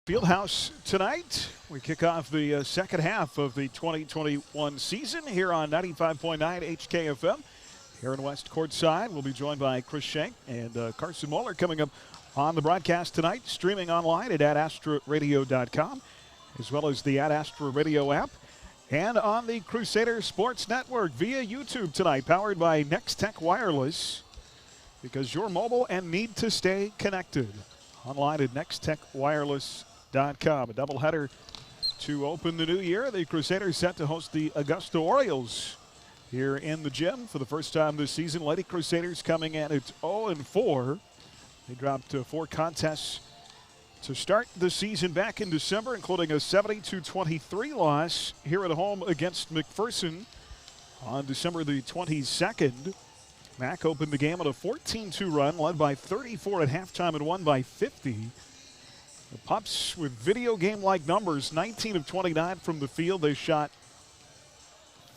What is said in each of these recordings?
Fieldhouse tonight. We kick off the second half of the 2021 season here on 95.9 HKFM. Here in West Courtside, we'll be joined by Chris Schenk and Carson Buhler coming up on the broadcast tonight, streaming online at adastraradio.com, as well as the Ad Astra Radio app, and on the Crusaders Sports Network via YouTube tonight, powered by Next Tech Wireless, because you're mobile and need to stay connected. Online at nexttechwireless.com. A doubleheader to open the new year. The Crusaders set to host the Augusta Orioles here in the gym for the first time this season. Lady Crusaders coming in at 0-4. They dropped 4 contests to start the season back in December, including a 70-23 loss here at home against Mcpherson on December the 22nd. Mac opened the game on a 14-2 run, led by 34 at halftime and won by 50. The Pups with video game-like numbers, 19 of 29 from the field. They shot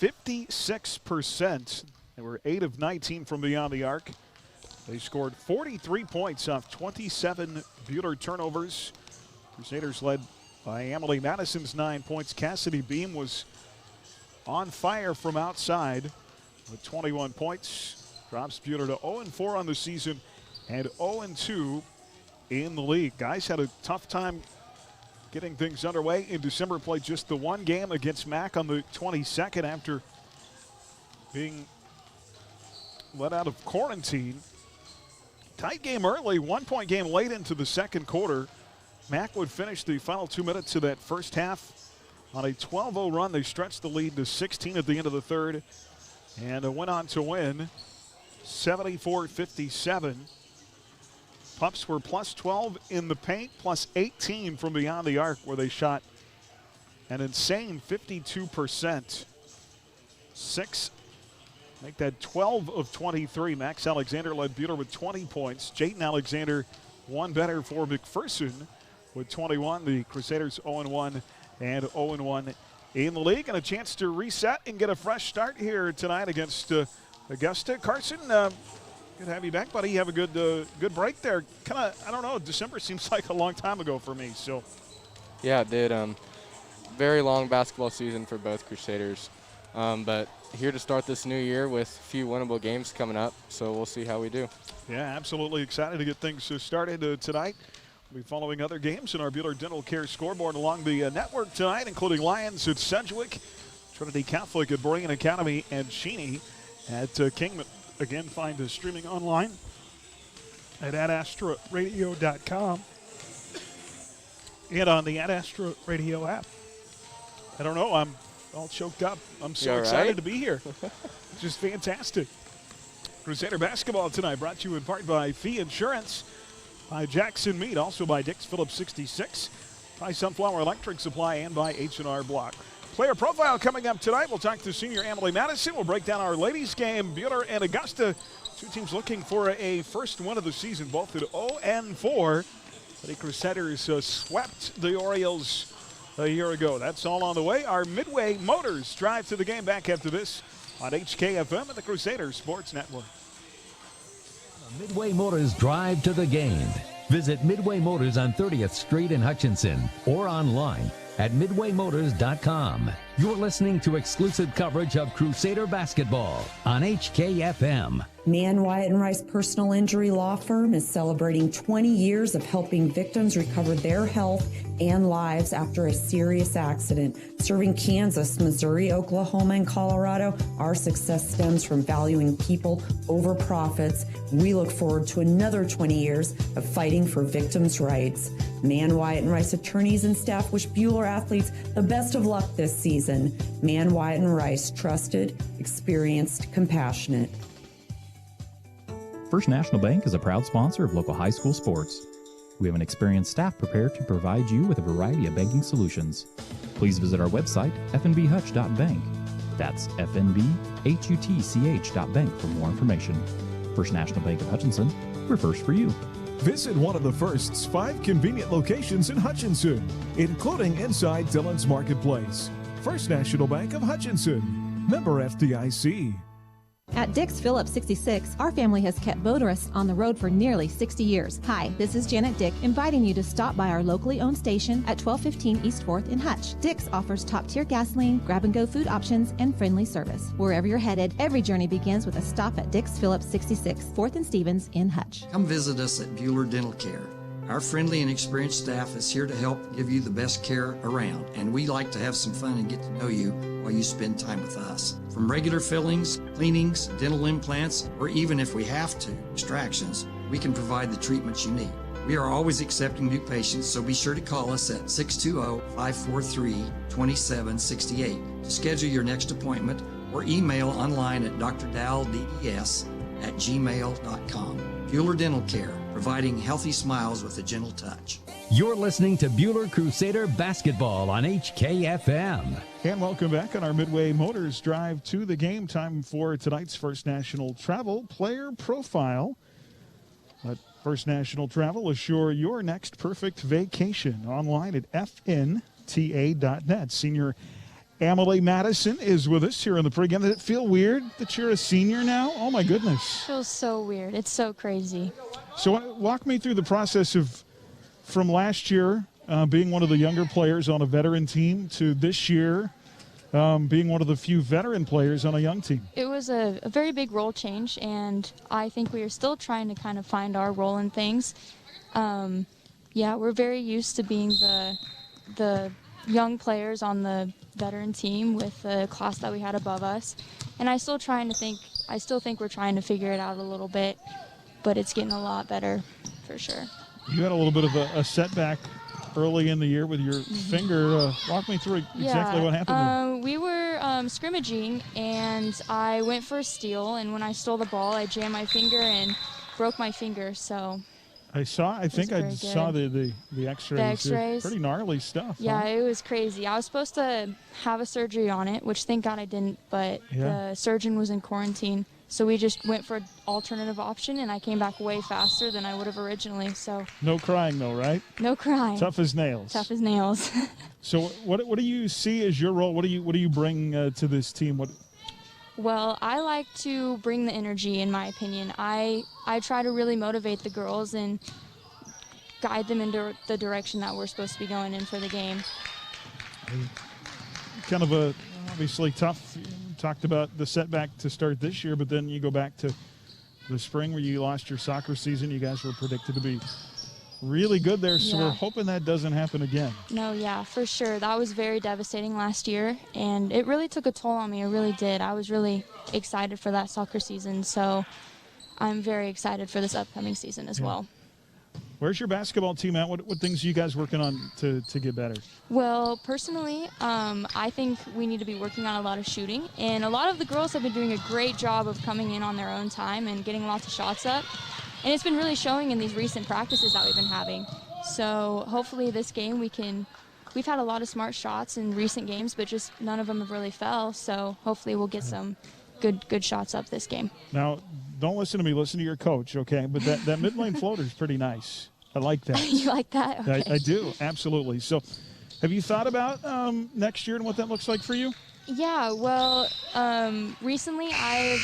56%. They were 8 of 19 from beyond the arc. They scored 43 points off 27 Buhler turnovers. Crusaders led by Emily Madison's 9 points. Cassidy Beam was on fire from outside with 21 points. Drops Buhler to 0-4 on the season and 0-2 in the league. Guys had a tough time getting things underway in December. Played just the one game against Mac on the 22nd after being let out of quarantine. Tight game early, 1-point game late into the second quarter. Mac would finish the final 2 minutes of that first half on a 12-0 run. They stretched the lead to 16 at the end of the third and went on to win 74-57. Pups were plus 12 in the paint, plus 18 from beyond the arc, where they shot an insane 52%. Make that 12 of 23. Max Alexander led Buhler with 20 points. Jayden Alexander one better for Mcpherson with 21. The Crusaders 0-1 and 0-1 in the league, and a chance to reset and get a fresh start here tonight against Augusta. Carson, good to have you back, buddy. You have a good break there. Kind of, I don't know, December seems like a long time ago for me. So, yeah, it did. Very long basketball season for both Crusaders. But here to start this new year with a few winnable games coming up, so we'll see how we do. Yeah, absolutely excited to get things started tonight. We'll be following other games in our Buhler Dental Care scoreboard along the network tonight, including Lions at Sedgwick, Trinity Catholic at Borean Academy, and Cheney at Kingman. Again, find us streaming online at adastraradio.com and on the Ad Astra Radio app. I don't know, I'm all choked up. I'm so excited to be here. Just fantastic. Crusader basketball tonight brought to you in part by Fee Insurance, by Jackson Meat, also by Dix Phillips 66, by Sunflower Electric Supply, and by H&R Block. Player profile coming up tonight. We'll talk to senior Emily Madison. We'll break down our ladies' game, Buhler and Augusta. Two teams looking for a first win of the season, both at 0-4. The Crusaders swept the Orioles a year ago. That's all on the way. Our Midway Motors drive to the game back after this on HKFM and the Crusaders Sports Network. Midway Motors drive to the game. Visit Midway Motors on 30th Street in Hutchinson or online at midwaymotors.com. You're listening to exclusive coverage of Crusader basketball on HKFM. Mann, Wyatt & Rice Personal Injury Law Firm is celebrating 20 years of helping victims recover their health and lives after a serious accident. Serving Kansas, Missouri, Oklahoma, and Colorado, our success stems from valuing people over profits. We look forward to another 20 years of fighting for victims' rights. Mann, Wyatt & Rice attorneys and staff wish Buhler athletes the best of luck this season. Mann, Wyatt & Rice, trusted, experienced, compassionate. First National Bank is a proud sponsor of local high school sports. We have an experienced staff prepared to provide you with a variety of banking solutions. Please visit our website, fnbhutch.bank. That's fnbhutch.bank for more information. First National Bank of Hutchinson, we're first for you. Visit one of the First's 5 convenient locations in Hutchinson, including inside Dillon's Marketplace. First National Bank of Hutchinson, member FDIC. At Dix Phillips 66, our family has kept motorists on the road for nearly 60 years. Hi, this is Janet Dick, inviting you to stop by our locally owned station at 1215 East 4th in Hutch. Dix offers top-tier gasoline, grab-and-go food options, and friendly service. Wherever you're headed, every journey begins with a stop at Dix Phillips 66, 4th and Stevens in Hutch. Come visit us at Buhler Dental Care. Our friendly and experienced staff is here to help give you the best care around, and we like to have some fun and get to know you while you spend time with us. From regular fillings, cleanings, dental implants, or even if we have to, extractions, we can provide the treatments you need. We are always accepting new patients, so be sure to call us at 620-543-2768 to schedule your next appointment, or email online at drdaldds@gmail.com. Buhler Dental Care, providing healthy smiles with a gentle touch. You're listening to Buhler Crusader Basketball on HKFM. And welcome back on our Midway Motors drive to the game. Time for tonight's First National Travel Player Profile. Let First National Travel assure your next perfect vacation. Online at fnta.net. Senior Emily Madison is with us here in the pregame. Does it feel weird that you're a senior now? Oh, my goodness. It feels so weird. It's so crazy. So walk me through the process of from last year being one of the younger players on a veteran team to this year being one of the few veteran players on a young team. It was a very big role change, and I think we are still trying to kind of find our role in things. Yeah, we're very used to being the young players on the veteran team with the class that we had above us, and I still think we're trying to figure it out a little bit, but it's getting a lot better for sure. You had a little bit of a setback early in the year with your finger. Walk me through exactly what happened there. We were scrimmaging, and I went for a steal, and when I stole the ball, I jammed my finger and broke my finger. So I think I saw the x-rays. The x-rays. Pretty gnarly stuff. Yeah, huh? it was crazy. I was supposed to have a surgery on it, which thank God I didn't, but the surgeon was in quarantine. So we just went for an alternative option, and I came back way faster than I would have originally. So no crying, though, right? No crying. Tough as nails. Tough as nails. So what do you see as your role? What do you bring to this team? Well, I like to bring the energy, in my opinion. I try to really motivate the girls and guide them into the direction that we're supposed to be going in for the game. Kind of obviously tough. You talked about the setback to start this year, but then you go back to the spring where you lost your soccer season. You guys were predicted to be really good there, so we're hoping that doesn't happen again. No, yeah, for sure. That was very devastating last year, and it really took a toll on me. It really did. I was really excited for that soccer season, so I'm very excited for this upcoming season as well. Where's your basketball team at? What things are you guys working on to get better? Well, personally, I think we need to be working on a lot of shooting, and a lot of the girls have been doing a great job of coming in on their own time and getting lots of shots up. And it's been really showing in these recent practices that we've been having. So hopefully this game we've had a lot of smart shots in recent games, but just none of them have really fell. So hopefully we'll get some good shots up this game. Now, don't listen to me. Listen to your coach, okay? But that mid-lane floater is pretty nice. I like that. You like that? Okay. I do, absolutely. So have you thought about next year and what that looks like for you? Yeah, well, recently I've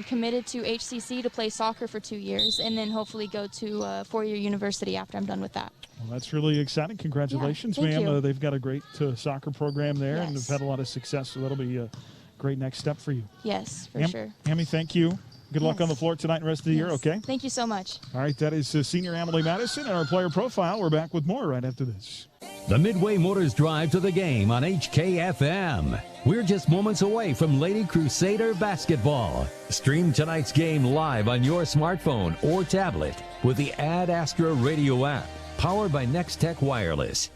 committed to HCC to play soccer for 2 years and then hopefully go to a 4-year university after I'm done with that. Well, that's really exciting. Congratulations, ma'am. They've got a great soccer program there and have had a lot of success, so that'll be a great next step for you. Yes, for sure. Amy, thank you. Good luck on the floor tonight and the rest of the year, okay? Thank you so much. All right, that is senior Emily Madison and our player profile. We're back with more right after this. The Midway Motors drive to the game on HKFM. We're just moments away from Lady Crusader basketball. Stream tonight's game live on your smartphone or tablet with the Ad Astra Radio app, powered by Next Tech Wireless.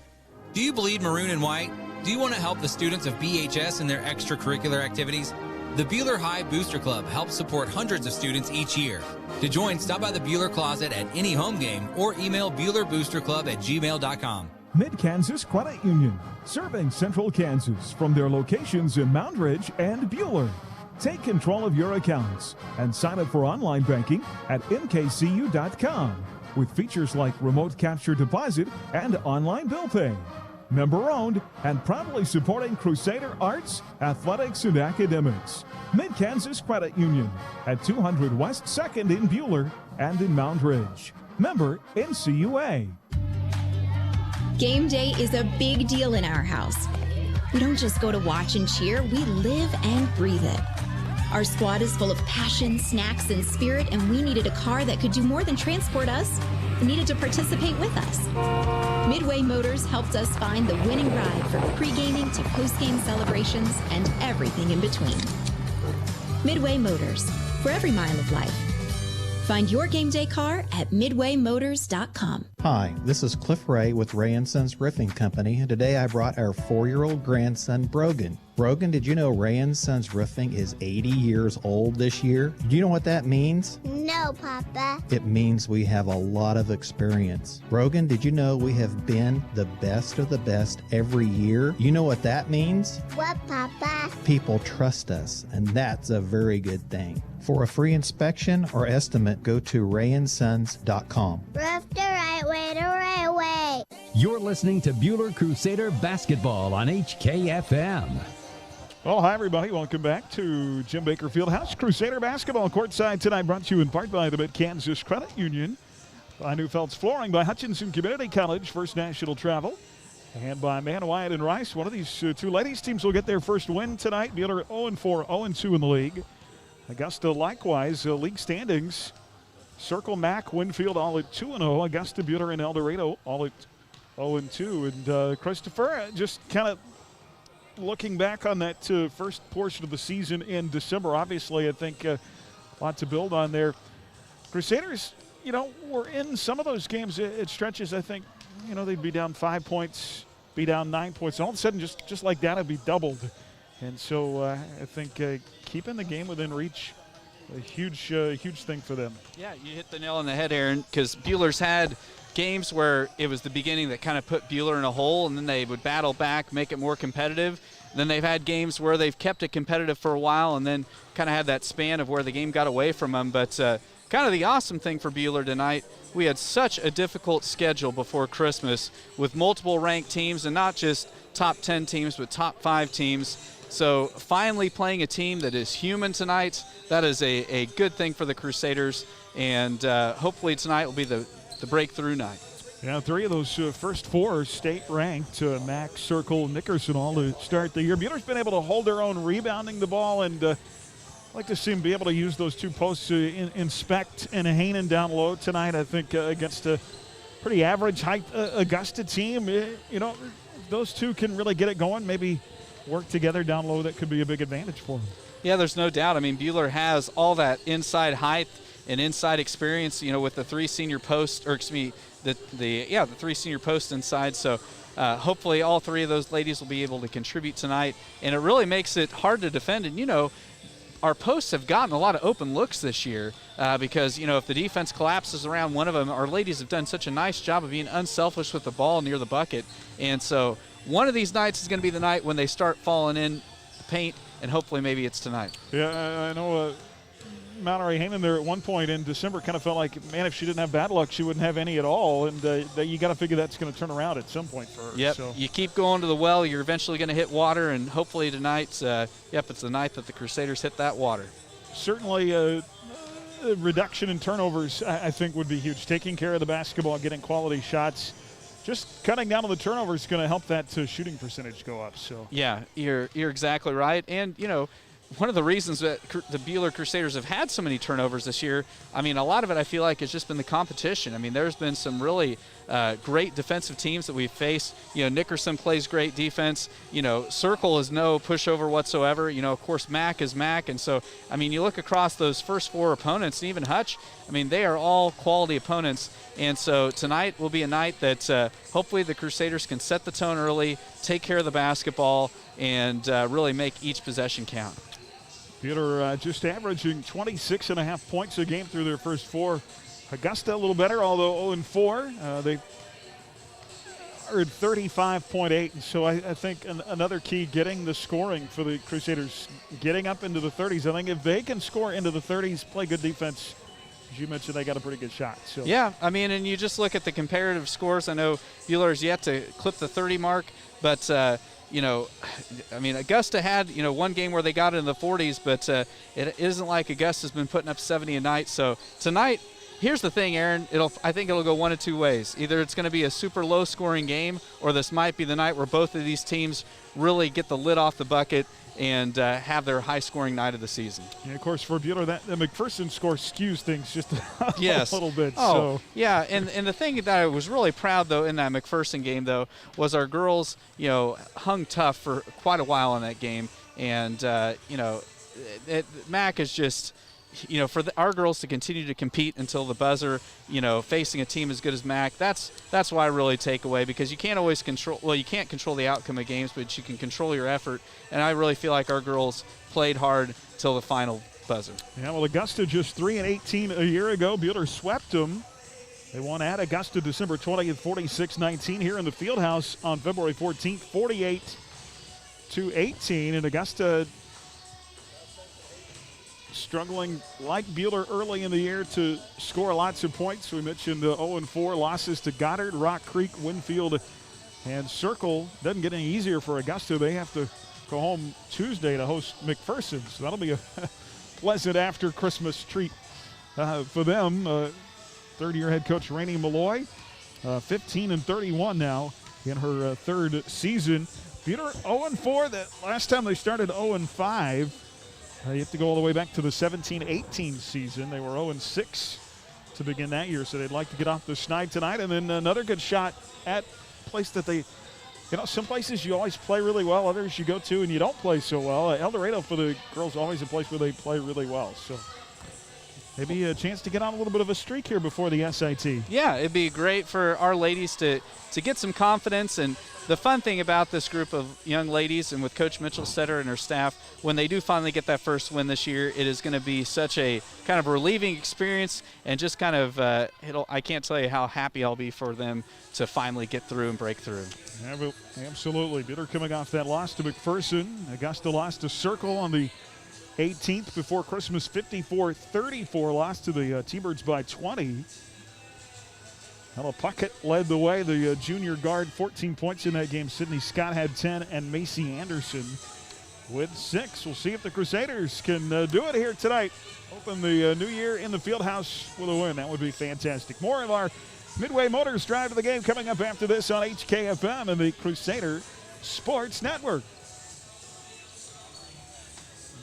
Do you bleed maroon and white? Do you want to help the students of BHS in their extracurricular activities? The Buhler High Booster Club helps support hundreds of students each year. To join, stop by the Buhler Closet at any home game or email BuhlerBoosterClub@gmail.com. Mid-Kansas Credit Union, serving Central Kansas from their locations in Moundridge and Buhler. Take control of your accounts and sign up for online banking at mkcu.com with features like remote capture deposit and online bill pay. Member-owned and proudly supporting Crusader arts, athletics, and academics. Mid-Kansas Credit Union at 200 West 2nd in Buhler and in Moundridge. Member NCUA. Game day is a big deal in our house. We don't just go to watch and cheer, we live and breathe it. Our squad is full of passion, snacks, and spirit, and we needed a car that could do more than transport us. We needed to participate with us. Midway Motors helped us find the winning ride for pre-gaming to post-game celebrations and everything in between. Midway Motors, for every mile of life. Find your game day car at midwaymotors.com. Hi, this is Cliff Ray with Ray & Sons Roofing Company, and today I brought our 4-year-old grandson, Brogan. Brogan, did you know Ray & Sons Roofing is 80 years old this year? Do you know what that means? No, Papa. It means we have a lot of experience. Brogan, did you know we have been the best of the best every year? You know what that means? What, Papa? People trust us, and that's a very good thing. For a free inspection or estimate, go to rayandsons.com. Roof the right way, the right way. You're listening to Buhler Crusader Basketball on HKFM. Well, hi, everybody. Welcome back to Jim Baker Fieldhouse. Crusader Basketball courtside tonight, brought to you in part by the Mid-Kansas Credit Union, by Newfeld's Flooring, by Hutchinson Community College, First National Travel, and by Man Wyatt and Rice. One of these two ladies' teams will get their first win tonight. Buhler 0-4, 0-2 in the league. Augusta likewise, league standings. Circle, Mac, Winfield all at 2-0. Augusta, Buhler, and El Dorado all at 0-2. And Christopher, just kind of looking back on that first portion of the season in December, obviously I think a lot to build on there. Crusaders, were in some of those games at stretches, I think, they'd be down 5 points, be down 9 points. And all of a sudden, just like that, it'd be doubled. And so I think keeping the game within reach, a huge thing for them. Yeah, you hit the nail on the head, Aaron, because Buhler's had games where it was the beginning that kind of put Buhler in a hole, and then they would battle back, make it more competitive. Then they've had games where they've kept it competitive for a while and then kind of had that span of where the game got away from them. But kind of the awesome thing for Buhler tonight, we had such a difficult schedule before Christmas with multiple ranked teams, and not just top 10 teams, but top 5 teams. So finally playing a team that is human tonight, that is a good thing for the Crusaders, and hopefully tonight will be the breakthrough night. Yeah, 3 of those first 4 state-ranked, Mac, Circle, Mcpherson, all to start the year. Buhler's been able to hold their own rebounding the ball, and I'd like to see him be able to use those 2 posts to inspect and Hanen down low tonight, I think, against a pretty average height Augusta team. Those 2 can really get it going, maybe work together down low. That could be a big advantage for them. Yeah, there's no doubt. I mean, Buhler has all that inside height and inside experience, with the 3 senior posts, or excuse me, the 3 senior posts inside. So hopefully all 3 of those ladies will be able to contribute tonight. And it really makes it hard to defend. And, our posts have gotten a lot of open looks this year because, if the defense collapses around one of them, our ladies have done such a nice job of being unselfish with the ball near the bucket. And so one of these nights is going to be the night when they start falling in the paint, and hopefully maybe it's tonight. Yeah, I know Mallory Hanen there at one point in December kind of felt like, man, if she didn't have bad luck, she wouldn't have any at all. And you got to figure that's going to turn around at some point for her. Yep, so. You keep going to the well, you're eventually going to hit water, and hopefully tonight's, it's the night that the Crusaders hit that water. Certainly a reduction in turnovers, I think, would be huge. Taking care of the basketball, getting quality shots. Just cutting down on the turnovers is going to help that shooting percentage go up. So yeah, you're exactly right. And, one of the reasons that the Buhler Crusaders have had so many turnovers this year, I mean, a lot of it I feel like has just been the competition. I mean, there's been some really great defensive teams that we've faced. Mcpherson plays great defense. Circle is no pushover whatsoever. Of course, Mac is Mac. And so, I mean, you look across those first 4 opponents, and even Hutch, I mean, they are all quality opponents. And so tonight will be a night that hopefully the Crusaders can set the tone early, take care of the basketball, and really make each possession count. Buhler just averaging 26.5 points a game through their first 4. Augusta a little better, although 0-4. They are at 35.8, and so I think another key, getting the scoring for the Crusaders, getting up into the 30s. I think if they can score into the 30s, play good defense, as you mentioned, they got a pretty good shot. So. Yeah, I mean, and you just look at the comparative scores. I know Buhler has yet to clip the 30 mark, but you know, I mean, Augusta had, you know, one game where they got it in the 40s, but it isn't like Augusta's been putting up 70 a night. So tonight, here's the thing, Aaron, I think it'll go one of two ways. Either it's going to be a super low-scoring game, or this might be the night where both of these teams really get the lid off the bucket and have their high-scoring night of the season. And, of course, for Buhler, the Mcpherson score skews things just a little bit. Oh, so. yeah, and the thing that I was really proud, though, in that Mcpherson game, though, was our girls, you know, hung tough for quite a while in that game. And, you know, Mac is just, you know, for our girls to continue to compete until the buzzer, you know, facing a team as good as Mac, that's what I really take away, because you can't always control, well, you can't control the outcome of games, but you can control your effort. And I really feel like our girls played hard till the final buzzer. Yeah, well, Augusta just 3-18 a year ago. Buhler swept them. They won at Augusta December 20th, 46-19 here in the Fieldhouse on February 14th, 48-18. And Augusta struggling like Buhler early in the year to score lots of points. We mentioned the 0-4 losses to Goddard, Rock Creek, Winfield, and Circle. Doesn't get any easier for Augusta. They have to go home Tuesday to host McPherson, so that'll be a pleasant after Christmas treat for them. Third-year head coach Rainey Malloy, 15-31 now in her third season. Buhler 0-4. That last time they started 0-5. You have to go all the way back to the 17-18 season. They were 0-6 to begin that year, so they'd like to get off the schneid tonight. And then another good shot at a place that they, you know, some places you always play really well, others you go to and you don't play so well. El Dorado for the girls always a place where they play really well. So maybe a chance to get on a little bit of a streak here before the SIT. Yeah, it'd be great for our ladies to get some confidence. And the fun thing about this group of young ladies, and with Coach Mitchell-Stetter and her staff, when they do finally get that first win this year, it is going to be such a kind of relieving experience, and just kind of, I can't tell you how happy I'll be for them to finally get through and break through. Absolutely. Buhler coming off that loss to McPherson. Augusta lost to Circle on the 18th before Christmas, 54-34, lost to the T-Birds by 20. Ella Puckett led the way, the junior guard, 14 points in that game. Sydney Scott had 10, and Macy Anderson with 6. We'll see if the Crusaders can do it here tonight. Open the new year in the Fieldhouse with a win. That would be fantastic. More of our Midway Motors Drive to the Game coming up after this on HKFM and the Crusader Sports Network.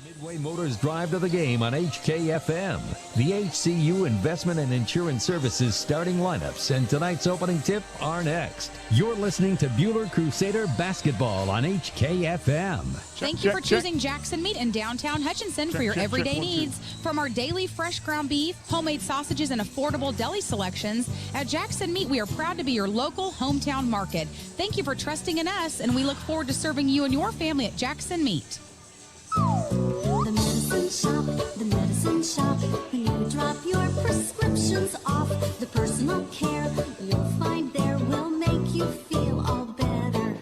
Midway Motors Drive to the Game on HKFM. The HCU Investment and Insurance Services starting lineups and tonight's opening tip are next. You're listening to Buhler Crusader Basketball on HKFM. Thank you for choosing Jackson Meat in downtown Hutchinson for your everyday needs. From our daily fresh ground beef, homemade sausages, and affordable deli selections, at Jackson Meat, we are proud to be your local hometown market. Thank you for trusting in us, and we look forward to serving you and your family at Jackson Meat. The medicine shop, when you drop your prescriptions off, the personal care you'll find there will make you feel all better.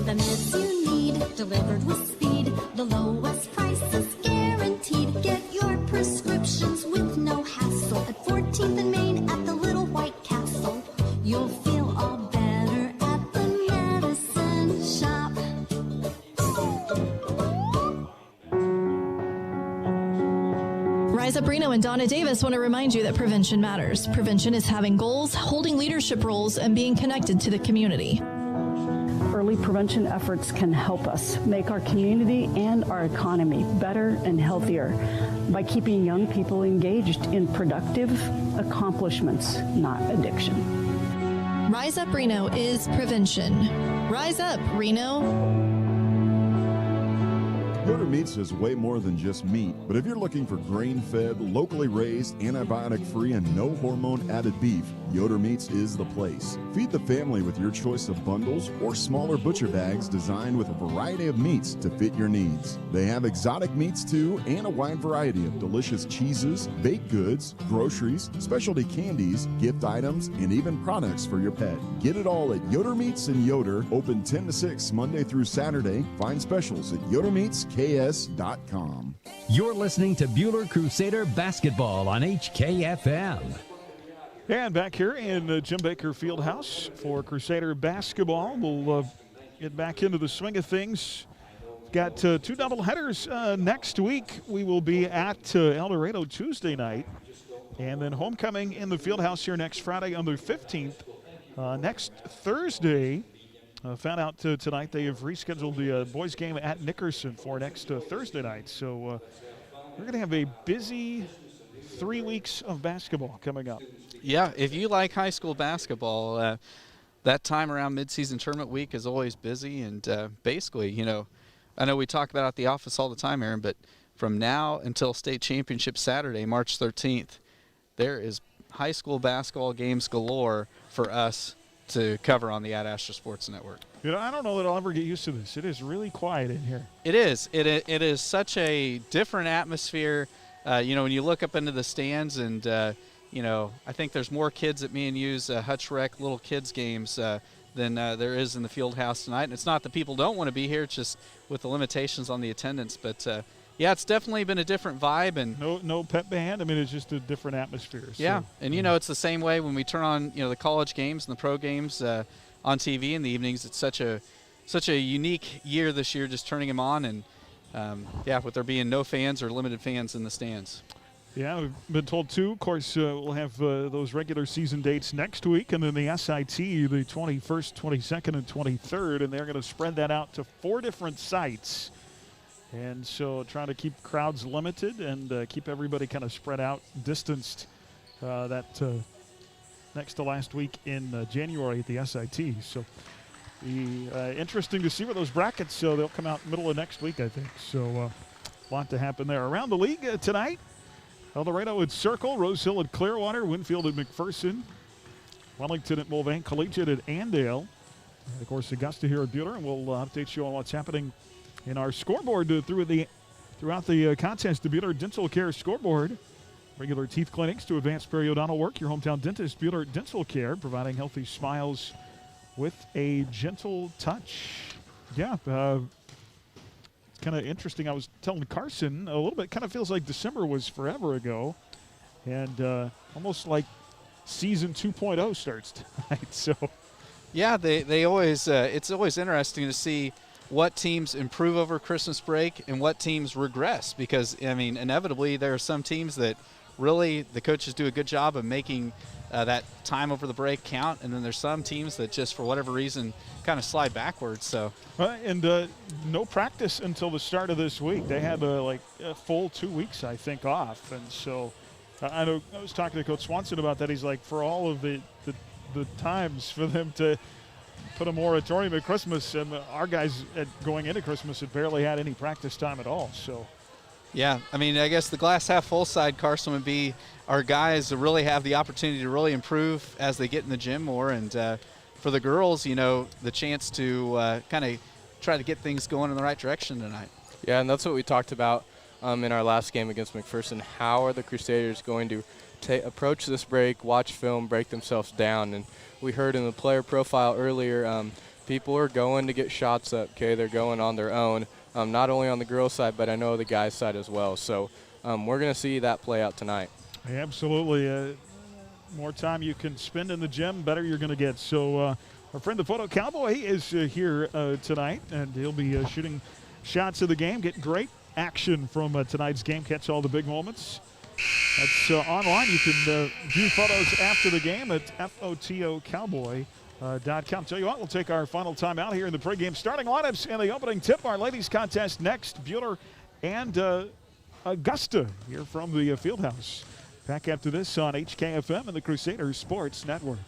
The meds you need, delivered with speed, the lowest prices guaranteed. Get your prescriptions with no hassle at 14th and Main at the Little White Castle. You'll feel all better at the medicine shop. Rise Up Reno and Donna Davis want to remind you that prevention matters. Prevention is having goals, holding leadership roles, and being connected to the community. Early prevention efforts can help us make our community and our economy better and healthier by keeping young people engaged in productive accomplishments, not addiction. Rise Up Reno is prevention. Rise up, Reno. Yoder Meats is way more than just meat, but if you're looking for grain-fed, locally raised, antibiotic-free, and no hormone-added beef, Yoder Meats is the place. Feed the family with your choice of bundles or smaller butcher bags designed with a variety of meats to fit your needs. They have exotic meats too, and a wide variety of delicious cheeses, baked goods, groceries, specialty candies, gift items, and even products for your pet. Get it all at Yoder Meats in Yoder, open 10 to 6 Monday through Saturday. Find specials at Yoder Meats, WKS.com. You're listening to Buhler Crusader Basketball on HKFM. And back here in Jim Baker Fieldhouse for Crusader Basketball. We'll get back into the swing of things. Got two doubleheaders next week. We will be at El Dorado Tuesday night. And then homecoming in the Fieldhouse here next Friday on the 15th. Next Thursday, found out tonight they have rescheduled the boys game at Mcpherson for next Thursday night. So we're going to have a busy 3 weeks of basketball coming up. Yeah, if you like high school basketball, that time around midseason tournament week is always busy. And basically, you know, I know we talk about it at the office all the time, Aaron, but from now until state championship Saturday, March 13th, there is high school basketball games galore for us to cover on the Ad Astra Sports Network. You know, I don't know that I'll ever get used to this. It is really quiet in here. It is. It is such a different atmosphere. You know, when you look up into the stands and, you know, I think there's more kids at me and you's Hutch Rec little kids games than there is in the field house tonight. And it's not that people don't want to be here, it's just with the limitations on the attendance. But, yeah, it's definitely been a different vibe. And no pep band. I mean, it's just a different atmosphere. So. Yeah, and, you know, it's the same way when we turn on, you know, the college games and the pro games on TV in the evenings. It's such a unique year this year just turning them on. And, yeah, with there being no fans or limited fans in the stands. Yeah, we've been told, too. Of course, we'll have those regular season dates next week, and then the SIT, the 21st, 22nd, and 23rd, and they're going to spread that out to 4 different sites. And so trying to keep crowds limited and keep everybody kind of spread out, distanced that next to last week in January at the SIT. So be interesting to see where those brackets, so they'll come out middle of next week, I think. So a lot to happen there. Around the league tonight, El Dorado at Circle, Rose Hill at Clearwater, Winfield at Mcpherson, Wellington at Mulvane, Collegiate at Andale, and of course Augusta here at Buhler, and we'll update you on what's happening in our scoreboard throughout the contest. The Buhler Dental Care scoreboard. Regular teeth clinics to advanced periodontal work. Your hometown dentist, Buhler Dental Care, providing healthy smiles with a gentle touch. Yeah, it's kind of interesting. I was telling Carson a little bit. Kind of feels like December was forever ago, and almost like season 2.0 starts tonight. So, yeah, they always. It's always interesting to see what teams improve over Christmas break and what teams regress, because, I mean, inevitably there are some teams that really the coaches do a good job of making that time over the break count, and then there's some teams that just for whatever reason kind of slide backwards. So and no practice until the start of this week. They had like a full 2 weeks, I think, off, and so I know I was talking to Coach Swanson about that. He's like, for all of the times for them to put a moratorium at Christmas, and our guys going into Christmas had barely had any practice time at all. So, yeah, I mean, I guess the glass half full side, Carson, would be our guys to really have the opportunity to really improve as they get in the gym more, and for the girls, you know, the chance to kind of try to get things going in the right direction tonight. Yeah, and that's what we talked about in our last game against Mcpherson. How are the Crusaders going to approach this break, watch film, break themselves down? And we heard in the player profile earlier, people are going to get shots up, okay? They're going on their own, not only on the girls' side, but I know the guys' side as well. So we're going to see that play out tonight. Absolutely. More time you can spend in the gym, better you're going to get. So our friend the Photo Cowboy is here tonight, and he'll be shooting shots of the game, getting great action from tonight's game, catch all the big moments. That's online. You can view photos after the game at photocowboy.com. Tell you what, we'll take our final time out here in the pregame starting lineups and the opening tip. Our ladies contest next. Buhler and Augusta here from the Fieldhouse. Back after this on HKFM and the Crusaders Sports Network.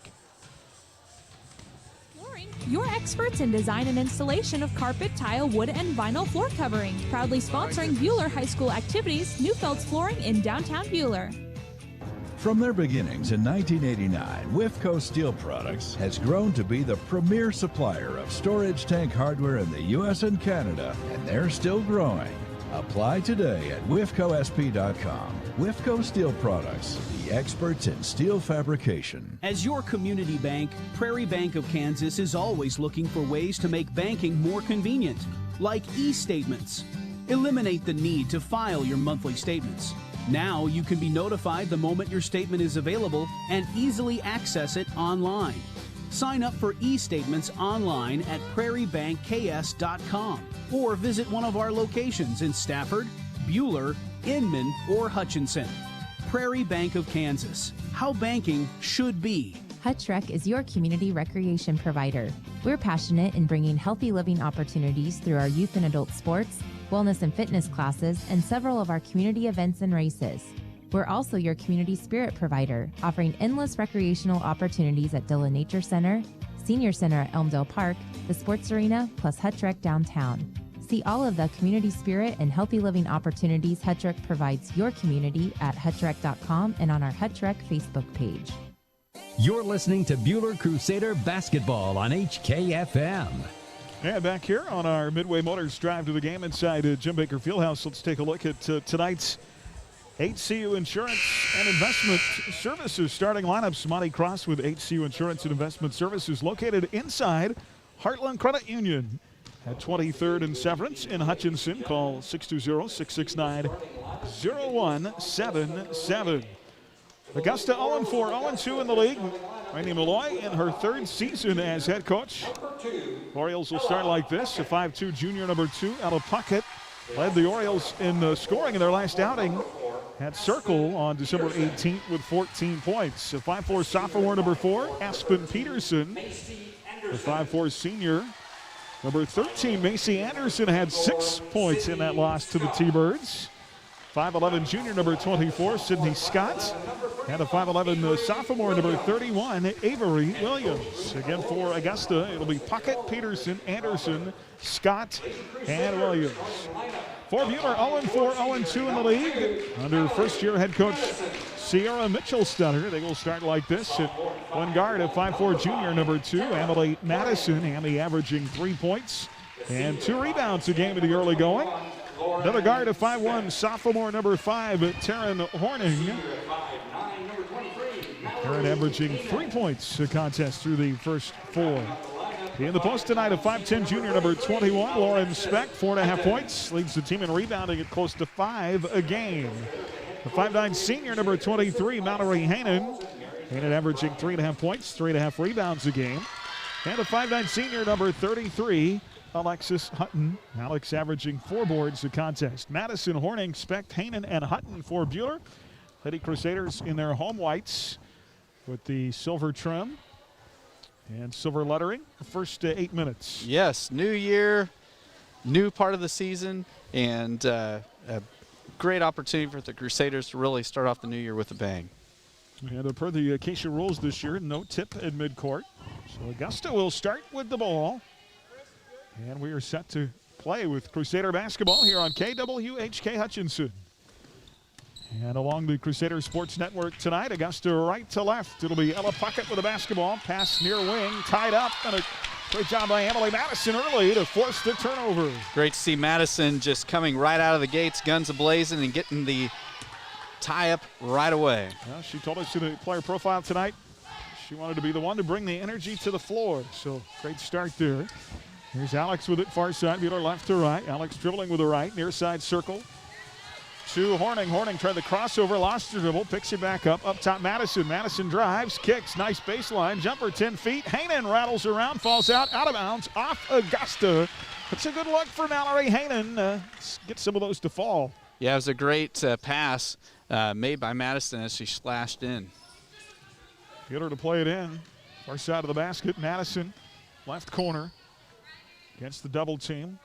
Your experts in design and installation of carpet, tile, wood, and vinyl floor covering. Proudly sponsoring Buhler High School activities, Newfeld's Flooring in downtown Buhler. From their beginnings in 1989, WIFCO Steel Products has grown to be the premier supplier of storage tank hardware in the U.S. and Canada, and they're still growing. Apply today at WIFCOSP.com. WIFCO Steel Products, the experts in steel fabrication. As your community bank, Prairie Bank of Kansas is always looking for ways to make banking more convenient, like e-statements. Eliminate the need to file your monthly statements. Now you can be notified the moment your statement is available and easily access it online. Sign up for e-statements online at prairiebankks.com or visit one of our locations in Stafford, Buhler, Inman, or Hutchinson. Prairie Bank of Kansas. How banking should be. Hutch Rec is your community recreation provider. We're passionate in bringing healthy living opportunities through our youth and adult sports, wellness and fitness classes, and several of our community events and races. We're also your community spirit provider, offering endless recreational opportunities at Dillon Nature Center, Senior Center at Elmdale Park, the Sports Arena, plus Hutch Rec downtown. See all of the community spirit and healthy living opportunities Hutch Rec provides your community at hutchrec.com and on our Hutch Rec Facebook page. You're listening to Buhler Crusader Basketball on HKFM. And back here on our Midway Motors drive to the game inside Jim Baker Fieldhouse, let's take a look at tonight's HCU Insurance and Investment Services starting lineups. Monty Cross with HCU Insurance and Investment Services, located inside Heartland Credit Union at 23rd and Severance in Hutchinson. Call 620-669-0177. Augusta 0-4, 0-2 in the league. Rainey Malloy in her third season as head coach. Orioles will start like this. A 5'2 junior, number 2, Ella Puckett, led the Orioles in scoring in their last outing at Circle on December 18th with 14 points. A 5'4 sophomore, number 4, Aspen Peterson. The 5'4 senior, number 13, Macy Anderson, had 6 points in that loss to the T-Birds. 5'11 junior, number 24, Sydney Scott. And a 5'11 sophomore, number 31, Avery Williams. Again for Augusta, it'll be Puckett, Peterson, Anderson, Scott, and Williams. For Buhler, 0-4, 0-2 in the league. Under first-year head coach Sierra Mitchell-Stunner, they will start like this. At one guard, a 5'4 junior, number 2, Emily Madison. Emily averaging 3 points and 2 rebounds a game in the early going. Another guard, a 5'1 sophomore, number 5, Taryn Horning. Taryn averaging 3 points a contest through the first 4. In the post tonight, a 5'10 junior, number 21, Lauren Speck, 4.5 points. Leads the team in rebounding at close to 5 a game. The 5'9 senior, number 23, Mallory Hainan. Hainan averaging 3.5 points, 3.5 rebounds a game. And a 5'9 senior, number 33, Alexis Hutton. Alex averaging 4 boards a contest. Madison, Horning, Speck, Hainan, and Hutton for Buhler. Lady Crusaders in their home whites with the silver trim and silver lettering. The first 8 minutes. Yes, new year, new part of the season, and a great opportunity for the Crusaders to really start off the new year with a bang. And per the Acacia rules this year, no tip at midcourt. So Augusta will start with the ball. And we are set to play with Crusader basketball here on KWHK Hutchinson. And along the Crusader Sports Network tonight, Augusta right to left. It'll be Ella Puckett with the basketball. Pass near wing, tied up, and a great job by Emily Madison early to force the turnover. Great to see Madison just coming right out of the gates, guns a-blazing, and getting the tie-up right away. Well, she told us in the player profile tonight she wanted to be the one to bring the energy to the floor. So great start there. Here's Alex with it, far side, Buhler left to right. Alex dribbling with the right, near side circle. To Horning. Horning tried the crossover, lost the dribble, picks it back up top Madison. Madison drives, kicks, nice baseline, jumper 10 feet. Hainan rattles around, falls out of bounds, off Augusta. It's a good look for Mallory Hainan. Get some of those to fall. Yeah, it was a great pass made by Madison as she slashed in. Buhler to play it in. Far side of the basket, Madison, left corner. Against the double team.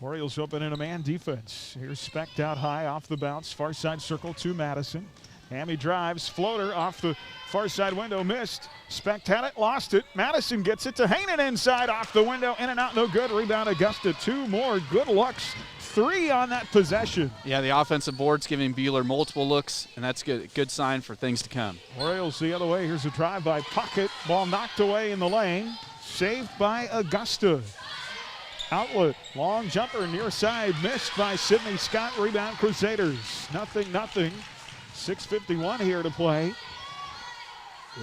Orioles open in a man defense. Here's Specht out high off the bounce. Far side circle to Madison. Hammy drives. Floater off the far side window. Missed. Specht had it. Lost it. Madison gets it to Hainan inside. Off the window. In and out. No good. Rebound Augusta. 2 more good looks. 3 on that possession. Yeah, the offensive board's giving Buhler multiple looks, and that's good. Good sign for things to come. Orioles the other way. Here's a drive by Puckett. Ball knocked away in the lane. Saved by Augusta. Outlet, long jumper near side, missed by Sydney Scott. Rebound Crusaders. 0-0. 6:51 here to play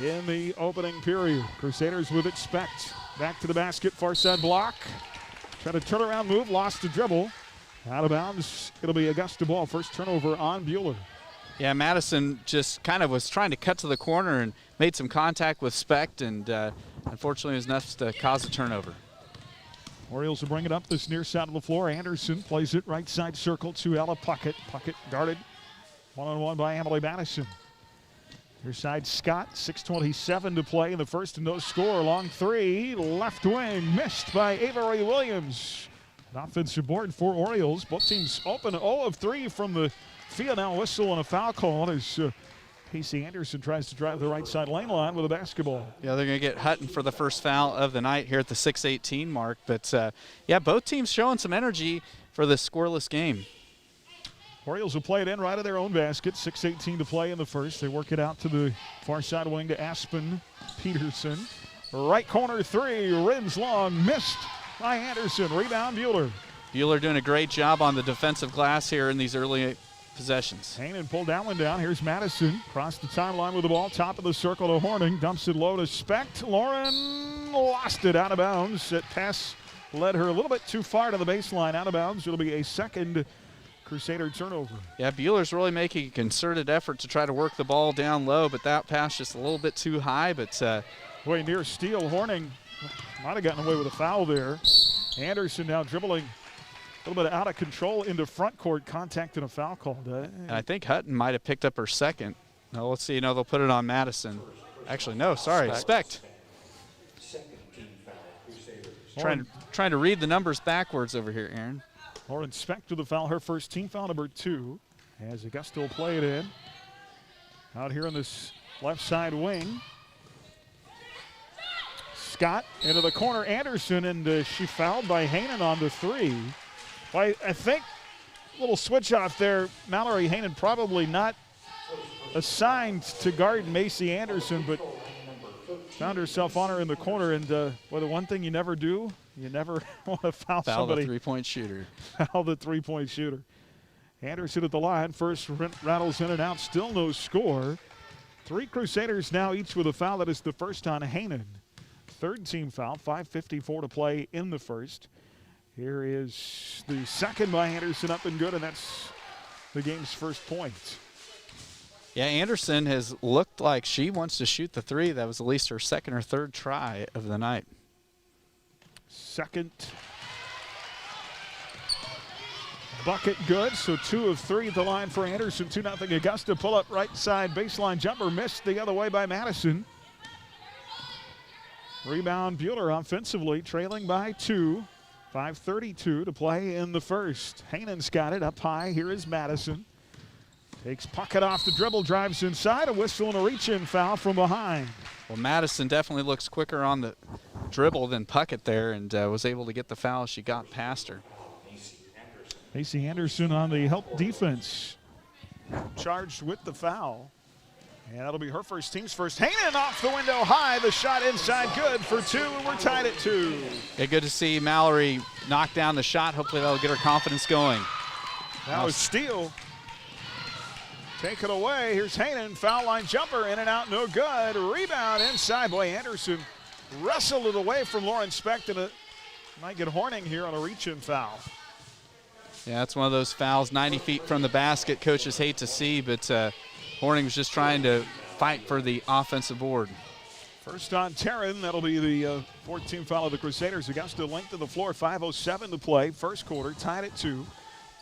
in the opening period. Crusaders with it. Specht back to the basket, far side block. Try to turn around move, lost the dribble. Out of bounds. It'll be Augusta ball. First turnover on Buhler. Yeah, Madison just kind of was trying to cut to the corner and made some contact with Specht, and unfortunately it was enough to cause a turnover. Orioles will bring it up this near side of the floor. Anderson plays it right side circle to Ella Puckett. Puckett guarded one-on-one by Emily Madison. Near side Scott, 6:27 to play in the first and no score. Long three, left wing, missed by Avery Williams. An offensive board for Orioles. Both teams open 0 of 3 from the field. Now whistle and a foul call as Casey Anderson tries to drive the right side lane line with a basketball. Yeah, they're going to get Hutton for the first foul of the night here at the 6:18 mark. But, yeah, both teams showing some energy for this scoreless game. Orioles will play it in right of their own basket. 6:18 to play in the first. They work it out to the far side wing to Aspen Peterson. Right corner three, rims long, missed by Anderson. Rebound Buhler. Buhler doing a great job on the defensive glass here in these early possessions. Hanen pulled that one down. Here's Madison. Across the timeline with the ball. Top of the circle to Horning. Dumps it low to Specht. Lauren lost it out of bounds. That pass led her a little bit too far to the baseline. Out of bounds. It'll be a second Crusader turnover. Yeah, Buhler's really making a concerted effort to try to work the ball down low, but that pass just a little bit too high. But way near steal. Horning might have gotten away with a foul there. Anderson now dribbling a little bit out of control into front court, contact and a foul call. And I think Hutton might have picked up her second. No, let's see. No, they'll put it on Madison. Actually, no, sorry, Specht. Trying to read the numbers backwards over here, Aaron. Lauren Specht with the foul, her first team foul number 2. As Augusta will play it in. Out here on this left side wing. Scott into the corner, Anderson, and she fouled by Hanen on the 3. I think a little switch off there. Mallory Hanen probably not assigned to guard Macy Anderson, but found herself on her in the corner. And the one thing you never do, you never want to foul somebody. The three-point shooter. Foul the three-point shooter. Anderson at the line. First rattles in and out. Still no score. 3 Crusaders now each with a foul. That is the first on Hanen. Third team foul. 5:54 to play in the first. Here is the second by Anderson, up and good, and that's the game's first point. Yeah, Anderson has looked like she wants to shoot the 3. That was at least her second or third try of the night. Second bucket good, so 2 of 3 at the line for Anderson. 2-0 Augusta. Pull up right side baseline jumper, missed the other way by Madison. Rebound Buhler offensively, trailing by 2. 5:32 to play in the first. Hanen's got it up high. Here is Madison. Takes Puckett off the dribble, drives inside. A whistle and a reach-in foul from behind. Well, Madison definitely looks quicker on the dribble than Puckett there, and was able to get the foul as she got past her. Macy Anderson on the help defense, charged with the foul. And that'll be her first, team's first. Hanen off the window high. The shot inside good for 2, and we're tied at 2. Yeah, good to see Mallory knock down the shot. Hopefully that'll get her confidence going. Now a steal. Take it away. Here's Hanen. Foul line jumper. In and out. No good. Rebound inside. Boy, Anderson wrestled it away from Lauren Specht, and it might get Horning here on a reach-in foul. Yeah, that's one of those fouls 90 feet from the basket coaches hate to see, but Horning was just trying to fight for the offensive board. First on Taryn. That'll be the 14th foul of the Crusaders. Augusta length of the floor. 5:07 to play. First quarter. Tied at 2.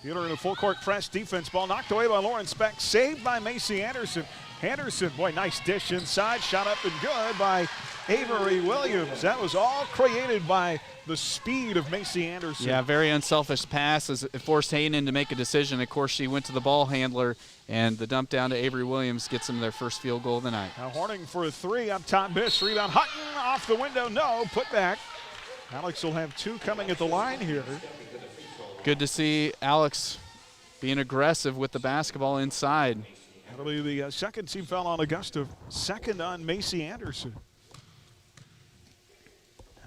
Buhler in a full court press defense. Ball knocked away by Lauren Specht. Saved by Macy Anderson. Anderson, boy, nice dish inside. Shot up and good by Avery Williams. That was all created by the speed of Macy Anderson. Yeah, very unselfish pass as it forced Hanen to make a decision. Of course, she went to the ball handler, and the dump down to Avery Williams gets them their first field goal of the night. Now Horning for a 3 up top. Miss. Rebound. Hutton off the window. No. Put back. Alex will have 2 coming at the line here. Good to see Alex being aggressive with the basketball inside. That'll be the second team foul on Augusta. Second on Macy Anderson.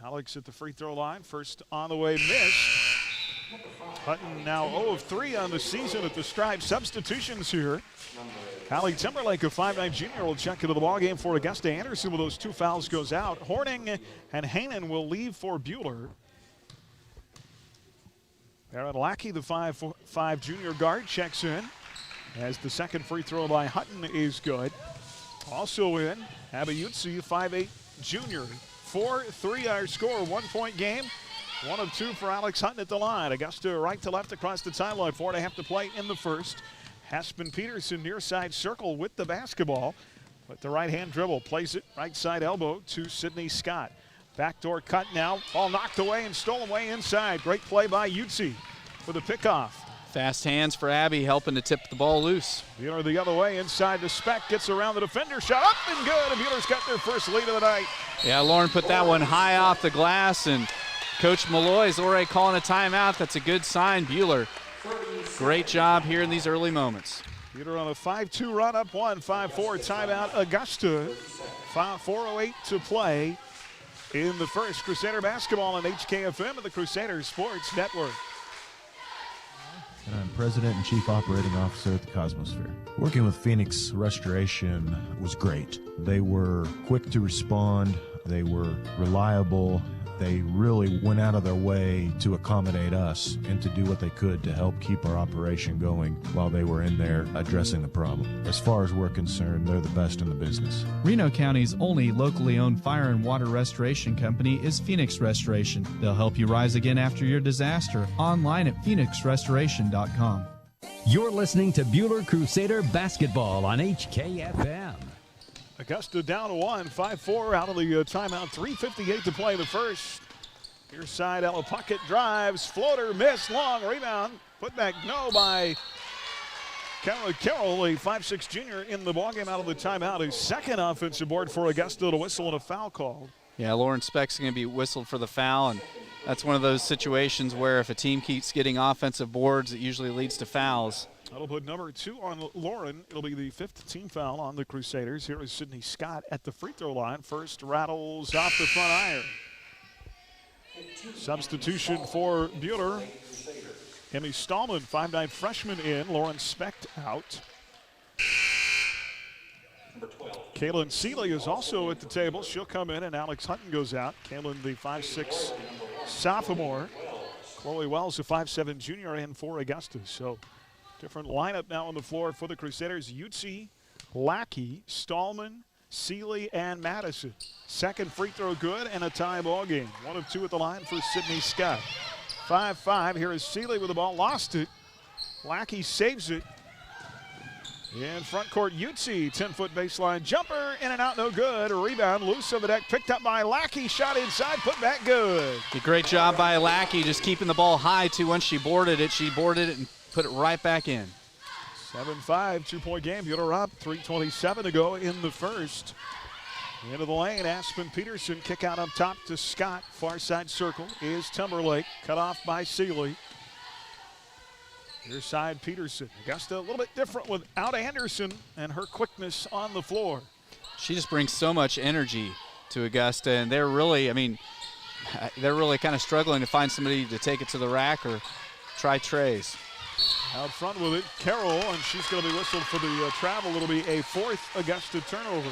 Alex at the free throw line. First on the way, missed. Hutton now 0 of 3 on the season at the stripe. Substitutions here. Hallie Timberlake, a 5'9" junior, will check into the ballgame for Augusta. Anderson with those 2 fouls goes out. Horning and Hanen will leave for Buhler. Aaron Lackey, the 5'5" junior guard, checks in as the second free throw by Hutton is good. Also in, Abby Utsi, 5'8" junior. 4-3 our score, 1 point game. 1 of 2 for Alex Hutton at the line. Augusta right to left across the timeline. 4.5 to play in the first. Haspen Peterson near side circle with the basketball. With the right hand dribble, plays it right side elbow to Sydney Scott. Backdoor cut now, ball knocked away and stolen away inside. Great play by Utsi for the pickoff. Fast hands for Abby, helping to tip the ball loose. Buhler the other way, inside to Speck, gets around the defender, shot up and good, and Buhler's got their first lead of the night. Yeah, Lauren put that one high off the glass, and Coach Malloy's already calling a timeout. That's a good sign. Buhler, great job here in these early moments. Buhler on a 5-2 run, up 1, 5-4 timeout. Augusta, 4:08 to play in the first. Crusader basketball on HKFM and the Crusaders Sports Network. And I'm President and Chief Operating Officer at the Cosmosphere. Working with Phoenix Restoration was great. They were quick to respond. They were reliable. They really went out of their way to accommodate us and to do what they could to help keep our operation going while they were in there addressing the problem. As far as we're concerned, they're the best in the business. Reno County's only locally owned fire and water restoration company is Phoenix Restoration. They'll help you rise again after your disaster. Online at phoenixrestoration.com. You're listening to Buhler Crusader basketball on HKFM. Augusta down 1, 5-4 out of the timeout. 3:58 to play the first. Near side, Ella Puckett drives, floater, miss, long rebound. Put back no by Carroll, a 5'6" junior in the ballgame out of the timeout. His second offensive board for Augusta, to whistle and a foul call. Yeah, Lauren Speck's going to be whistled for the foul, and that's one of those situations where if a team keeps getting offensive boards, it usually leads to fouls. That'll put number 2 on Lauren. It'll be the 5th team foul on the Crusaders. Here is Sydney Scott at the free throw line. First rattles off the front iron. Substitution for Buhler. Emmy Stallman, 5'9" freshman in. Lauren Speck out. Kaylin Seeley is also at the table. She'll come in, and Alex Hutton goes out. Kaylin, the 5'6" sophomore. Chloe Wells, a 5'7" junior, in for Augusta. So different lineup now on the floor for the Crusaders. Utsi, Lackey, Stallman, Seeley, and Madison. Second free throw good, and a tie ball game. 1 of 2 at the line for Sydney Scott. 5-5. Here is Seeley with the ball. Lost it. Lackey saves it. In front court, Utsi, 10-foot baseline jumper, in and out, no good. A rebound, loose on the deck, picked up by Lackey, shot inside, put back good. A great job by Lackey, just keeping the ball high, too. Once she boarded it and put it right back in. 7-5, 2-point game. Buhler up, 3:27 to go in the first. Into the lane, Aspen Peterson, kick out up top to Scott. Far side circle is Timberlake, cut off by Seeley. Near side, Peterson. Augusta a little bit different without Anderson and her quickness on the floor. She just brings so much energy to Augusta, and they're really kind of struggling to find somebody to take it to the rack or try trays. Out front with it, Carroll, and she's going to be whistled for the travel. It'll be a 4th Augusta turnover.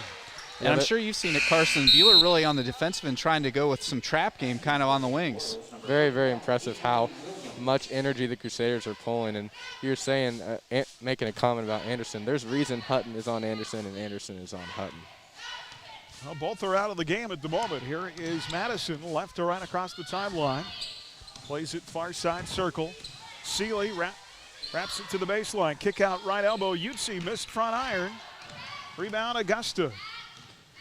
And I'm sure you've seen it, Carson. Buhler really on the defensive end trying to go with some trap game kind of on the wings. Very, very impressive how much energy the Crusaders are pulling. And you're saying, making a comment about Anderson. There's reason Hutton is on Anderson and Anderson is on Hutton. Well, both are out of the game at the moment. Here is Madison, left to right across the timeline. Plays it far side circle. Seeley wraps it to the baseline. Kick out right elbow. Utsi missed front iron. Rebound Augusta.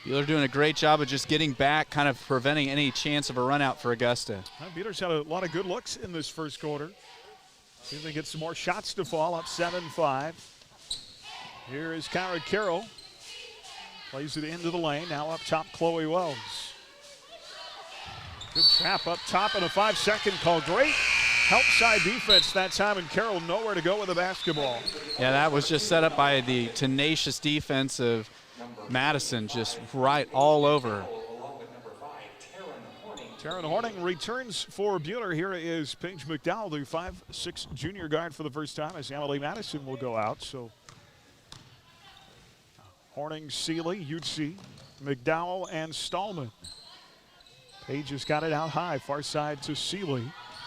Buhler doing a great job of just getting back, kind of preventing any chance of a run out for Augusta. Buhler's had a lot of good looks in this first quarter. See if they get some more shots to fall, up 7-5. Here is Kyra Carroll. Plays it into the lane. Now up top, Chloe Wells. Good trap up top and a 5-second call. Great help side defense that time, and Carroll nowhere to go with the basketball. Yeah, that was just set up by the tenacious defense of Madison, just right all over. Taryn Horning returns for Buhler. Here is Paige McDowell, the 5'6" junior guard for the first time, as Emily Madison will go out. So Horning, Seeley, Utsi, McDowell, and Stallman. Paige has got it out high, far side to Seeley.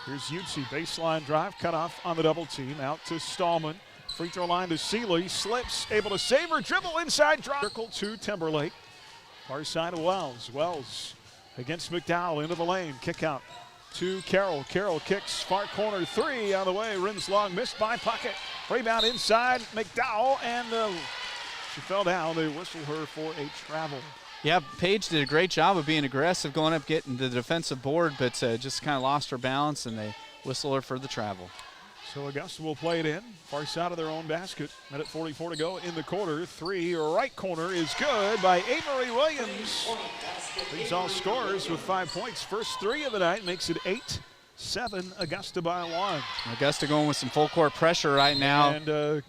Here's Utsi, baseline drive, cut off on the double team, out to Stallman. Free throw line to Seeley, slips, able to save her, dribble inside, drop. Circle to Timberlake. Far side of Wells. Wells against McDowell into the lane, kick out to Carroll. Carroll kicks, far corner three on the way, rims long, missed by Puckett. Rebound inside, McDowell, and she fell down. They whistle her for a travel. Yeah, Paige did a great job of being aggressive, going up, getting the defensive board, but just kind of lost her balance, and they whistle her for the travel. So Augusta will play it in, far side of their own basket. Minute 44 to go in the quarter. Three, right corner is good by Avery Williams. These all scores with 5 points. First three of the night makes it 8-7, Augusta by 1. Augusta going with some full court pressure right now. And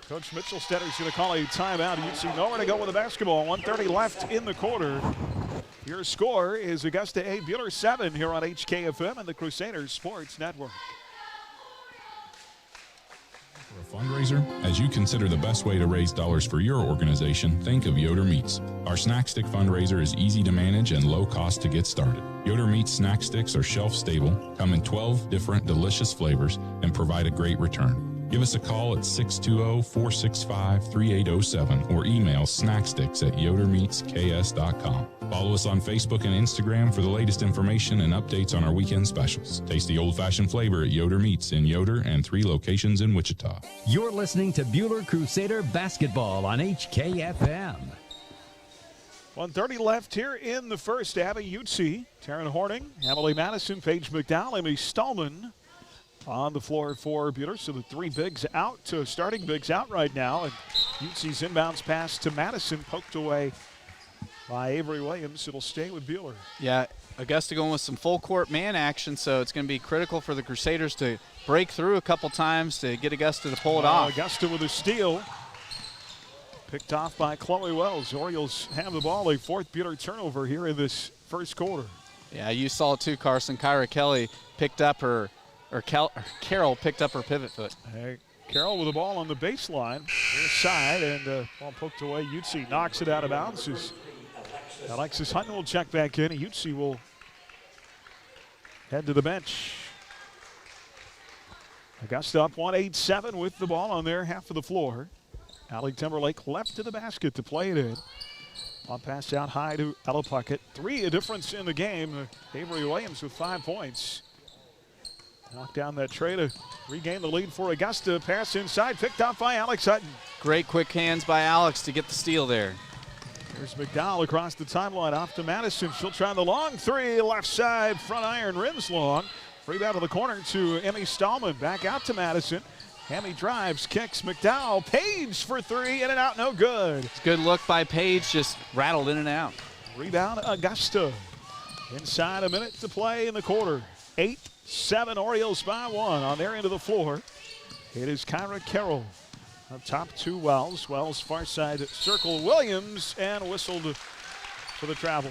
Coach Mitchell-Stetter's going to call a timeout. You see nowhere to go with the basketball. 1:30 left in the quarter. Your score is Augusta 8, Buhler 7 here on HKFM and the Crusaders Sports Network. For a fundraiser, as you consider the best way to raise dollars for your organization, think of Yoder Meats. Our snack stick fundraiser is easy to manage and low cost to get started. Yoder Meats snack sticks are shelf stable, come in 12 different delicious flavors, and provide a great return. Give us a call at 620-465-3807 or email snacksticks@yodermeatsks.com. Follow us on Facebook and Instagram for the latest information and updates on our weekend specials. Taste the old-fashioned flavor at Yoder Meats in Yoder and 3 locations in Wichita. You're listening to Buhler Crusader Basketball on HKFM. 1:30 left here in the first. Abby Utsi, Taryn Horning, Emily Madison, Paige McDowell, Amy Stallman on the floor for Buhler. So the three bigs out, starting bigs out right now. And Utsi's inbounds pass to Madison, poked away by Avery Williams. It'll stay with Buhler. Yeah, Augusta going with some full court man action, so it's going to be critical for the Crusaders to break through a couple times to get Augusta to pull it off. Augusta with a steal. Picked off by Chloe Wells. Orioles have the ball, a fourth Buhler turnover here in this first quarter. Yeah, you saw it too, Carson. Kyra Kelly picked up her, Carroll picked up her pivot foot. Carroll with the ball on the baseline, near side, and ball poked away. Utsi knocks it out of bounds. Alexis Hutton will check back in. Utsi will head to the bench. Augusta up 1-8-7 with the ball on their half of the floor. Allie Timberlake left to the basket to play it in. On pass out high to Ella Puckett. 3 a difference in the game. Avery Williams with 5 points. Knocked down that tray to regain the lead for Augusta. Pass inside, picked off by Alex Hutton. Great quick hands by Alex to get the steal there. There's McDowell across the timeline off to Madison. She'll try the long three, left side, front iron, rims long. Rebound to the corner to Emmy Stallman. Back out to Madison. Emmy drives, kicks, McDowell. Paige for three, in and out, no good. It's a good look by Paige, just rattled in and out. Rebound Augusta. Inside a minute to play in the quarter. 8-7 Orioles by 1 on their end of the floor. It is Kyra Carroll up top to Wells. Wells far side circle Williams and whistled for the travel.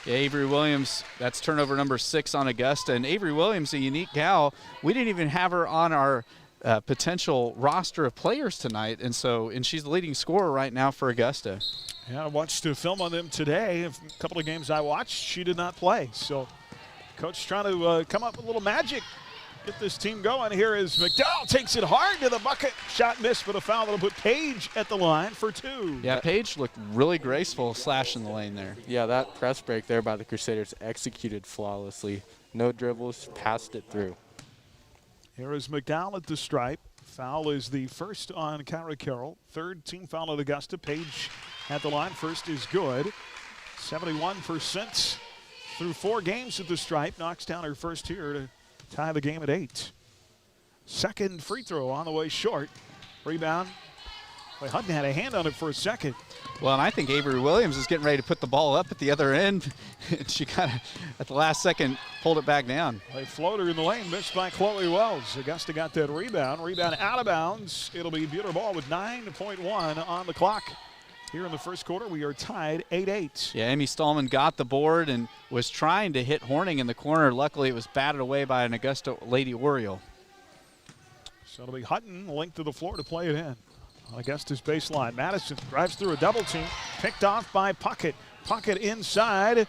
Yeah, Avery Williams, that's turnover number 6 on Augusta. And Avery Williams, a unique gal. We didn't even have her on our potential roster of players tonight. And she's the leading scorer right now for Augusta. Yeah, I watched a film on them today. A couple of games I watched, she did not play. So coach trying to come up with a little magic, get this team going. Here is McDowell, takes it hard to the bucket. Shot missed, but a foul that'll put Paige at the line for 2. Yeah, Paige looked really graceful slashing the lane there. Yeah, that press break there by the Crusaders executed flawlessly. No dribbles, passed it through. Here is McDowell at the stripe. Foul is the first on Kyra Carroll. 3rd team foul at Augusta. Paige at the line. First is good. 71% through 4 games at the stripe. Knocks down her first here to tie the game at 8. Second free throw on the way short. Rebound. Boy, Hutton had a hand on it for a second. Well, and I think Avery Williams is getting ready to put the ball up at the other end. She kind of, at the last second, pulled it back down. A floater in the lane, missed by Chloe Wells. Augusta got that rebound. Rebound out of bounds. It'll be Buhler ball with 9.1 on the clock. Here in the first quarter, we are tied 8-8. Yeah, Amy Stallman got the board and was trying to hit Horning in the corner. Luckily, it was batted away by an Augusta Lady Oriole. So it'll be Hutton, length of the floor to play it in. On Augusta's baseline, Madison drives through a double team, picked off by Puckett. Puckett inside,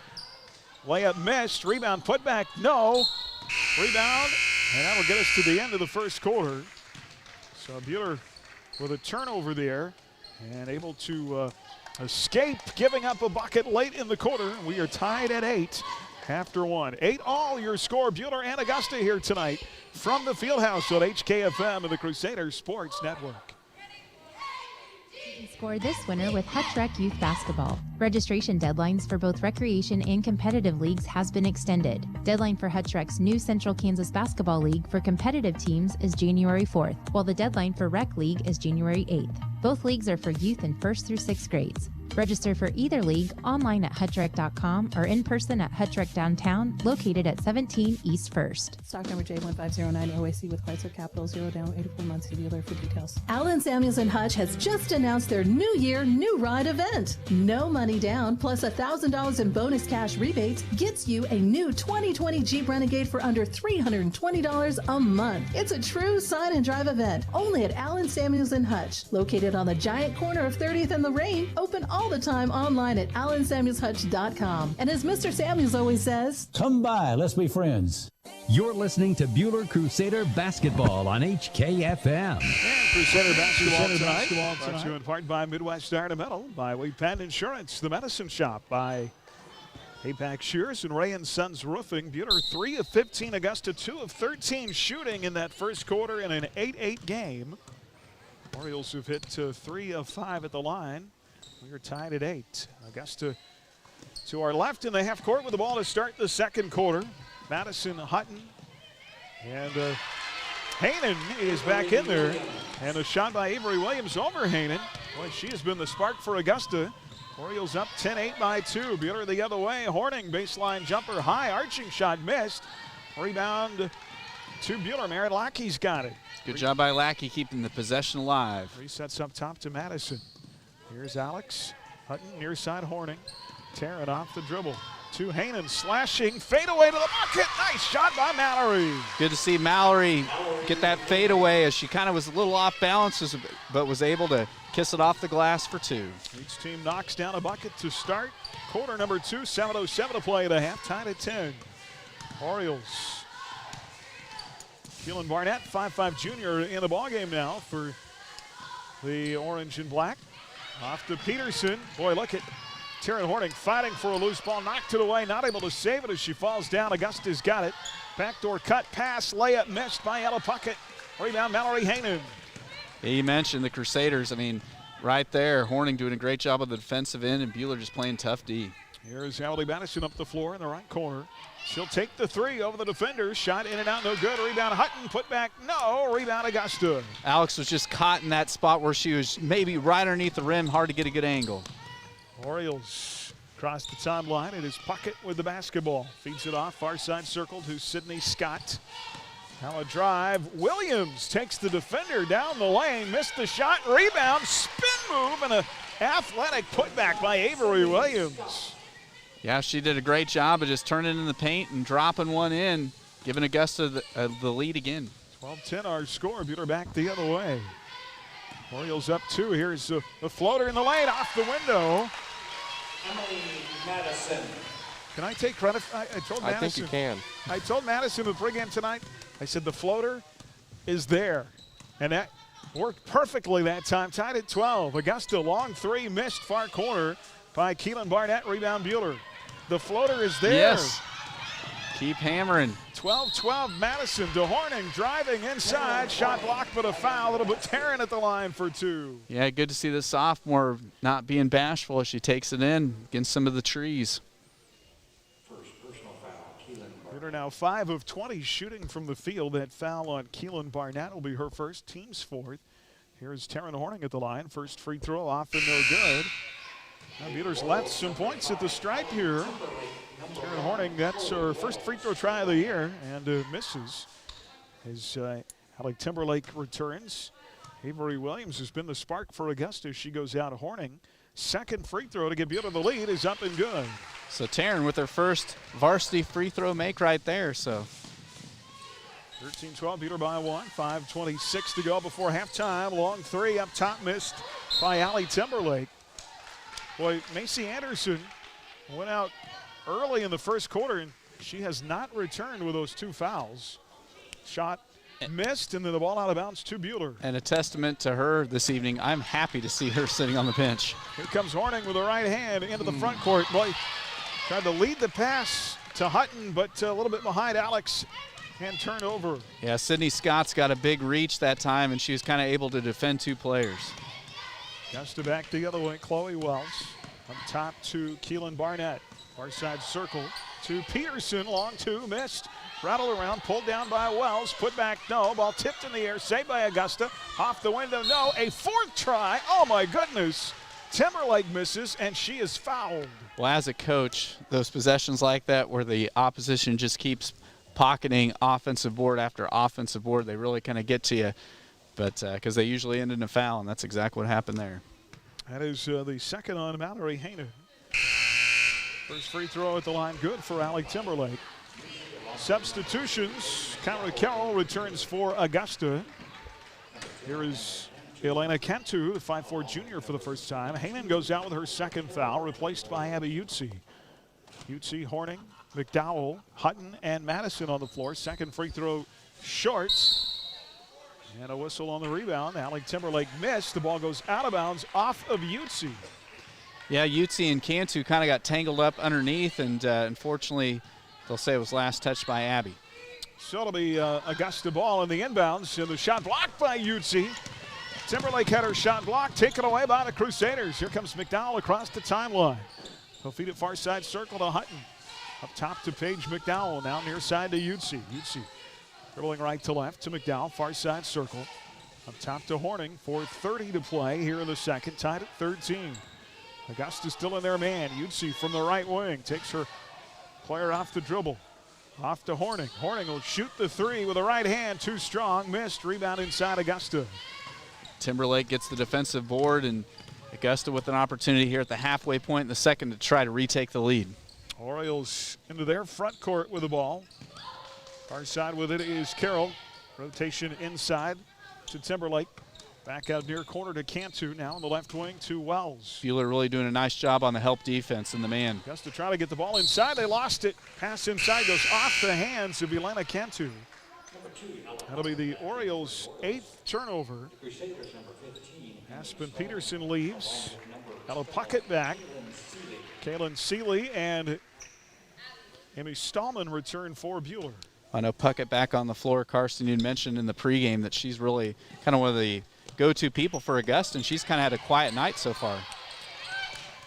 layup missed, rebound put back, no. Rebound And that will get us to the end of the first quarter. So Buhler with a turnover there and able to escape giving up a bucket late in the quarter. We are tied at 8 after 1. 8-all your score. Buhler and Augusta here tonight from the Fieldhouse on HKFM and the Crusaders Sports Network. Score this winter with Hutch Rec Youth Basketball. Registration deadlines for both recreation and competitive leagues has been extended. Deadline for Hutch Rec's new Central Kansas Basketball League for competitive teams is January 4th, while the deadline for Rec League is January 8th. Both leagues are for youth in 1st through 6th grades. Register for either league online at hutchrec.com or in person at Hutch Rec Downtown, located at 17 East 1st. Stock number J1509 OAC with Chrysler Capital, 0 down, 84 months. See dealer for details. Allen Samuels and Hutch has just announced their New Year, New Ride event. No money down plus $1,000 in bonus cash rebates gets you a new 2020 Jeep Renegade for under $320 a month. It's a true sign and drive event only at Allen Samuels and Hutch, located on the giant corner of 30th and Lorraine, open all the time online at allensamuelshutch.com. And as Mr. Samuels always says, come by, let's be friends. You're listening to Buhler Crusader Basketball on HKFM. And Crusader Basketball tonight. Brought to you in part by Midwest Ornamental, by Wade Penn Insurance, The Medicine Shop, by APAC Shears and Ray & Sons Roofing. Buhler 3 of 15, Augusta 2 of 13 shooting in that first quarter in an 8-8 game. Orioles have hit 3 of 5 at the line. We are tied at 8. Augusta to our left in the half court with the ball to start the second quarter. Madison, Hutton, and Haanen is back in there. And a shot by Avery Williams over Haanen. Boy, she has been the spark for Augusta. Orioles up 10-8 by 2. Buhler the other way. Horning, baseline jumper high. Arching shot missed. Rebound to Buhler. Merritt Lackey's got it. Good job by Lackey keeping the possession alive. Resets up top to Madison. Here's Alex. Hutton near side Horning. Tearing off the dribble. To Haanen, slashing, fade away to the bucket. Nice shot by Mallory. Good to see Mallory get that fade away as she kind of was a little off balance, but was able to kiss it off the glass for 2. Each team knocks down a bucket to start quarter number 2. 7:07 to play at a half, tied at 10. Orioles. Keelan Barnett, 5'5" junior in the ballgame now for the orange and black. Off to Peterson. Boy, look at Taryn Horning fighting for a loose ball. Knocked it away, not able to save it as she falls down. Augusta's got it. Backdoor cut, pass, layup missed by Ella Puckett. Rebound, Mallory Haanen. Yeah, you mentioned the Crusaders. I mean, right there, Horning doing a great job on the defensive end, and Buhler just playing tough D. Here's Allie Madison up the floor in the right corner. She'll take the 3 over the defenders. Shot in and out, no good. Rebound Hutton, put back, no. Rebound Augusta. Alex was just caught in that spot where she was maybe right underneath the rim, hard to get a good angle. Orioles cross the timeline. It is Puckett with the basketball. Feeds it off, far side circle to Sydney Scott. Now a drive. Williams takes the defender down the lane, missed the shot. Rebound, spin move, and an athletic putback by Avery Williams. Yeah, she did a great job of just turning in the paint and dropping one in, giving Augusta the lead again. 12-10 our score. Buhler back the other way. Orioles up 2. Here's the floater in the lane, off the window. Madison. Can I take credit? I told Madison. I think you can. I told Madison the pregame tonight, I said the floater is there. And that worked perfectly that time. Tied at 12. Augusta, long 3, missed far corner by Keelan Barnett. Rebound Buhler. The floater is there. Yes. Keep hammering. 12-12 Madison to Horning, driving inside. Shot blocked, but a foul. It'll put Taryn at the line for 2. Yeah, good to see the sophomore not being bashful as she takes it in against some of the trees. First personal foul, Keelan. Buhler now 5 of 20 shooting from the field. That foul on Keelan Barnett will be her first, team's 4th. Here's Taryn Horning at the line. First free throw off and no good. Now Buhler's left some points at the stripe here. Taryn Horning, that's her first free throw try of the year, and misses. As Alec Timberlake returns. Avery Williams has been the spark for Augusta. She goes out. Horning, second free throw to give Buhler the lead, is up and good. So Taryn with her first varsity free throw make right there. So 13-12, Buhler by 1. 5:26 to go before halftime. Long 3 up top, missed by Allie Timberlake. Boy, Macy Anderson went out early in the first quarter, and she has not returned with those 2 fouls. Shot missed, and then the ball out of bounds to Buhler. And a testament to her this evening. I'm happy to see her sitting on the bench. Here comes Horning with the right hand into the front court. Boy, tried to lead the pass to Hutton, but a little bit behind Alex and turned over. Yeah, Sydney Scott's got a big reach that time, and she was kind of able to defend 2 players. Augusta back the other way. Chloe Wells up top to Keelan Barnett. Far side circle to Peterson. Long 2, missed. Rattled around, pulled down by Wells. Put back, no. Ball tipped in the air, saved by Augusta. Off the window, no. A 4th try. Oh, my goodness. Timberlake misses, and she is fouled. Well, as a coach, those possessions like that where the opposition just keeps pocketing offensive board after offensive board, they really kind of get to you. But because they usually end in a foul, and that's exactly what happened there. That is the second on Mallory Hayner. First free throw at the line, good for Allie Timberlake. Substitutions. Kyra Carroll returns for Augusta. Here is Elena Cantu, the 5'4" junior for the first time. Heyman goes out with her second foul, replaced by Abby Utsi. Utsi, Horning, McDowell, Hutton, and Madison on the floor. Second free throw short. And a whistle on the rebound. Allie Timberlake missed. The ball goes out of bounds off of Utsi. Yeah, Utsi and Cantu kind of got tangled up underneath, and unfortunately, they'll say it was last touched by Abby. So it'll be Augusta ball in the inbounds, and the shot blocked by Utsi. Timberlake had her shot blocked, taken away by the Crusaders. Here comes McDowell across the timeline. He'll feed it far side circle to Hutton. Up top to Paige McDowell, now near side to Utsi. Utsi dribbling right to left to McDowell, far side circle. Up top to Horning, 4:30 to play here in the second, tied at 13. Augusta still in their man. Utsi from the right wing takes her player off the dribble. Off to Horning. Horning will shoot the 3 with the right hand, too strong, missed. Rebound inside Augusta. Timberlake gets the defensive board, and Augusta with an opportunity here at the halfway point in the second to try to retake the lead. Orioles into their front court with the ball. Far side with it is Carroll. Rotation inside to Timberlake. Back out near corner to Cantu, now on the left wing to Wells. Buhler really doing a nice job on the help defense and the man. Augusta trying to get the ball inside. They lost it. Pass inside goes off the hands of Elena Cantu. That'll be the Orioles' 8th turnover. Aspen Peterson leaves. That'll puck it back. Kaylin Seeley and Amy Stallman return for Buhler. I know Puckett back on the floor. Karsten, you mentioned in the pregame that she's really kind of one of the go-to people for Augusta, and she's kind of had a quiet night so far.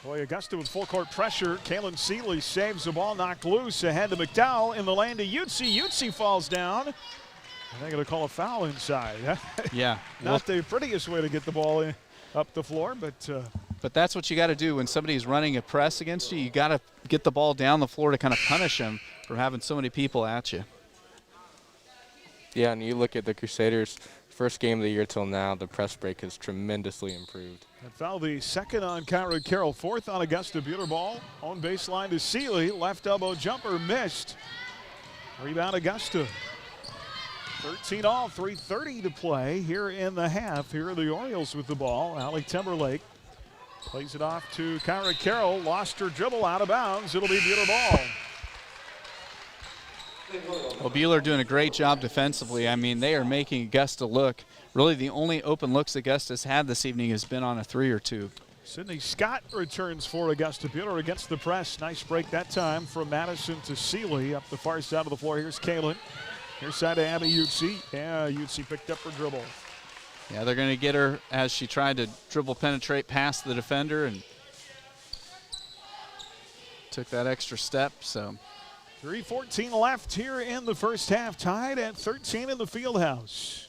Boy, Augusta with full court pressure. Kaylin Seeley saves the ball, knocked loose ahead to McDowell in the lane to Utsi. Utsi falls down. And they're going to call a foul inside. Yeah. Not the prettiest way to get the ball in, up the floor, but that's what you got to do when somebody's running a press against you. You got to get the ball down the floor to kind of punish them for having so many people at you. Yeah, and you look at the Crusaders' first game of the year till now, the press break has tremendously improved. And foul the second on Kyra Carroll, 4th on Augusta. Buhler ball on baseline to Seeley. Left elbow jumper missed. Rebound Augusta. 13 all, 3:30 to play here in the half. Here are the Orioles with the ball. Allie Timberlake plays it off to Kyra Carroll. Lost her dribble out of bounds. It'll be Buhler ball. Well, Buhler doing a great job defensively. I mean, they are making Augusta look. Really, the only open looks Augusta's had this evening has been on a 3 or 2. Sydney Scott returns for Augusta. Buhler against the press. Nice break that time from Madison to Seeley. Up the far side of the floor, here's Kaylin. Here's side to Abby Utsi. Yeah, Utsi picked up her dribble. Yeah, they're going to get her as she tried to dribble penetrate past the defender and took that extra step, so. 3:14 left here in the first half, tied at 13 in the Fieldhouse.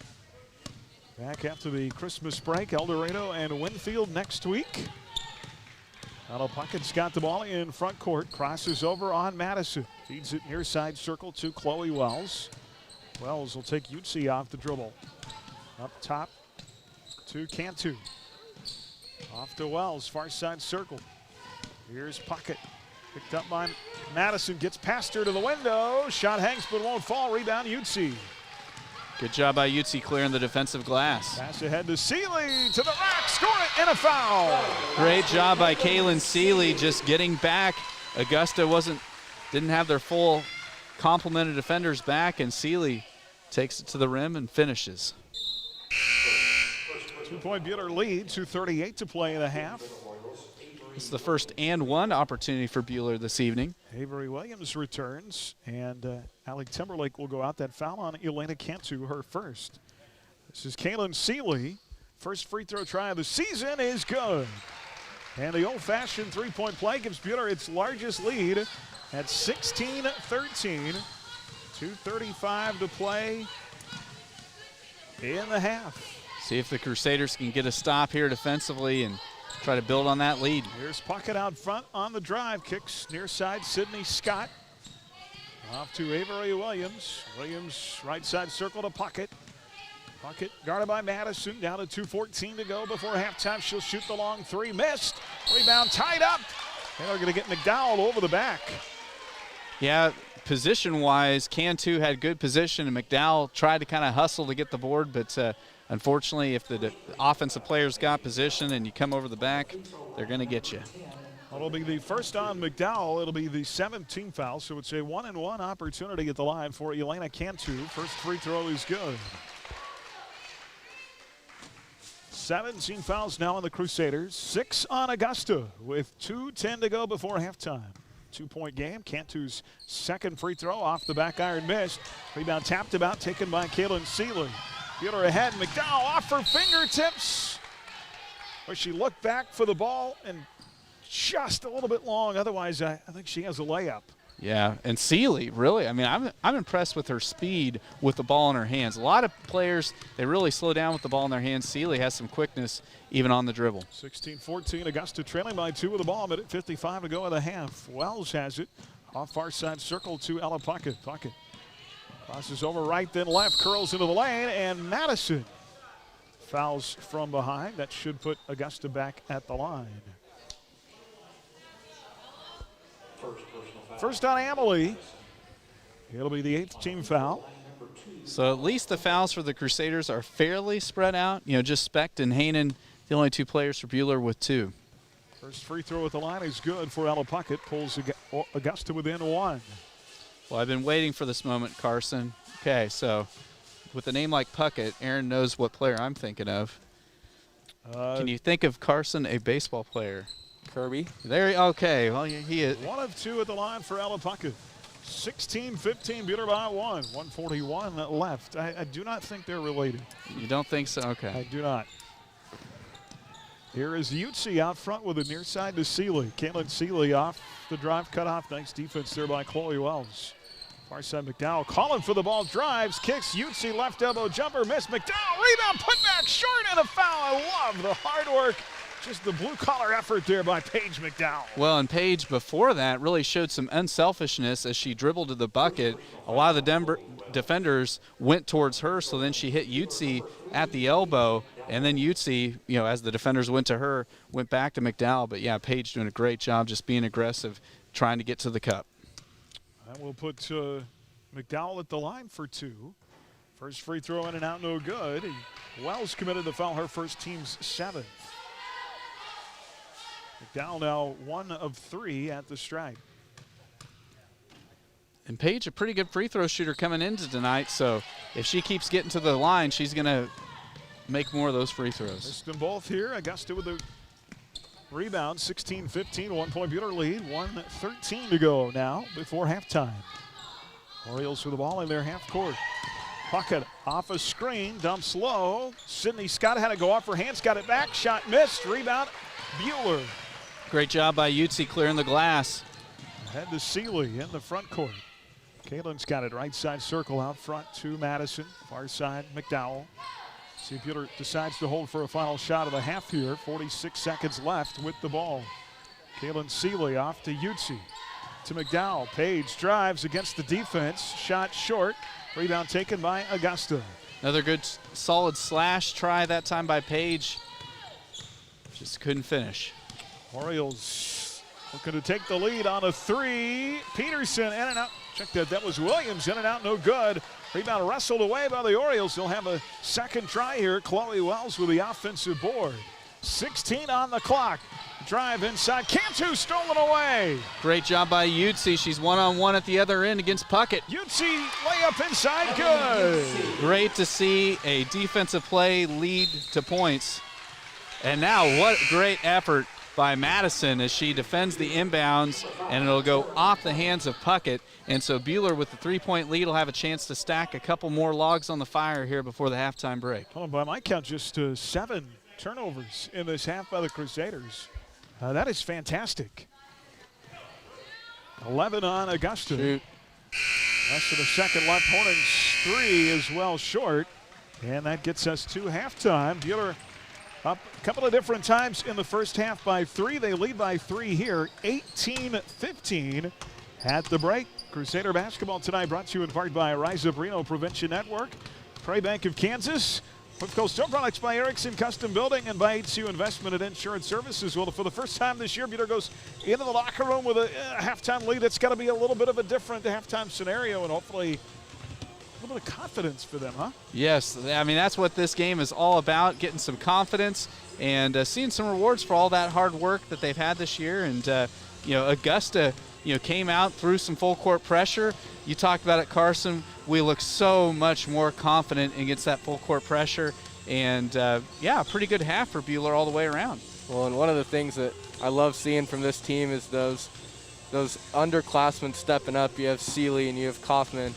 Back after the Christmas break, El Dorado and Winfield next week. Donald Puckett's got the ball in front court, crosses over on Madison. Feeds it near side circle to Chloe Wells. Wells will take Utsi off the dribble. Up top to Cantu. Off to Wells, far side circle. Here's Puckett. Picked up by Madison, gets past her to the window. Shot hangs but won't fall. Rebound Utsi. Good job by Utsi clearing the defensive glass. Pass ahead to Seeley to the rack, score it, and a foul. Great job by Kaylin Seeley just getting back. Augusta didn't have their full complement of defenders back, and Seeley takes it to the rim and finishes. 2-point Buhler lead, 2:38 to play in the half. This is the first and one opportunity for Buhler this evening. Avery Williams returns, and Alec Timberlake will go out. That foul on Elena Cantu, her first. This is Kaylin Seeley. First free throw try of the season is good. And the old-fashioned three-point play gives Buhler its largest lead at 16-13. 2:35 to play in the half. See if the Crusaders can get a stop here defensively and try to build on that lead. Here's Puckett out front on the drive. Kicks near side, Sydney Scott. Off to Avery Williams. Williams right side circle to Puckett. Puckett guarded by Madison. Down to 2:14 to go before halftime. She'll shoot the long three. Missed. Rebound tied up. And they're going to get McDowell over the back. Yeah, position-wise, Cantu had good position, and McDowell tried to kind of hustle to get the board, but unfortunately, if the offensive players got position and you come over the back, they're going to get you. Well, it'll be the first on McDowell. It'll be the 7th team foul, so it's a 1-and-1 opportunity at the line for Elena Cantu. First free throw is good. 17 fouls now on the Crusaders. 6 on Augusta with 2:10 to go before halftime. 2-point game. Cantu's second free throw off the back iron missed. Rebound tapped about, taken by Kaylin Seeley. Buhler ahead. McDowell off her fingertips. But she looked back for the ball and just a little bit long. Otherwise, I think she has a layup. Yeah, and Seeley, really, I mean, I'm impressed with her speed with the ball in her hands. A lot of players, they really slow down with the ball in their hands. Seeley has some quickness even on the dribble. 16-14, Augusta trailing by 2 with the ball. Minute 55 to go in the half. Wells has it. Off far side circle to Ella Puckett. Puckett crosses over right, then left, curls into the lane, and Madison fouls from behind. That should put Augusta back at the line. First on Emily. It'll be the 8th team foul. So at least the fouls for the Crusaders are fairly spread out. You know, just Specht and Hainan, the only 2 players for Buhler with 2. First free throw at the line is good for Ella Puckett. Pulls Augusta within 1. Well, I've been waiting for this moment, Carson. Okay, so with a name like Puckett, Aaron knows what player I'm thinking of. Can you think of Carson, a baseball player? Kirby. There. Okay. Well, he is. 1 of 2 at the line for Ella Puckett. 16-15, Buhler by 1. 1:41 left. I do not think they're related. You don't think so? Okay. I do not. Here is Utsi out front with a near side to Seeley. Kaylin Seeley off the drive, cut off. Nice defense there by Chloe Wells. Far side McDowell calling for the ball, drives, kicks. Utsi left elbow jumper, missed. McDowell rebound, put back short, and a foul. I love the hard work. Just the blue-collar effort there by Paige McDowell. Well, and Paige before that really showed some unselfishness as she dribbled to the bucket. A lot of the Denver defenders went towards her, so then she hit Utsi at the elbow, and then Utsi, you know, as the defenders went to her, went back to McDowell. But, yeah, Paige doing a great job just being aggressive, trying to get to the cup. That will put McDowell at the line for 2. First free throw in and out, no good. Wells committed to foul, her first, team's 7th. McDowell now 1 of 3 at the stripe. And Paige, a pretty good free throw shooter coming into tonight, so if she keeps getting to the line, she's going to make more of those free throws. Missed them both here. Augusta with the rebound, 16-15, 1-point Buhler lead, 1:13 to go now before halftime. Orioles with the ball in their half court. Puckett off a screen, dumps low. Sydney Scott had to go off her hands, got it back, shot missed, rebound, Buhler. Great job by Utsi clearing the glass. Ahead to Seeley in the front court. Kaylin's got it right side circle out front to Madison. Far side, McDowell. See if Buhler decides to hold for a final shot of the half here. 46 seconds left with the ball. Kaylin Seeley off to Utsi. To McDowell. Paige drives against the defense. Shot short. Rebound taken by Augusta. Another good solid slash try that time by Paige. Just couldn't finish. Orioles looking to take the lead on a 3. Peterson in and out. Check that. That was Williams in and out. No good. Rebound wrestled away by the Orioles. They'll have a second try here. Chloe Wells with the offensive board. 16 on the clock. Drive inside. Cantu stolen away. Great job by Yutzi. She's one-on-one at the other end against Puckett. Yutzi layup inside. Good. Great to see a defensive play lead to points. And now what great effort by Madison as she defends the inbounds, and it'll go off the hands of Puckett. And so Buhler with the 3-point lead will have a chance to stack a couple more logs on the fire here before the halftime break. Oh, by my count, just 7 turnovers in this half by the Crusaders. That is fantastic. 11 on Augusta. Shoot. Less than a second left. Hornings 3 is well short. And that gets us to halftime. Buhler up a couple of different times in the first half by 3. They lead by 3 here, 18-15 at the break. Crusader basketball tonight brought to you in part by Rise Up Reno Prevention Network, Prairie Bank of Kansas, Whipco Stone Products by Erickson Custom Building, and by HCU Investment and Insurance Services. Well, for the first time this year, Buhler goes into the locker room with a halftime lead. It's got to be a little bit of a different halftime scenario, and hopefully a little bit of confidence for them, huh? Yes, I mean, that's what this game is all about, getting some confidence and seeing some rewards for all that hard work that they've had this year. And, Augusta, came out through some full court pressure. You talked about it, Carson. We look so much more confident against that full court pressure. And, a pretty good half for Buhler all the way around. Well, and one of the things that I love seeing from this team is those underclassmen stepping up. You have Seeley and you have Kaufman,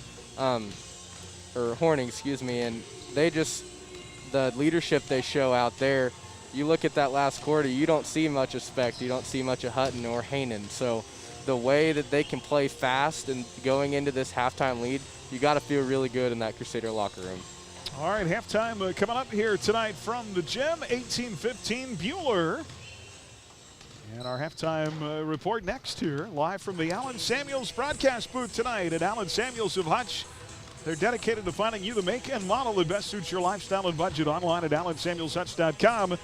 or Horning, and the leadership they show out there. You look at that last quarter, you don't see much of Specht, you don't see much of Hutton or Hainan. So the way that they can play fast and going into this halftime lead, you got to feel really good in that Crusader locker room. All right, halftime coming up here tonight from the gym, 18-15 Buhler. And our halftime report next here, live from the Allen Samuels broadcast booth tonight at Allen Samuels of Hutch. They're dedicated to finding you the make and model that best suits your lifestyle and budget. Online at AllenSamuelsHutch.com.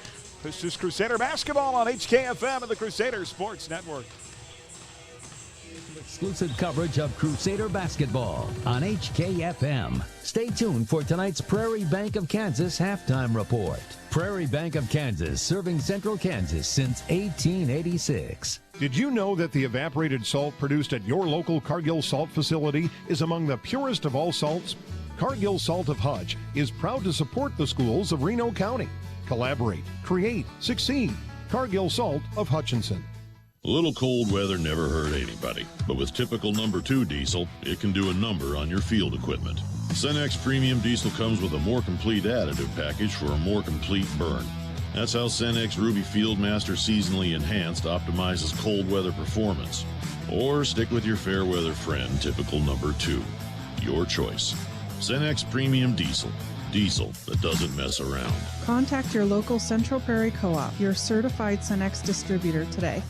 This is Crusader basketball on HKFM and the Crusader Sports Network. Exclusive coverage of Crusader basketball on HKFM. Stay tuned for tonight's Prairie Bank of Kansas halftime report. Prairie Bank of Kansas, serving Central Kansas since 1886. Did you know that the evaporated salt produced at your local Cargill Salt facility is among the purest of all salts? Cargill Salt of Hutch is proud to support the schools of Reno County. Collaborate, create, succeed. Cargill Salt of Hutchinson. A little cold weather never hurt anybody, but with typical number 2 diesel, it can do a number on your field equipment. Cenex Premium Diesel comes with a more complete additive package for a more complete burn. That's how Cenex Ruby Fieldmaster Seasonally Enhanced optimizes cold weather performance. Or stick with your fair weather friend, typical number 2. Your choice. Cenex Premium Diesel. Diesel that doesn't mess around. Contact your local Central Prairie Co-op, your certified Cenex distributor today.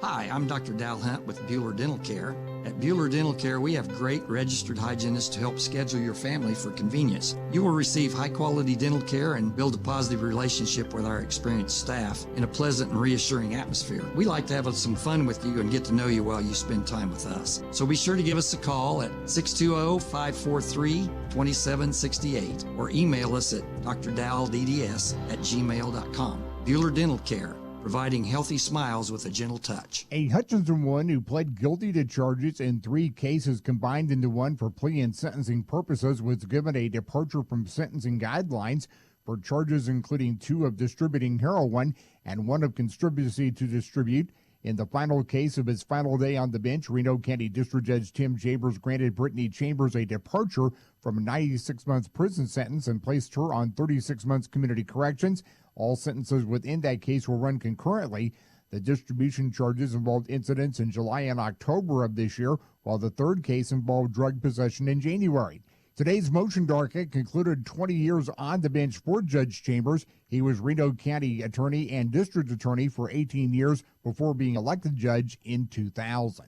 Hi, I'm Dr. Dal Hunt with Buhler Dental Care. At Buhler Dental Care, we have great registered hygienists to help schedule your family for convenience. You will receive high-quality dental care and build a positive relationship with our experienced staff in a pleasant and reassuring atmosphere. We like to have some fun with you and get to know you while you spend time with us. So be sure to give us a call at 620-543-2768 or email us at drdalldds@gmail.com. Buhler Dental Care, providing healthy smiles with a gentle touch. A Hutchinson woman who pled guilty to charges in 3 cases combined into one for plea and sentencing purposes was given a departure from sentencing guidelines for charges including 2 of distributing heroin and 1 of conspiracy to distribute. In the final case of his final day on the bench, Reno County District Judge Tim Chambers granted Brittany Chambers a departure from a 96-month prison sentence and placed her on 36 months community corrections. All sentences within that case will run concurrently. The distribution charges involved incidents in July and October of this year, while the 3rd case involved drug possession in January. Today's motion docket concluded 20 years on the bench for Judge Chambers. He was Reno County Attorney and District Attorney for 18 years before being elected judge in 2000.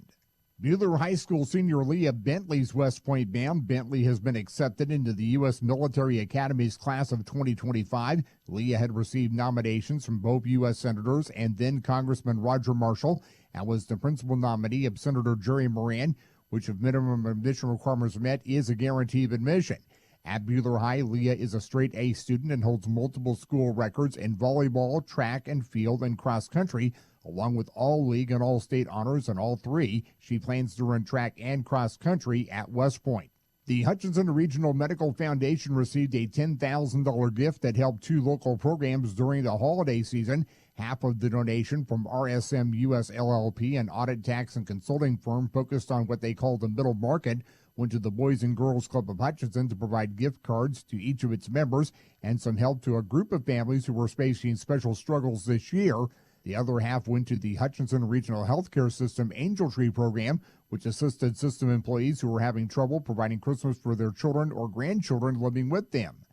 Buhler High School senior Leah Bentley's West Point bound. Bentley has been accepted into the U.S. Military Academy's class of 2025. Leah had received nominations from both U.S. Senators and then Congressman Roger Marshall and was the principal nominee of Senator Jerry Moran, which if minimum admission requirements met is a guarantee of admission. At Buhler High, Leah is a straight A student and holds multiple school records in volleyball, track and field, and cross country, along with all league and all state honors in all three. She plans to run track and cross country at West Point. The Hutchinson Regional Medical Foundation received a $10,000 gift that helped 2 local programs during the holiday season. Half of the donation from RSM US LLP, an audit, tax, and consulting firm focused on what they call the middle market, went to the Boys and Girls Club of Hutchinson to provide gift cards to each of its members and some help to a group of families who were facing special struggles this year. The other half went to the Hutchinson Regional Healthcare System Angel Tree program, which assisted system employees who were having trouble providing Christmas for their children or grandchildren living with them.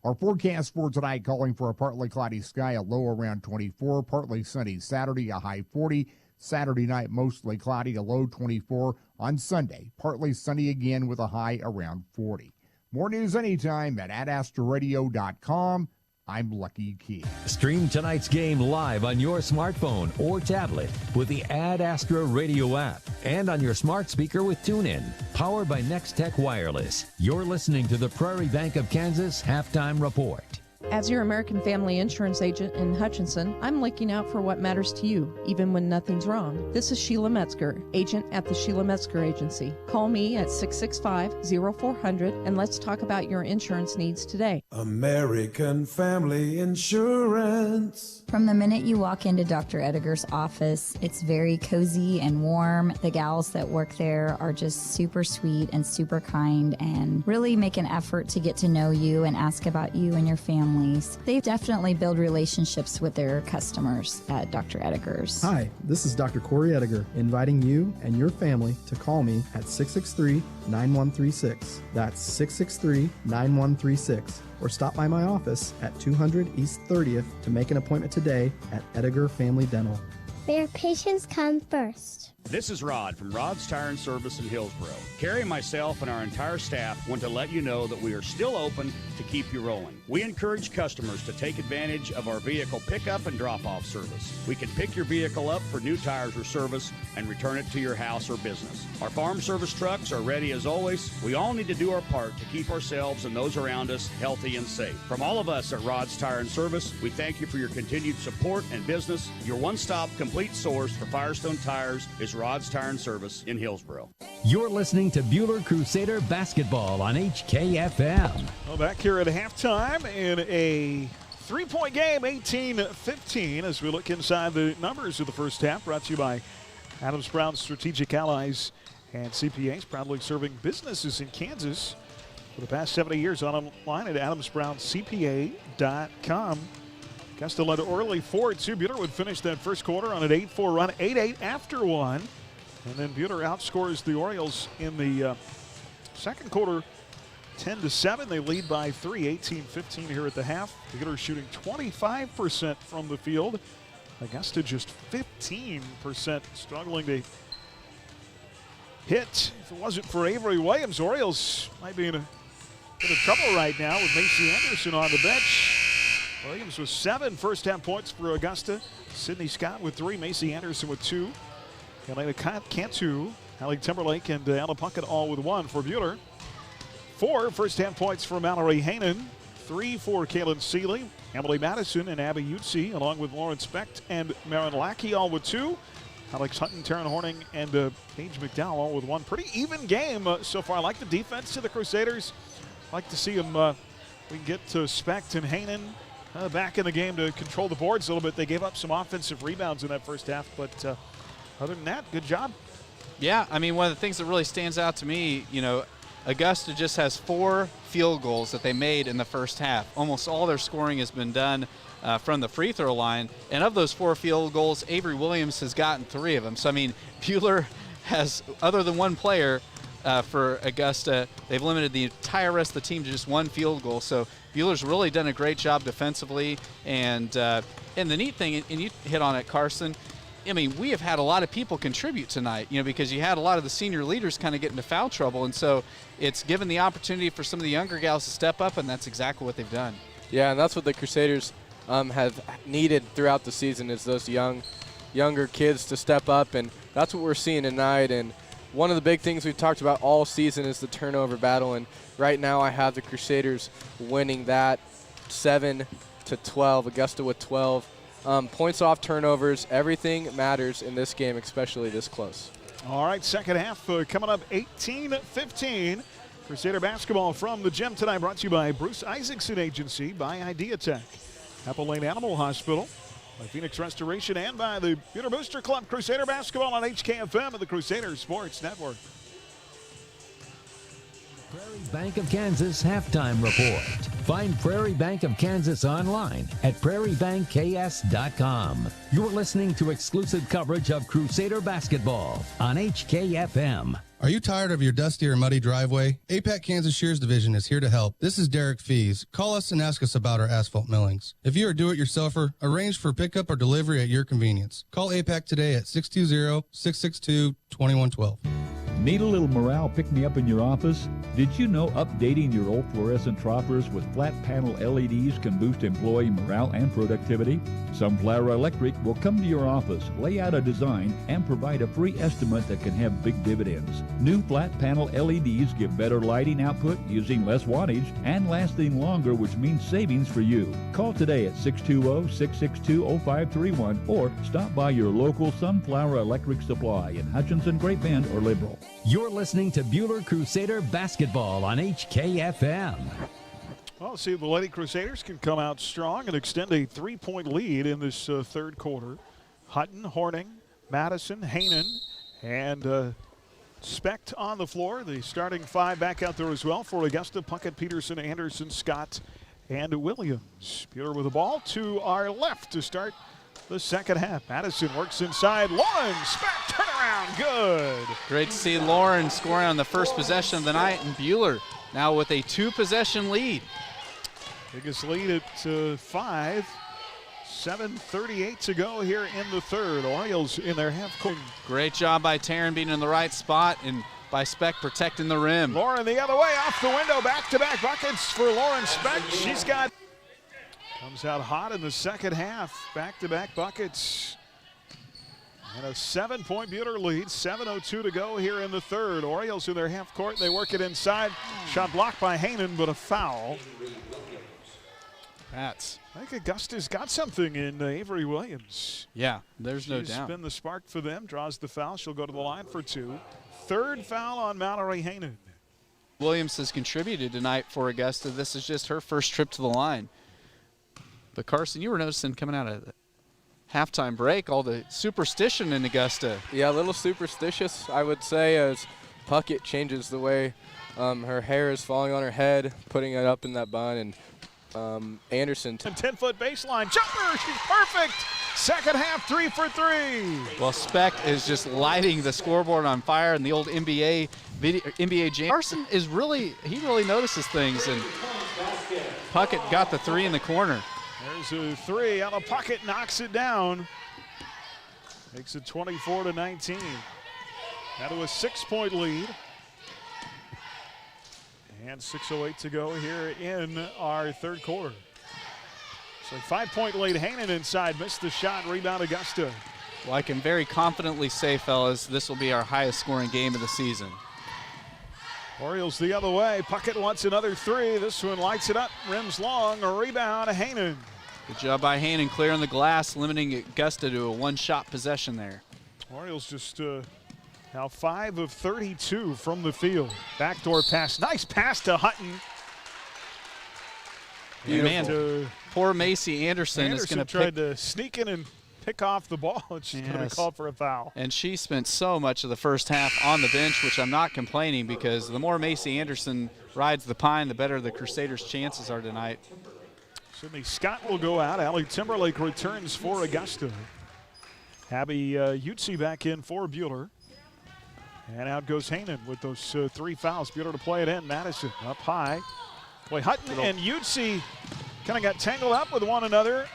Our forecast for tonight calling for a partly cloudy sky, a low around 24, partly sunny Saturday, a high 40. Saturday night, mostly cloudy, a low 24. On Sunday, partly sunny again with a high around 40. More news anytime at adastraradio.com. I'm Lucky Key. Stream tonight's game live on your smartphone or tablet with the Ad Astra Radio app and on your smart speaker with TuneIn. Powered by Next Tech Wireless. You're listening to the Prairie Bank of Kansas Halftime Report. As your American Family Insurance agent in Hutchinson, I'm looking out for what matters to you, even when nothing's wrong. This is Sheila Metzger, agent at the Sheila Metzger Agency. Call me at 665-0400 and let's talk about your insurance needs today. American Family Insurance. From the minute you walk into Dr. Ediger's office, it's very cozy and warm. The gals that work there are just super sweet and super kind and really make an effort to get to know you and ask about you and your families. They definitely build relationships with their customers at Dr. Ediger's. Hi, this is Dr. Corey Ediger, inviting you and your family to call me at 663-9136. That's 663-9136. Or stop by my office at 200 East 30th to make an appointment today at Ediger Family Dental. Where patients come first. This is Rod from Rod's Tire and Service in Hillsboro. Carrie, myself, and our entire staff want to let you know that we are still open to keep you rolling. We encourage customers to take advantage of our vehicle pickup and drop-off service. We can pick your vehicle up for new tires or service and return it to your house or business. Our farm service trucks are ready as always. We all need to do our part to keep ourselves and those around us healthy and safe. From all of us at Rod's Tire and Service, we thank you for your continued support and business. Your one-stop complete source for Firestone tires is Rod's Tire and Service in Hillsboro. You're listening to Buhler Crusader basketball on HKFM. Well, back here at halftime in a 3-point game, 18-15, as we look inside the numbers of the first half, brought to you by Adams Brown Strategic Allies and CPAs, proudly serving businesses in Kansas for the past 70 years. Online at adamsbrowncpa.com. Augusta led early 4-2. Buhler would finish that first quarter on an 8-4 run, 8-8 after one. And then Buhler outscores the Orioles in the second quarter 10-7. They lead by 3, 18-15 here at the half. Buhler shooting 25% from the field. Augusta just 15%, struggling to hit. If it wasn't for Avery Williams, Orioles might be in a bit of trouble right now with Macy Anderson on the bench. Williams with 7 first-half points for Augusta. Sidney Scott with 3. Macy Anderson with 2. Elena Cantu, Allie Timberlake, and Ella Puckett all with 1 for Buhler. 4 first-half points for Mallory Hainan. 3 for Kaylin Seeley, Emily Madison, and Abby Utsi, along with Lauren Specht and Marin Lackey all with 2. Alex Hutton, Taryn Horning, and Paige McDowell all with 1. Pretty even game so far. I like the defense to the Crusaders. I like to see them. We can get to Specht and Hainan back in the game to control the boards a little bit. They gave up some offensive rebounds in that first half, but other than that, good job. Yeah, I mean, one of the things that really stands out to me, Augusta just has 4 field goals that they made in the first half. Almost all their scoring has been done from the free throw line. And of those 4 field goals, Avery Williams has gotten 3 of them. So, I mean, Buhler has, other than one player for Augusta, they've limited the entire rest of the team to just 1 field goal. So Buhler's really done a great job defensively. And the neat thing, and you hit on it, Carson, I mean, we have had a lot of people contribute tonight, because you had a lot of the senior leaders kind of get into foul trouble. And so it's given the opportunity for some of the younger gals to step up, and that's exactly what they've done. Yeah, and that's what the Crusaders have needed throughout the season, is those younger kids to step up, and that's what we're seeing tonight. And one of the big things we've talked about all season is the turnover battle, and right now I have the Crusaders winning that 7-12, Augusta with 12. Points off turnovers, everything matters in this game, especially this close. All right, second half coming up 18-15. Crusader basketball from the gym tonight, brought to you by Bruce Isaacson Agency, by Idea Tech, Apple Lane Animal Hospital, by Phoenix Restoration, and by the Buhler Booster Club. Crusader basketball on HKFM and the Crusader Sports Network. Prairie Bank of Kansas halftime report. Find Prairie Bank of Kansas online at prairiebankks.com. You're listening to exclusive coverage of Crusader basketball on HKFM. Are you tired of your dusty or muddy driveway? APAC Kansas Shears Division is here to help. This is Derek Fees. Call us and ask us about our asphalt millings. If you are a do-it-yourselfer, arrange for pickup or delivery at your convenience. Call APAC today at 620-662-2112. Need a little morale pick-me-up in your office? Did you know updating your old fluorescent troppers with flat panel LEDs can boost employee morale and productivity? Sunflower Electric will come to your office, lay out a design, and provide a free estimate that can have big dividends. New flat panel LEDs give better lighting output using less wattage and lasting longer, which means savings for you. Call today at 620-662-0531 or stop by your local Sunflower Electric supply in Hutchinson, Great Bend, or Liberal. You're listening to Buhler Crusader basketball on HKFM. Well, see if the Lady Crusaders can come out strong and extend a 3-point lead in this third quarter. Hutton, Horning, Madison, Hainan, and Specht on the floor. The starting five back out there as well for Augusta: Puckett, Peterson, Anderson, Scott, and Williams. Buhler with the ball to our left to start the second half. Madison works inside. Lauren Specht, turnaround, good. Great to see Lauren scoring on the first possession of the night, and Buhler now with a 2-possession lead. Biggest lead at 5. 7:38 to go here in the third. Orioles in their half court. Great job by Taryn being in the right spot, and by Specht protecting the rim. Lauren the other way, off the window, back-to-back buckets for Lauren Specht. She's got, comes out hot in the second half. Back-to-back buckets. And a 7-point Buhler lead. 7:02 to go here in the third. Orioles in their half court. They work it inside. Shot blocked by Hainan, but a foul. I think Augusta's got something in Avery Williams. Yeah, there's no doubt. She's been the spark for them. Draws the foul. She'll go to the line for 2. Third foul on Mallory Hainan. Williams has contributed tonight for Augusta. This is just her first trip to the line. But Carson, you were noticing coming out of the halftime break all the superstition in Augusta. Yeah, a little superstitious, I would say, as Puckett changes the way her hair is falling on her head, putting it up in that bun, and Anderson. 10-foot baseline jumper. She's perfect. Second half, 3 for 3. Well, Specht is just lighting the scoreboard on fire, and the old NBA jam. Carson is really notices things, and Puckett got the 3 in the corner. There's a 3 out of Puckett, knocks it down. Makes it 24-19. Now to a 6-point lead. And 6:08 to go here in our third quarter. So 5-point lead. Hainan inside, missed the shot. Rebound Augusta. Well, I can very confidently say, fellas, this will be our highest scoring game of the season. Orioles the other way. Puckett wants another 3. This one lights it up. Rims long. A rebound. Hainan. Good job by Hainan clearing the glass, limiting Augusta to a 1-shot possession there. Orioles just now 5 of 32 from the field. Backdoor pass. Nice pass to Hutton. Man, poor Macy Anderson is going to tried to sneak in and pick off the ball, and she's going to call for a foul. And she spent so much of the first half on the bench, which I'm not complaining, because the more Macy Anderson rides the pine, the better the Crusaders' chances are tonight. Sydney Scott will go out. Allie Timberlake returns for Augusta. Abby Utsi back in for Buhler. And out goes Hainan with those 3 fouls. Buhler to play it in. Madison up high. Boy, Hutton and Utsi kind of got tangled up with one another.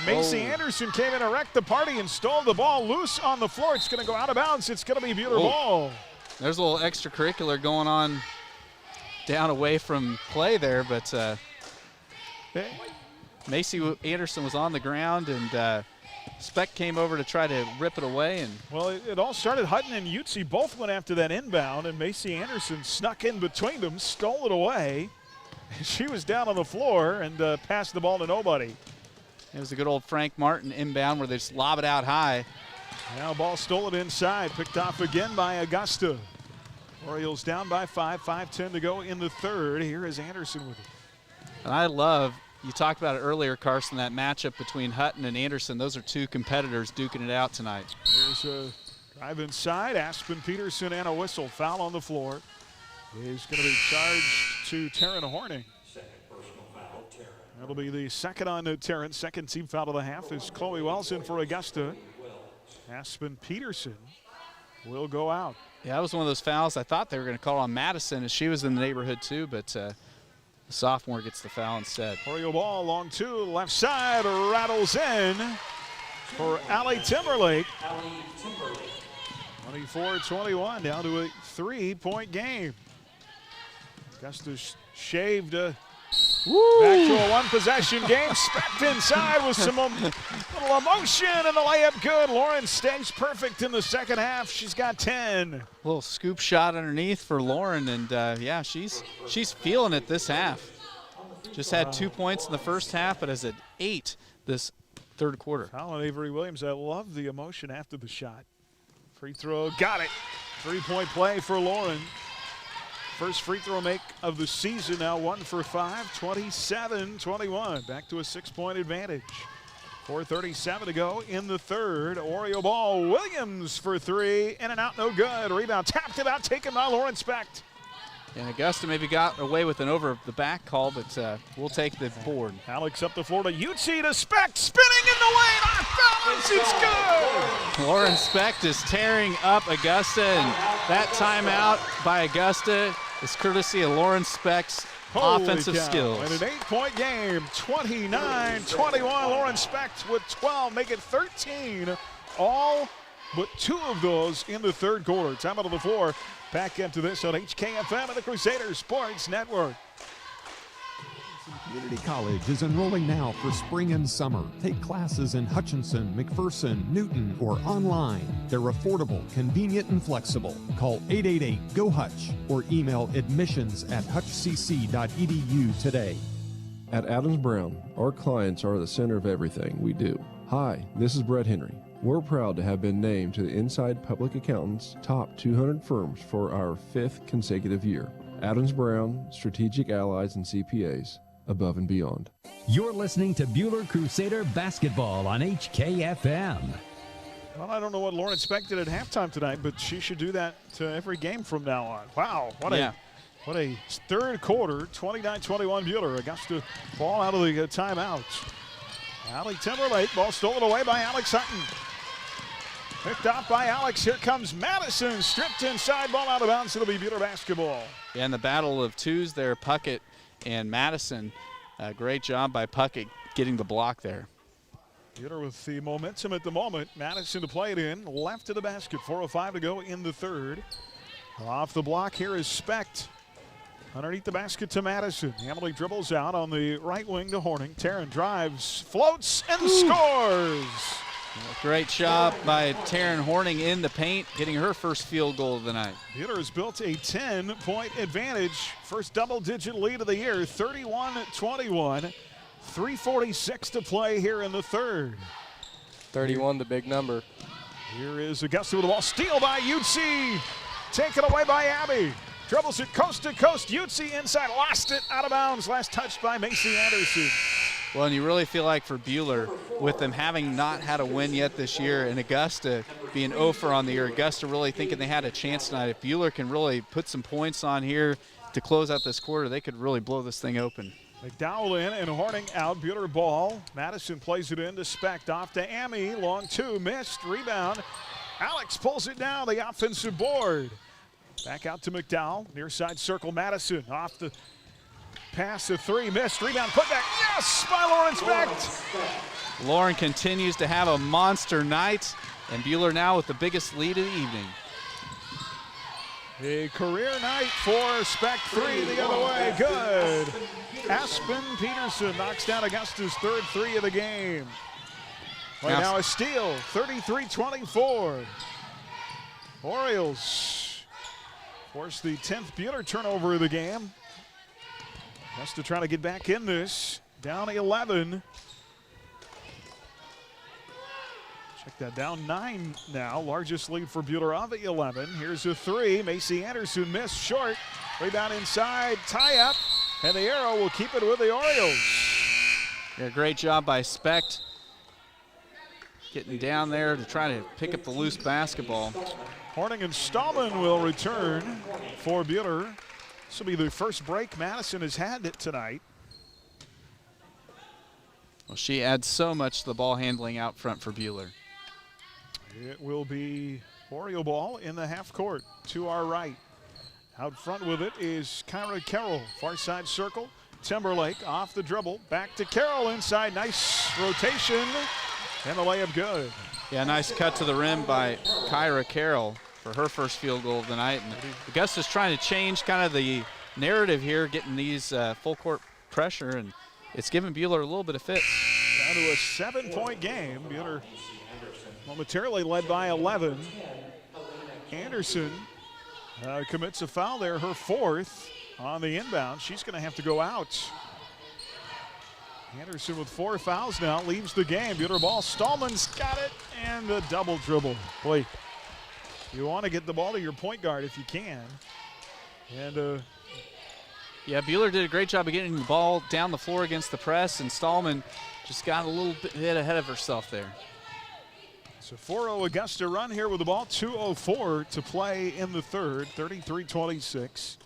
Macy Anderson came in and wrecked the party and stole the ball loose on the floor. It's going to go out of bounds. It's going to be Buhler ball. There's a little extracurricular going on down away from play there, but Macy Anderson was on the ground, and Speck came over to try to rip it away. And well, it all started. Hutton and Utsi both went after that inbound, and Macy Anderson snuck in between them, stole it away. She was down on the floor and passed the ball to nobody. It was a good old Frank Martin inbound where they just lob it out high. Now ball stolen inside, picked off again by Augusta. Orioles down by 5, 5:10 to go in the third. Here is Anderson with it. And I love, you talked about it earlier, Carson, that matchup between Hutton and Anderson. Those are two competitors duking it out tonight. There's a drive inside. Aspen Peterson and a whistle. Foul on the floor. Is going to be charged to Taryn Horning. That'll be the second on Taryn. Second team foul of the half is Chloe Wells in for Augusta. Aspen Peterson will go out. Yeah, that was one of those fouls I thought they were going to call on Madison, as she was in the neighborhood too, but the sophomore gets the foul instead. Oriole ball long two, left side, rattles in for Allie Timberlake. 24-21, down to a 3-point game. Augusta shaved back to a one-possession game. Specked inside with some little emotion, and the layup good. Lauren stays perfect in the second half. She's got 10. A little scoop shot underneath for Lauren, and yeah, she's feeling it this half. Just had 2 points in the first half, but has had 8 this third quarter. Foul on Avery Williams. I love the emotion after the shot. Free throw, got it. 3-point play for Lauren. First free throw make of the season, now 1 for 5, 27-21. Back to a 6-point advantage. 4:37 to go in the third. Oriole ball, Williams for 3, in and out, no good. Rebound tapped it out, taken by Lauren Specht. And Augusta maybe got away with an over the back call, but we'll take the board. Alex up the floor to Utsi to Specht, spinning in the lane, off balance, it's good! Lauren Specht is tearing up Augusta, and that timeout by Augusta is courtesy of Lauren Specht's offensive skills. And an 8-point game, 29-21. Lauren Specht with 12, make it 13. All but 2 of those in the third quarter. Time out of the floor. Back into this on HKFM and the Crusaders Sports Network. Community College is enrolling now for spring and summer. Take classes in Hutchinson, McPherson, Newton, or online. They're affordable, convenient, and flexible. Call 888-GO-HUTCH or email admissions@hutchcc.edu today. At Adams Brown, our clients are the center of everything we do. Hi, this is Brett Henry. We're proud to have been named to the Inside Public Accountants Top 200 Firms for our 5th consecutive year. Adams Brown, Strategic Allies and CPAs, above and beyond. You're listening to Buhler Crusader Basketball on HKFM. Well, I don't know what Lauren Specht did at halftime tonight, but she should do that to every game from now on. Wow, what a third quarter, 29-21 Buhler. Augusta ball out of the timeout. Allie Timberlake, ball stolen away by Alex Hutton. Picked off by Alex. Here comes Madison. Stripped inside, ball out of bounds. It'll be Buhler basketball. Yeah, and the battle of twos there, Puckett and Madison. Great job by Puckett getting the block there. Buhler with the momentum at the moment. Madison to play it in. Left of the basket. 4:05 to go in the third. Off the block here is Specht. Underneath the basket to Madison. Emily dribbles out on the right wing to Horning. Taryn drives, floats, and scores. Great job by Taryn Horning in the paint, getting her first field goal of the night. Buhler has built a 10-point advantage. First double-digit lead of the year, 31-21. 3:46 to play here in the third. 31, the big number. Here is Augusta with the ball. Steal by Utsi. Taken away by Abby. Dribbles it coast to coast. Utsi inside, lost it out of bounds. Last touched by Macy Anderson. Well, and you really feel like for Buhler, with them having not had a win yet this year, and Augusta being 0 on the year, Augusta really thinking they had a chance tonight. If Buhler can really put some points on here to close out this quarter, they could really blow this thing open. McDowell in and Horning out. Buhler ball. Madison plays it in to Specht. Off to Amy. Long two. Missed. Rebound. Alex pulls it down. The offensive board. Back out to McDowell. Near side circle. Madison off the pass. The three. Missed. Rebound. Put back. Yes! By Lauren Specht. Lauren continues to have a monster night. And Buhler now with the biggest lead of the evening. A career night for Specht. Three the other way. Good. Aspen Peterson knocks down Augusta's third three of the game. Right now a steal, 33-24. Orioles force the 10th Buhler turnover of the game. Has to try to get back in this. Down 11. Check that, down 9 now. Largest lead for Buhler of 11. Here's a three. Macy Anderson missed short. Rebound inside, tie up, and the arrow will keep it with the Orioles. Yeah, great job by Specht getting down there to try to pick up the loose basketball. Horning and Stallman will return for Buhler. This will be the first break Madison has had tonight. Well, she adds so much to the ball handling out front for Buhler. It will be Oriole ball in the half court to our right. Out front with it is Kyra Carroll, far side circle. Timberlake off the dribble, back to Carroll inside, nice rotation, and the layup good. Yeah, nice cut to the rim by Kyra Carroll for her first field goal of the night. And Augusta's trying to change kind of the narrative here, getting these full court pressure, and it's giving Buhler a little bit of fit. Down to a 7-point game. Buhler momentarily led by 11. Anderson commits a foul there, her fourth on the inbound. She's going to have to go out. Anderson with 4 fouls now leaves the game. Buhler ball. Stallman's got it, and the double dribble. Boy, you want to get the ball to your point guard if you can. And yeah, Buhler did a great job of getting the ball down the floor against the press, and Stallman just got a little bit ahead of herself there. it's a 4-0 Augusta run here with the ball. 2:04 to play in the third. 33-26.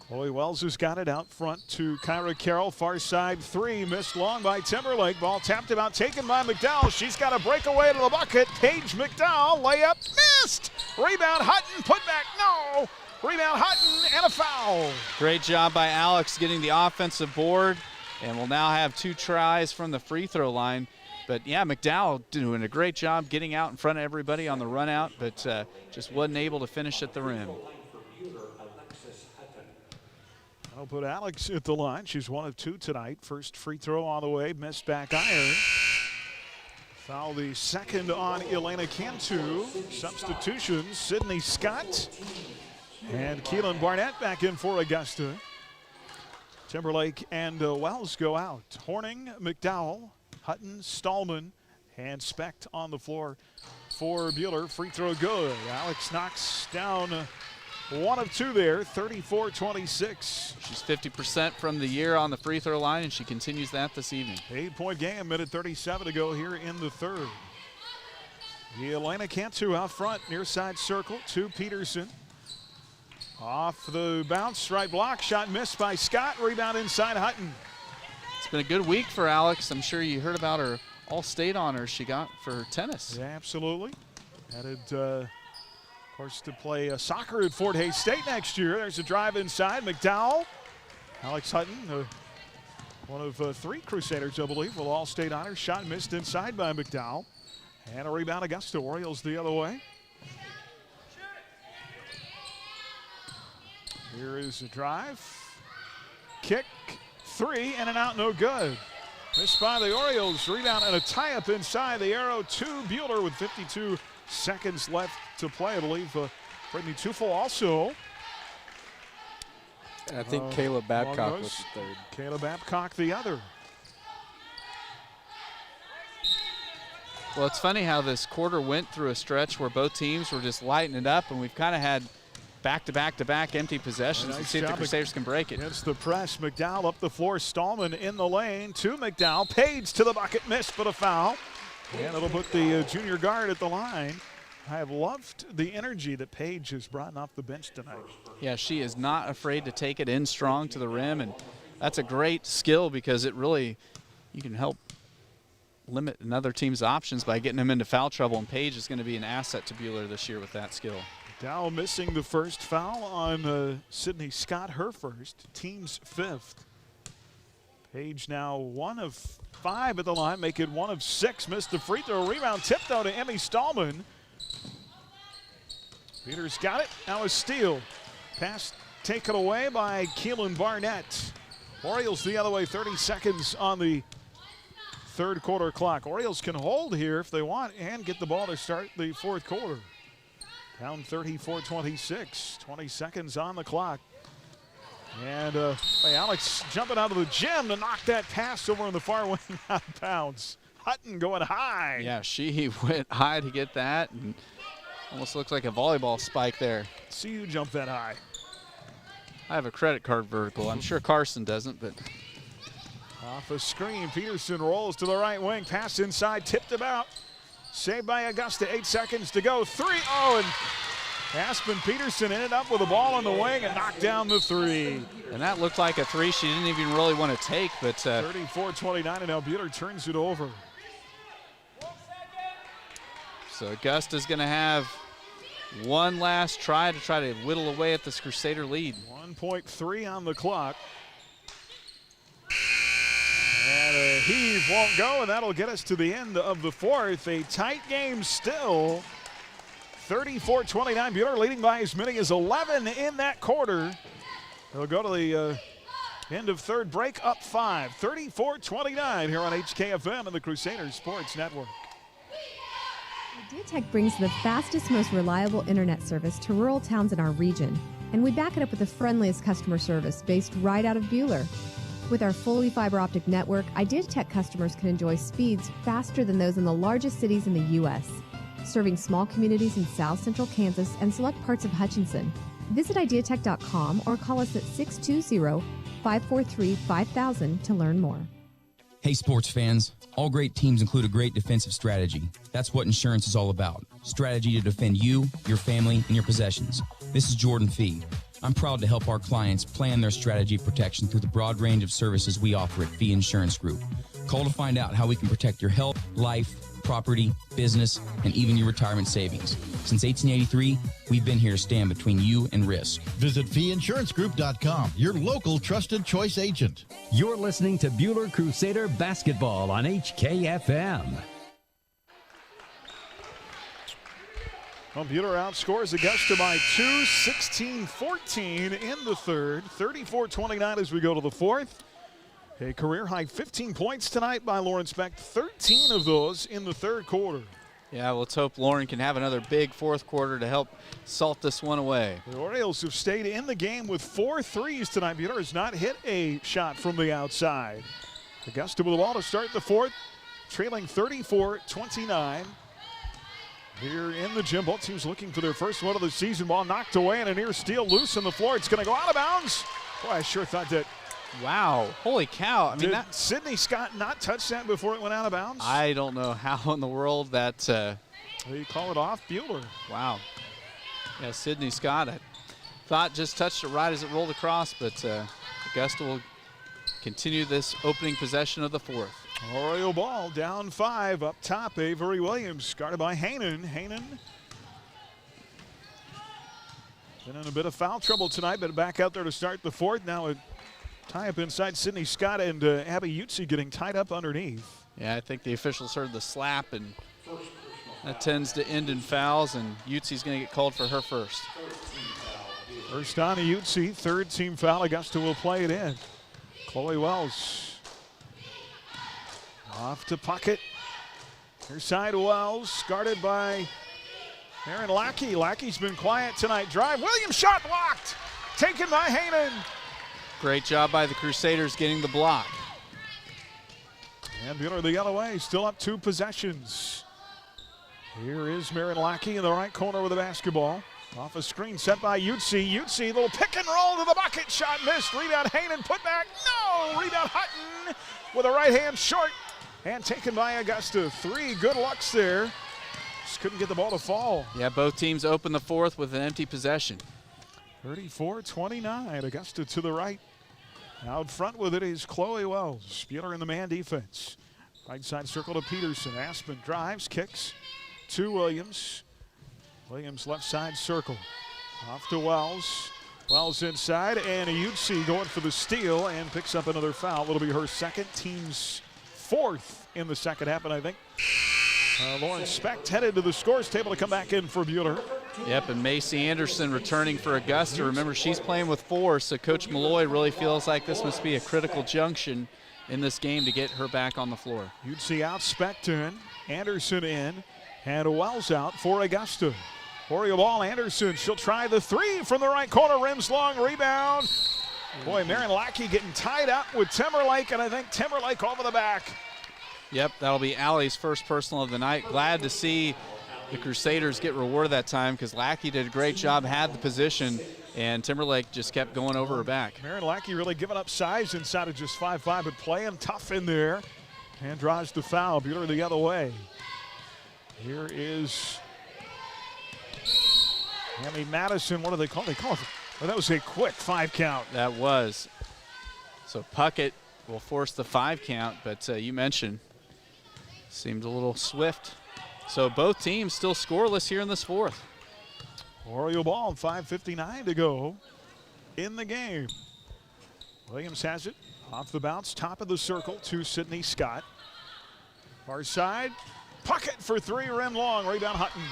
Chloe Wells has got it out front to Kyra Carroll. Far side three, missed long by Timberlake. Ball tapped about, taken by McDowell. She's got a breakaway to the bucket. Paige McDowell, layup, missed. Rebound Hutton, put back, no. Rebound Hutton, and a foul. Great job by Alex getting the offensive board, and we'll now have 2 tries from the free throw line. But yeah, McDowell doing a great job getting out in front of everybody on the run out, but just wasn't able to finish at the rim. I'll put Alex at the line. She's 1 of 2 tonight. First free throw on the way, missed back iron. Foul the second on Elena Cantu. Substitutions, Sydney Scott and Keelan Barnett back in for Augusta. Timberlake and Wells go out. Horning, McDowell, Hutton, Stallman, and Specht on the floor for Buhler. Free throw good. Alex knocks down 1 of 2 there, 34-26. She's 50% from the year on the free throw line, and she continues that this evening. 8-point game, minute 37 to go here in the third. The Elena Cantu out front, near side circle to Peterson. Off the bounce, right block, shot missed by Scott, rebound inside Hutton. It's been a good week for Alex. I'm sure you heard about her all-state honors she got for tennis. Yeah, absolutely. Headed, of course, to play soccer at Fort Hays State next year. There's a drive inside, McDowell. Alex Hutton, one of 3 Crusaders, I believe, with all-state honors. Shot missed inside by McDowell. And a rebound, Augusta. Orioles the other way. Here is a drive. Kick, 3, and an out, no good. Missed by the Orioles. Rebound and a tie-up inside the arrow to Buhler with 52 seconds left to play. I believe Brittany Tufel also. And I think Kayla Babcock was the third. Kayla Babcock the other. Well, it's funny how this quarter went through a stretch where both teams were just lighting it up, and we've kind of had back-to-back-to-back empty possessions. Let's see if the Crusaders can break it. Against the press, McDowell up the floor, Stallman in the lane to McDowell. Page to the bucket, missed, but a foul. And it'll put the junior guard at the line. I have loved the energy that Paige has brought off the bench tonight. Yeah, she is not afraid to take it in strong to the rim, and that's a great skill because it really, you can help limit another team's options by getting them into foul trouble, and Paige is going to be an asset to Buhler this year with that skill. Dow missing the first foul on Sydney Scott, her first, team's 5th. Paige now 1 of 5 at the line, make it 1 of 6. Missed the free throw, rebound tip though to Emmy Stallman. Peters got it, now a steal. Pass taken away by Keelan Barnett. Orioles the other way, 30 seconds on the third quarter clock. Orioles can hold here if they want and get the ball to start the fourth quarter. Down 34-26, 20 seconds on the clock. And Alex jumping out of the gym to knock that pass over in the far wing out of bounds. Hutton going high. Yeah, she went high to get that, and almost looks like a volleyball spike there. See you jump that high. I have a credit card vertical. I'm sure Carson doesn't, but. Off a screen, Peterson rolls to the right wing. Pass inside, tipped about. Saved by Augusta, 8 seconds to go. 3, and Aspen Peterson ended up with the ball on the wing and knocked down the 3. And that looked like a 3 she didn't even really want to take, but 34-29, and now Buhler turns it over. So Augusta's going to have one last try to whittle away at this Crusader lead. 1.3 on the clock. And a heave won't go, and that'll get us to the end of the fourth. A tight game still. 34-29, Buhler leading by as many as 11 in that quarter. They'll go to the end of third break, up 5. 34-29 here on HKFM and the Crusaders Sports Network. IdeaTech brings the fastest, most reliable internet service to rural towns in our region, and we back it up with the friendliest customer service based right out of Buhler. With our fully fiber optic network, IdeaTech customers can enjoy speeds faster than those in the largest cities in the U.S., serving small communities in South Central Kansas and select parts of Hutchinson. Visit IdeaTech.com or call us at 620-543-5000 to learn more. Hey sports fans, all great teams include a great defensive strategy. That's what insurance is all about. Strategy to defend you, your family, and your possessions. This is Jordan Fee. I'm proud to help our clients plan their strategy of protection through the broad range of services we offer at Fee Insurance Group. Call to find out how we can protect your health, life, property, business, and even your retirement savings. Since 1883, we've been here to stand between you and risk. Visit feeinsurancegroup.com, your local trusted choice agent. You're listening to Buhler Crusader Basketball on HKFM. Well, Buhler outscores Augusta by 2, 16-14 in the third. 34-29 as we go to the fourth. A career-high 15 points tonight by Lawrence Beck, 13 of those in the third quarter. Yeah, let's hope Lauren can have another big fourth quarter to help salt this one away. The Orioles have stayed in the game with 4 threes tonight. Buhler has not hit a shot from the outside. Augusta with the ball to start the fourth, trailing 34-29. Here in the gym, both teams looking for their first one of the season. Ball knocked away and a near steal loose on the floor. It's going to go out of bounds. Boy, I sure thought that. Wow, holy cow. Did Sydney Scott not touch that before it went out of bounds? I don't know how in the world that. They call it off Buhler. Wow. Yeah, Sydney Scott, I thought just touched it right as it rolled across, but Augusta will continue this opening possession of the fourth. Oriole ball down 5 up top. Avery Williams guarded by Haanen. Haanen been in a bit of foul trouble tonight, but back out there to start the fourth. Now a tie up inside. Sydney Scott and Abby Utsi getting tied up underneath. Yeah, I think the officials heard the slap, and that tends to end in fouls, and Utsi's going to get called for her first. First on to Utsi, third team foul. Augusta will play it in. Chloe Wells off to Puckett. Her side Wells, guarded by Aaron Lackey. Lackey's been quiet tonight. Drive, Williams shot blocked. Taken by Haanen. Great job by the Crusaders getting the block. And Buhler the other way, still up 2 possessions. Here is Marin Lackey in the right corner with the basketball. Off a screen set by Utsi. Utsi, little pick and roll to the bucket. Shot missed. Rebound Haanen, put back. No! Rebound Hutton with a right hand short. And taken by Augusta. 3 good looks there. Just couldn't get the ball to fall. Yeah, both teams open the fourth with an empty possession. 34-29. Augusta to the right. Out front with it is Chloe Wells. Buhler in the man defense. Right side circle to Peterson. Aspen drives, kicks to Williams. Williams left side circle. Off to Wells. Wells inside, and Utsi going for the steal and picks up another foul. It'll be her second, team's 4th in the second half, and I think Lauren Specht headed to the scores table to come back in for Buhler. Yep, and Macy Anderson returning for Augusta. Remember, she's playing with 4, so Coach Malloy really feels like this must be a critical junction in this game to get her back on the floor. You'd see out Specht in, Anderson in, and Wells out for Augusta. Oriole ball, Anderson. She'll try the three from the right corner. Rims long, rebound. Boy, Marion Lackey getting tied up with Timberlake, and I think Timberlake over the back. Yep, that'll be Allie's first personal of the night. Glad to see the Crusaders get rewarded that time because Lackey did a great job, had the position, and Timberlake just kept going over her back. Marion Lackey really giving up size inside of just 5'5", but playing tough in there. And draws the foul. Buhler the other way. Here is Hammy Madison. What do they call it? They call it. Well, that was a quick 5 count. That was. So Puckett will force the 5 count, but you mentioned seemed a little swift. So both teams still scoreless here in this fourth. Oriole ball, 5:59 to go in the game. Williams has it off the bounce, top of the circle to Sydney Scott. Far side, Puckett for 3, rim long, rebound Hutton.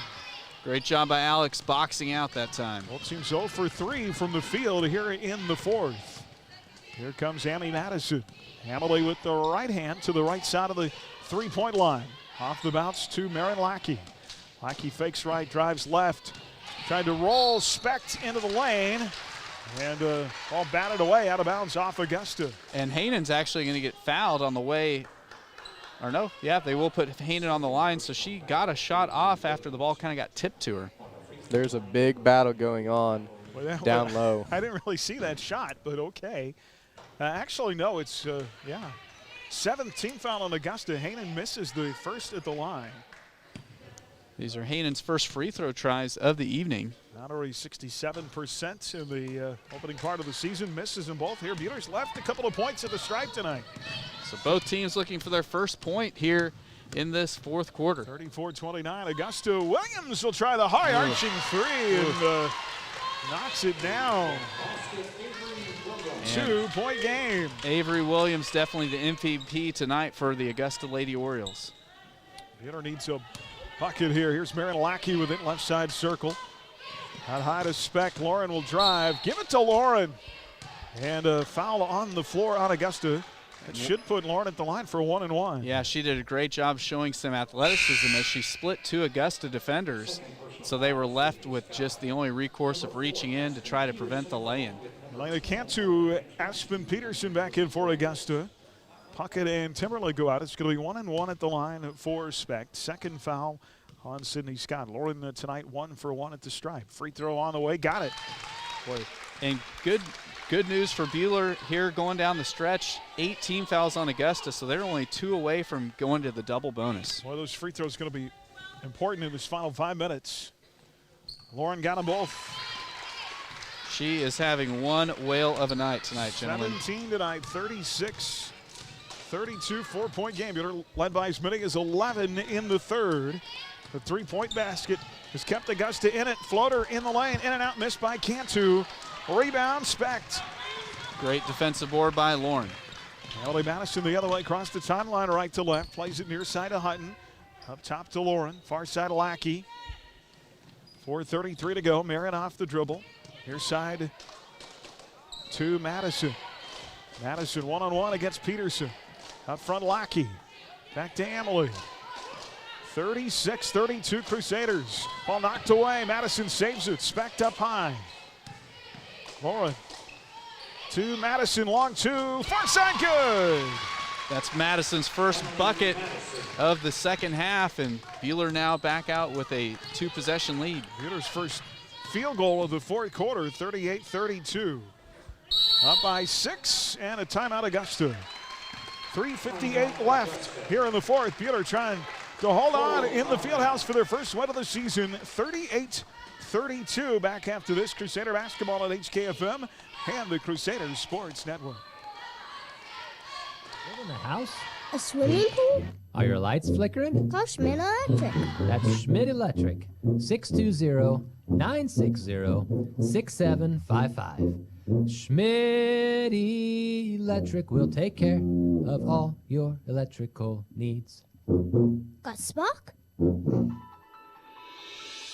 Great job by Alex boxing out that time. Both teams 0 for 3 from the field here in the fourth. Here comes Amy Madison. Hamley with the right hand to the right side of the 3-point line. Off the bounce to Marion Lackey. Lackey fakes right, drives left. Tried to roll Specht into the lane. And ball batted away out of bounds off Augusta. And Haynen's actually going to get fouled on the way. Or no, yeah, they will put Haynen on the line. So she got a shot off after the ball kind of got tipped to her. There's a big battle going on down low. I didn't really see that shot, but okay. Actually, no, it's, 7th foul on Augusta. Haynen misses the first at the line. These are Haynen's first free throw tries of the evening. Not already 67% in the opening part of the season. Misses them both here. Buhler's left a couple of points at the stripe tonight. So both teams looking for their first point here in this fourth quarter. 34-29. Augusta Williams will try the high arching 3 and knocks it down. 2-point game. Avery Williams definitely the MVP tonight for the Augusta Lady Orioles. Buhler needs a bucket here. Here's Marion Lackey with it, left side circle. Out high to Specht. Lauren will drive. Give it to Lauren. And a foul on the floor on Augusta. It should put Lauren at the line for a 1-and-1. Yeah, she did a great job showing some athleticism as she split 2 Augusta defenders. So they were left with just the only recourse of reaching in to try to prevent the lay-in. Elena Cantu, Aspen Peterson back in for Augusta. Puckett and Timberlake go out. It's going to be 1-and-1 at the line for Specht. Second foul on Sydney Scott. Lauren tonight 1 for 1 at the stripe. Free throw on the way. Got it. Boy. And good news for Buhler here going down the stretch. 18 fouls on Augusta, so they're only 2 away from going to the double bonus. Well, those free throws going to be important in this final 5 minutes. Lauren got them both. She is having one whale of a night tonight, gentlemen. 17 tonight, 36-32, 4-point game. Buhler led by as many as 11 in the third. The 3-point basket has kept Augusta in it. Floater in the lane, in and out, missed by Cantu. Rebound, Specht. Great defensive board by Lauren. Ellie Madison the other way, across the timeline, right to left. Plays it near side of Hutton. Up top to Lauren, far side of Lackey. 4:33 to go. Marion off the dribble. Near side to Madison. Madison 1-on-1 against Peterson. Up front, Lackey. Back to Emily. 36-32 Crusaders. Ball knocked away. Madison saves it. Specht up high. Lauren to Madison. Long 2. Far side good. That's Madison's first bucket of the second half, and Buhler now back out with a 2-possession lead. Buhler's first field goal of the fourth quarter, 38-32. Up by 6 and a timeout Augusta. 3:58 left here in the fourth. Buhler trying to hold on in the fieldhouse for their first win of the season. 38-32 back after this. Crusader basketball at HKFM and the Crusaders Sports Network. In the house? A swimming pool? Are your lights flickering? Call Schmidt Electric. That's Schmidt Electric. 620-960-6755. Schmidt Electric will take care of all your electrical needs. Got Spock?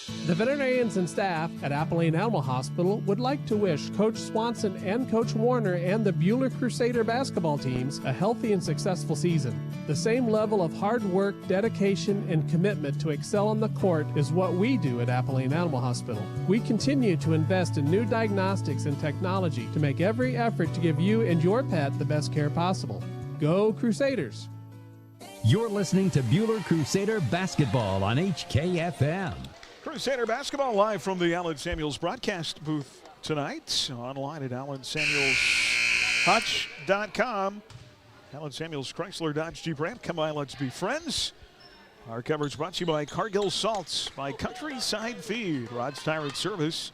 The veterinarians and staff at Abilene Animal Hospital would like to wish Coach Swanson and Coach Warner and the Buhler Crusader basketball teams a healthy and successful season. The same level of hard work, dedication, and commitment to excel on the court is what we do at Abilene Animal Hospital. We continue to invest in new diagnostics and technology to make every effort to give you and your pet the best care possible. Go Crusaders! You're listening to Buhler Crusader Basketball on HKFM. Crusader basketball live from the Allen Samuels broadcast booth tonight. Online at AllenSamuelsHutch.com. Allen Samuels Chrysler Dodge Jeep Ram. Come by, let's be friends. Our coverage brought to you by Cargill Salts, by Countryside Feed, Rod's Tire and Service,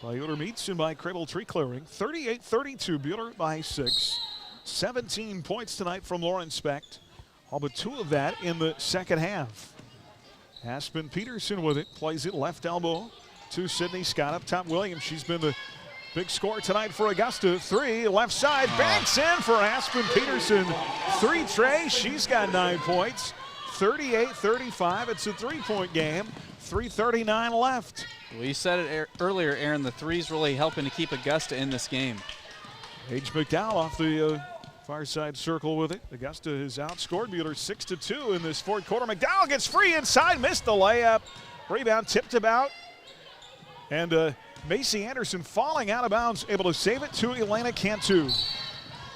by Yoder Meats, and by Crable Tree Clearing. 38-32, Buhler by 6. 17 points tonight from Lauren Specht. All but 2 of that in the second half. Aspen Peterson with it, plays it left elbow to Sydney Scott. Up top, Williams. She's been the big scorer tonight for Augusta. 3, left side, banks in for Aspen Peterson. 3 tray, she's got 9 points. 38-35, it's a 3-point game. 3:39 left. Well, you said it earlier, Aaron, the three's really helping to keep Augusta in this game. Paige McDowell off the far side circle with it. Augusta has outscored Buhler 6-2 in this fourth quarter. McDowell gets free inside, missed the layup. Rebound tipped about. And Macy Anderson falling out of bounds, able to save it to Elena Cantu.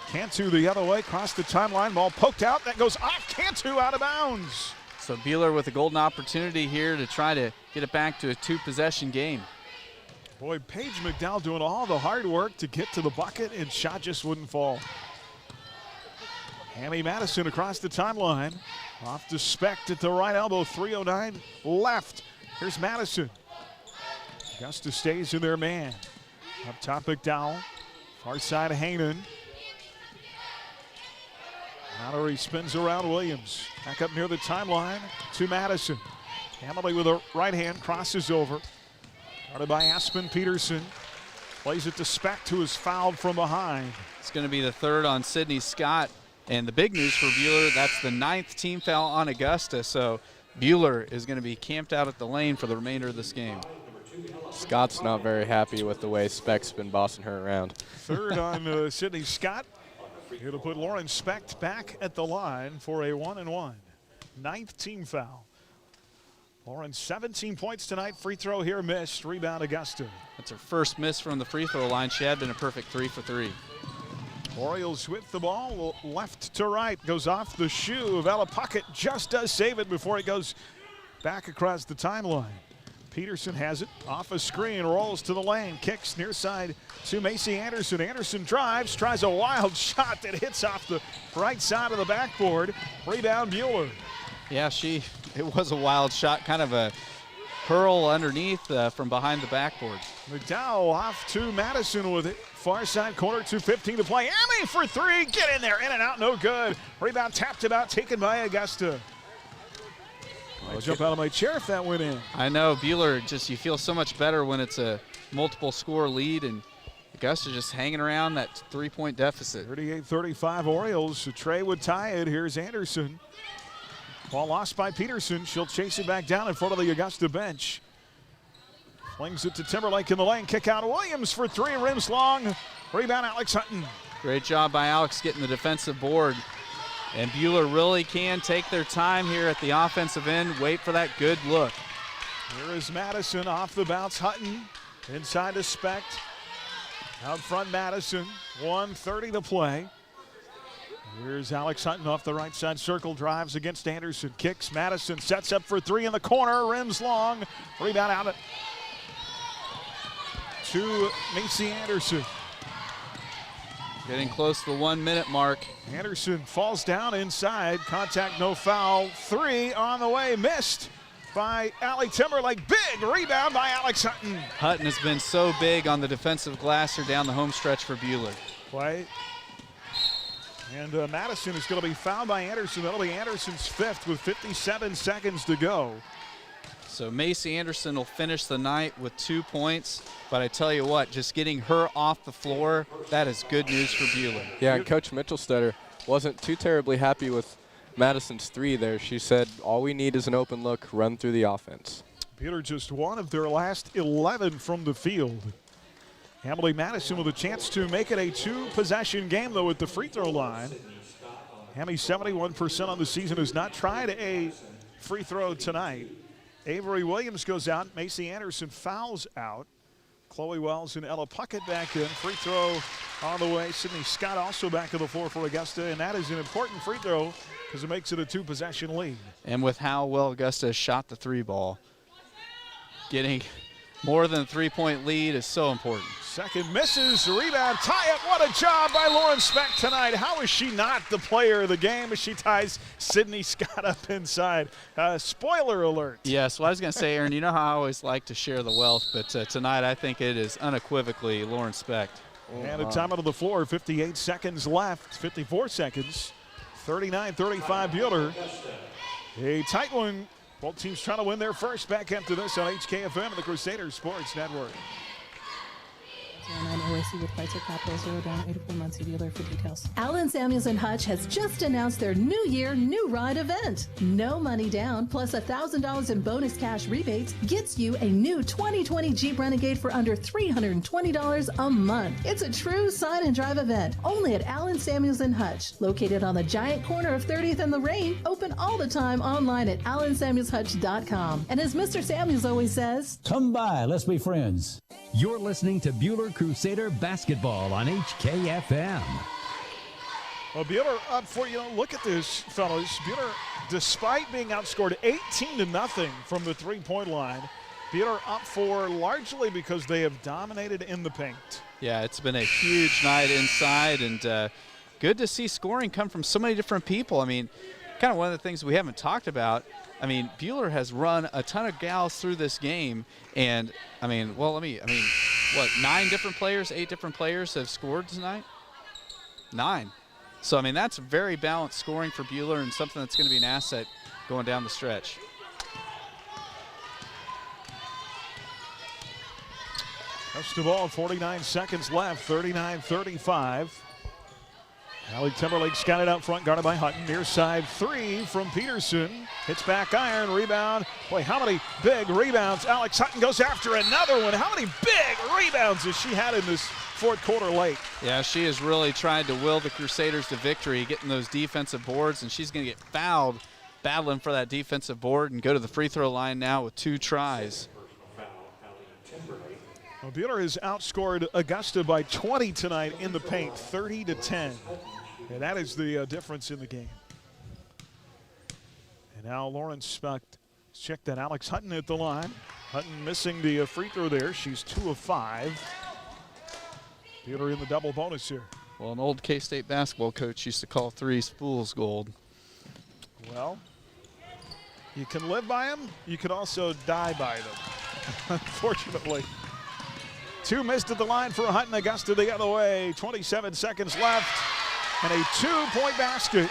Cantu the other way, crossed the timeline, ball poked out. That goes off Cantu, out of bounds. So Buhler with a golden opportunity here to try to get it back to a 2-possession game. Boy, Paige McDowell doing all the hard work to get to the bucket, and shot just wouldn't fall. Hammy Madison across the timeline. Off to Specht at the right elbow, 3:09 left. Here's Madison. Augusta stays in their man. Up top, McDowell. Far side, Hainan. Mallory spins around Williams. Back up near the timeline to Madison. Hammerly with a right hand, crosses over. Guarded by Aspen Peterson. Plays it to Specht, who is fouled from behind. It's going to be the 3rd on Sydney Scott. And the big news for Buhler, that's the 9th team foul on Augusta. So Buhler is going to be camped out at the lane for the remainder of this game. Scott's not very happy with the way Specht's been bossing her around. 3rd on Sydney Scott. It'll put Lauren Specht back at the line for a 1-and-1. 9th team foul. Lauren, 17 points tonight. Free throw here missed. Rebound Augusta. That's her first miss from the free throw line. She had been a perfect 3 for 3. Orioles with the ball, left to right, goes off the shoe of Ella Puckett, just does save it before it goes back across the timeline. Peterson has it, off a screen, rolls to the lane, kicks near side to Macy Anderson. Anderson drives, tries a wild shot that hits off the right side of the backboard. Rebound Buhler. Yeah, it was a wild shot, kind of a curl underneath from behind the backboard. McDowell off to Madison with it. Far side corner, 2:15 to play. Emmy for 3, get in there, in and out, no good. Rebound tapped about, taken by Augusta. I'd jump out of my chair if that went in. I know, Buhler, just you feel so much better when it's a multiple score lead, and Augusta just hanging around that 3-point deficit. 38-35 Orioles. So Trey would tie it. Here's Anderson. Ball lost by Peterson. She'll chase it back down in front of the Augusta bench. Flings it to Timberlake in the lane. Kick out Williams for 3, rims long. Rebound Alex Hutton. Great job by Alex getting the defensive board. And Buhler really can take their time here at the offensive end. Wait for that good look. Here is Madison off the bounce. Hutton inside to Specht. Out front Madison. 1:30 to play. Here's Alex Hutton off the right side circle. Drives against Anderson. Kicks. Madison sets up for 3 in the corner. Rims long. Rebound out to Macy Anderson. Getting close to the 1-minute mark. Anderson falls down inside. Contact, no foul. 3 on the way. Missed by Allie Timberlake. Big rebound by Alex Hutton. Hutton has been so big on the defensive glass here down the home stretch for Buhler. Play. And Madison is going to be fouled by Anderson. That'll be Anderson's 5th with 57 seconds to go. So Macy Anderson will finish the night with 2 points. But I tell you what, just getting her off the floor, that is good news for Buhler. Yeah, and Coach Mitchelstetter wasn't too terribly happy with Madison's 3 there. She said, all we need is an open look, run through the offense. Buhler just one of their last 11 from the field. Emily Madison with a chance to make it a 2-possession game, though, at the free throw line. Hammy, 71% on the season, has not tried a free throw tonight. Avery Williams goes out. Macy Anderson fouls out. Chloe Wells and Ella Puckett back in. Free throw on the way. Sydney Scott also back to the floor for Augusta, and that is an important free throw because it makes it a 2-possession lead. And with how well Augusta has shot the 3 ball, getting more than a 3-point lead is so important. Second misses, rebound, tie up. What a job by Lauren Speck tonight. How is she not the player of the game as she ties Sydney Scott up inside? Spoiler alert. Yes, well, I was going to say, Aaron, you know how I always like to share the wealth, but tonight I think it is unequivocally Lauren Speck. And a time out of the floor, 58 seconds left, 54 seconds, 39-35 Buhler. A tight one. Both teams trying to win their first. Back after this on HKFM and the Crusaders Sports Network. 09 OAC with Chrysler Capital 0 down 84 months. See dealer for details. Allen Samuels and Hutch has just announced their New Year, New Ride event. No money down plus $1,000 in bonus cash rebates gets you a new 2020 Jeep Renegade for under $320 a month. It's a true sign and drive event only at Allen Samuels and Hutch, located on the giant corner of 30th and Lorraine. Open all the time online at allensamuelshutch.com. And as Mr. Samuels always says, come by, let's be friends. You're listening to Buhler Crusader Basketball on HKFM. Well, Buhler up for, look at this, fellas. Buhler, despite being outscored 18-0 from the three-point line, Buhler up for largely because they have dominated in the paint. Yeah, it's been a huge night inside, and good to see scoring come from so many different people. I mean, kind of one of the things we haven't talked about, I mean, Buhler has run a ton of gals through this game, and what, 9 different players, 8 different players have scored tonight? 9. So, I mean, that's very balanced scoring for Buhler and something that's going to be an asset going down the stretch. First of all, 49 seconds left, 39-35. Allie Timberlake's got it out front, guarded by Hutton. Near side 3 from Peterson. Hits back iron, rebound. Boy, how many big rebounds. Alex Hutton goes after another one. How many big rebounds has she had in this fourth quarter late? Yeah, she has really tried to will the Crusaders to victory, getting those defensive boards, and she's going to get fouled battling for that defensive board and go to the free throw line now with 2 tries. Well, Buhler has outscored Augusta by 20 tonight in the paint, 30-10. And that is the difference in the game. And now Lauren Speck checked that. Alex Hutton at the line. Hutton missing the free throw there. She's 2 of 5. Buhler in the double bonus here. Well, an old K-State basketball coach used to call threes fool's gold. Well, you can live by them. You could also die by them, unfortunately. 2 missed at the line for Hutton. Augusta the other way. 27 seconds left. And a 2-point basket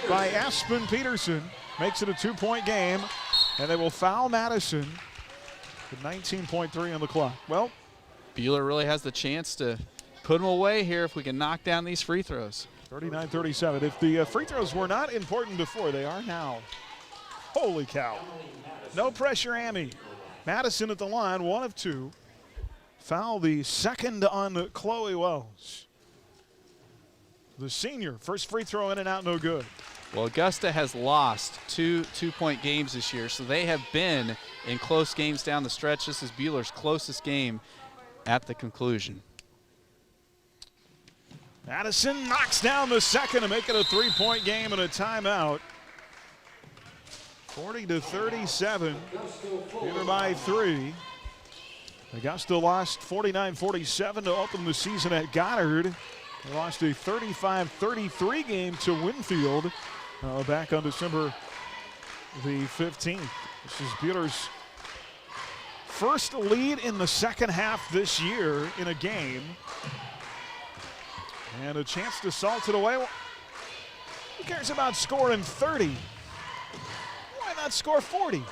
by Aspen Peterson makes it a 2-point game. And they will foul Madison with 19.3 on the clock. Well, Buhler really has the chance to put them away here if we can knock down these free throws. 39-37. If the free throws were not important before, they are now. Holy cow. No pressure, Amy. Madison at the line, 1 of 2. Foul the second on Chloe Wells. The senior, first free throw in and out, no good. Well, Augusta has lost 2 two-point games this year, so they have been in close games down the stretch. This is Buhler's closest game at the conclusion. Madison knocks down the second to make it a 3-point game and a timeout. 40-37, Buhler by 3. Augusta lost 49-47 to open the season at Goddard. They lost a 35-33 game to Winfield back on December the 15th. This is Buhler's first lead in the second half this year in a game. And a chance to salt it away. Who cares about scoring 30? Why not score 40?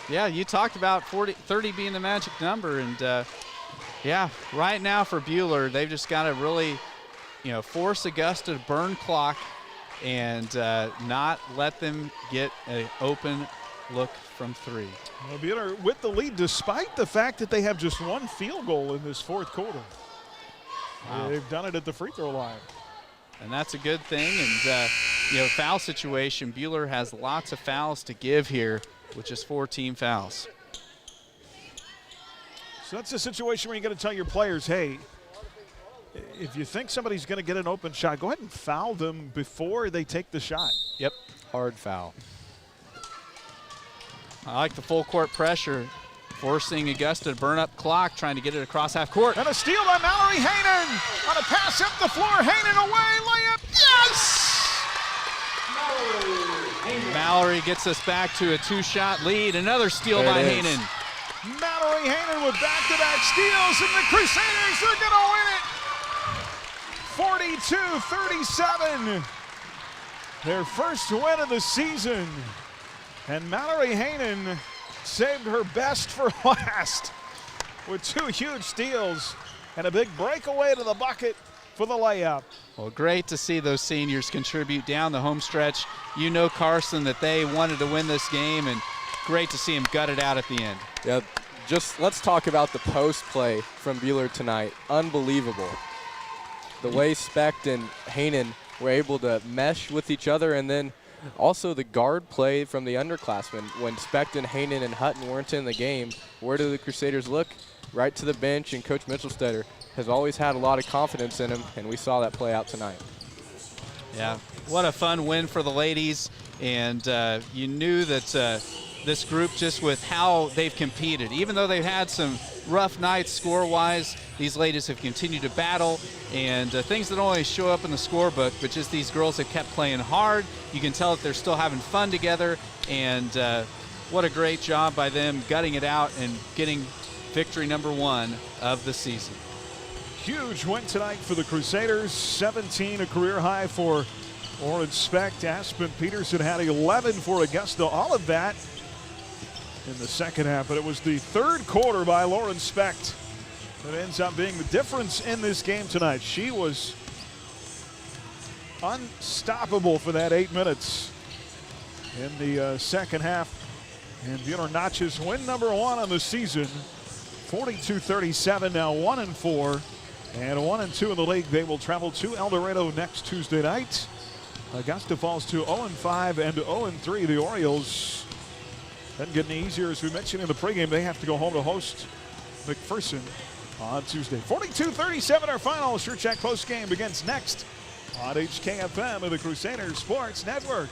Yeah, you talked about 30 being the magic number. And, yeah, right now for Buhler, they've just got to really – force Augusta to burn clock and not let them get an open look from three. Well, Buhler with the lead despite the fact that they have just one field goal in this fourth quarter. Wow. They've done it at the free throw line. And that's a good thing. And, foul situation, Buhler has lots of fouls to give here with just 4 team fouls. So that's a situation where you got to tell your players, hey, if you think somebody's going to get an open shot, go ahead and foul them before they take the shot. Yep, hard foul. I like the full court pressure, forcing Augusta to burn up clock, trying to get it across half court. And a steal by Mallory Haynen. On a pass up the floor, Haynen away, layup, yes! Mallory gets us back to a 2-shot lead. Another steal by Haynen. Mallory Haynen with back-to-back steals, and the Crusaders are going to win it. 42-37. Their first win of the season. And Mallory Haynen saved her best for last with 2 huge steals and a big breakaway to the bucket for the layup. Well, great to see those seniors contribute down the home stretch. You know, Carson, that they wanted to win this game, and great to see him gut it out at the end. Yeah, just let's talk about the post play from Buhler tonight. Unbelievable. The way Specht and Haynen were able to mesh with each other, and then also the guard play from the underclassmen. When Specht and Haynen and Hutton weren't in the game, where do the Crusaders look? Right to the bench, and Coach Mitchelstetter has always had a lot of confidence in him, and we saw that play out tonight. Yeah, what a fun win for the ladies, and you knew that this group, just with how they've competed, even though they've had some rough nights score-wise, these ladies have continued to battle, and things that don't always show up in the scorebook, but just these girls have kept playing hard. You can tell that they're still having fun together, and what a great job by them gutting it out and getting victory number 1 of the season. Huge win tonight for the Crusaders. 17, a career high for Lauren Specht. Aspen Peterson had 11 for Augusta. All of that in the second half, but it was the third quarter by Lauren Specht that ends up being the difference in this game tonight. She was unstoppable for that 8 minutes in the second half. And Buhler notches win number 1 on the season. 42-37, now 1-4 and 1-2 in the league. They will travel to El Dorado next Tuesday night. Augusta falls to 0-5 and 0-3. The Orioles doesn't get any easier. As we mentioned in the pregame, they have to go home to host Mcpherson on Tuesday. 42-37, our final. Sure Check postgame begins next on HKFM of the Crusaders Sports Network.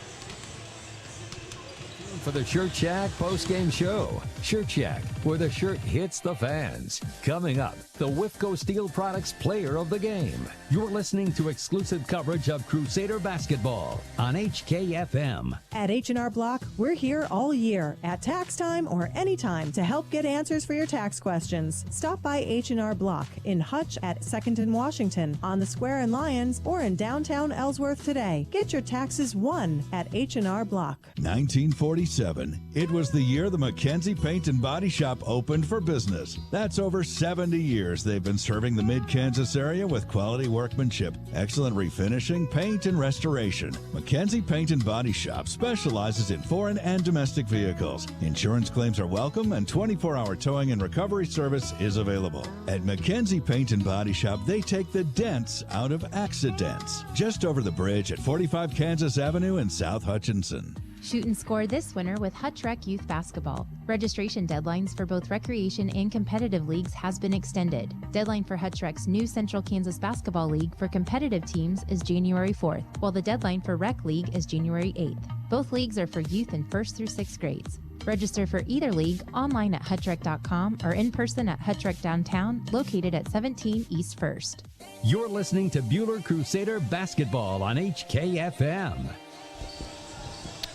For the Shirt Shack postgame show. Shirt Shack, where the shirt hits the fans. Coming up, the Whifco Steel Products Player of the Game. You're listening to exclusive coverage of Crusader basketball on HKFM. At H&R Block, we're here all year at tax time or anytime to help get answers for your tax questions. Stop by H&R Block in Hutch at 2nd and Washington, on the Square in Lyons, or in downtown Ellsworth today. Get your taxes won at H&R Block. 1947. It was the year the Mackenzie Paint and Body Shop opened for business. That's over 70 years they've been serving the Mid-Kansas area with quality workmanship, excellent refinishing, paint, and restoration. Mackenzie Paint and Body Shop specializes in foreign and domestic vehicles. Insurance claims are welcome, and 24-hour towing and recovery service is available. At Mackenzie Paint and Body Shop, they take the dents out of accidents. Just over the bridge at 45 Kansas Avenue in South Hutchinson. Shoot and score this winter with Hutch Rec Youth Basketball. Registration deadlines for both recreation and competitive leagues has been extended. Deadline for Hutch Rec's new Central Kansas Basketball League for competitive teams is January 4th, while the deadline for Rec League is January 8th. Both leagues are for youth in 1st through 6th grades. Register for either league online at hutchrec.com or in person at Hutch Rec Downtown, located at 17 East 1st. You're listening to Buhler Crusader basketball on HKFM.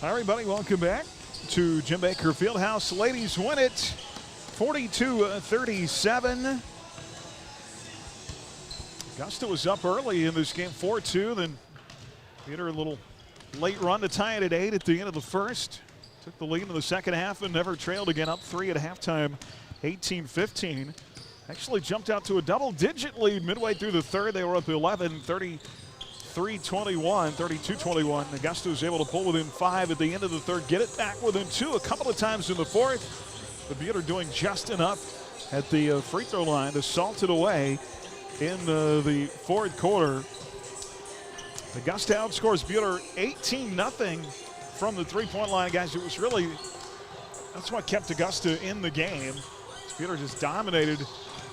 Hi, everybody. Welcome back to Jim Baker Fieldhouse. Ladies win it 42-37. Augusta was up early in this game, 4-2. Then Peter a little late run to tie it at 8 at the end of the first. Took the lead in the second half and never trailed again, up 3 at halftime, 18-15. Actually jumped out to a double-digit lead midway through the third. They were up 11, 32-21. Augusta was able to pull within 5 at the end of the third, get it back within 2 a couple of times in the fourth. But Buhler doing just enough at the free throw line to salt it away in the fourth quarter. Augusta outscores Buhler 18-0 from the three-point line, guys. It was really, that's what kept Augusta in the game. Buhler just dominated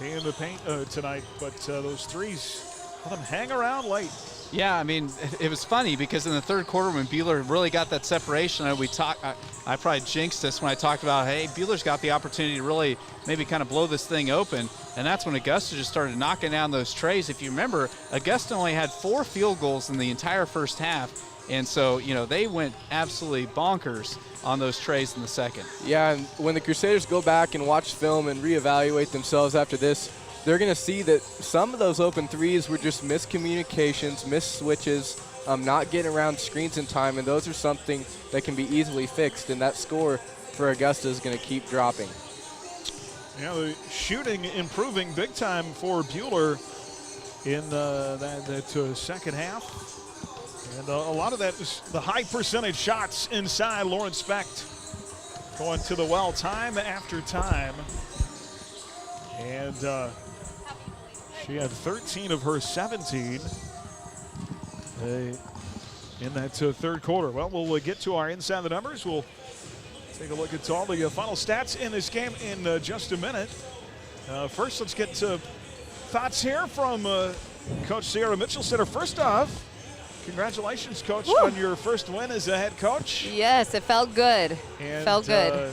in the paint tonight, but those threes let them hang around late. Yeah, I mean, it was funny because in the third quarter when Buhler really got that separation, I probably jinxed this when I talked about, hey, Buhler's got the opportunity to really maybe kind of blow this thing open, and that's when Augusta just started knocking down those trays. If you remember, Augusta only had 4 field goals in the entire first half, and so, you know, they went absolutely bonkers on those trays in the second. Yeah, and when the Crusaders go back and watch film and reevaluate themselves after this, they're going to see that some of those open threes were just miscommunications, missed switches, not getting around screens in time, and those are something that can be easily fixed, and that score for Augusta is going to keep dropping. Yeah, the shooting improving big time for Buhler in that second half. And a lot of that is the high percentage shots inside. Lauren Specht going to the well time after time. And she had 13 of her 17 in that third quarter. Well, we'll get to our Inside the Numbers. We'll take a look at all the final stats in this game in just a minute. First, let's get thoughts here from Coach Sierra Mitchell-Stetter. First off, congratulations, Coach, on your first win as a head coach. Yes, it felt good. Felt good.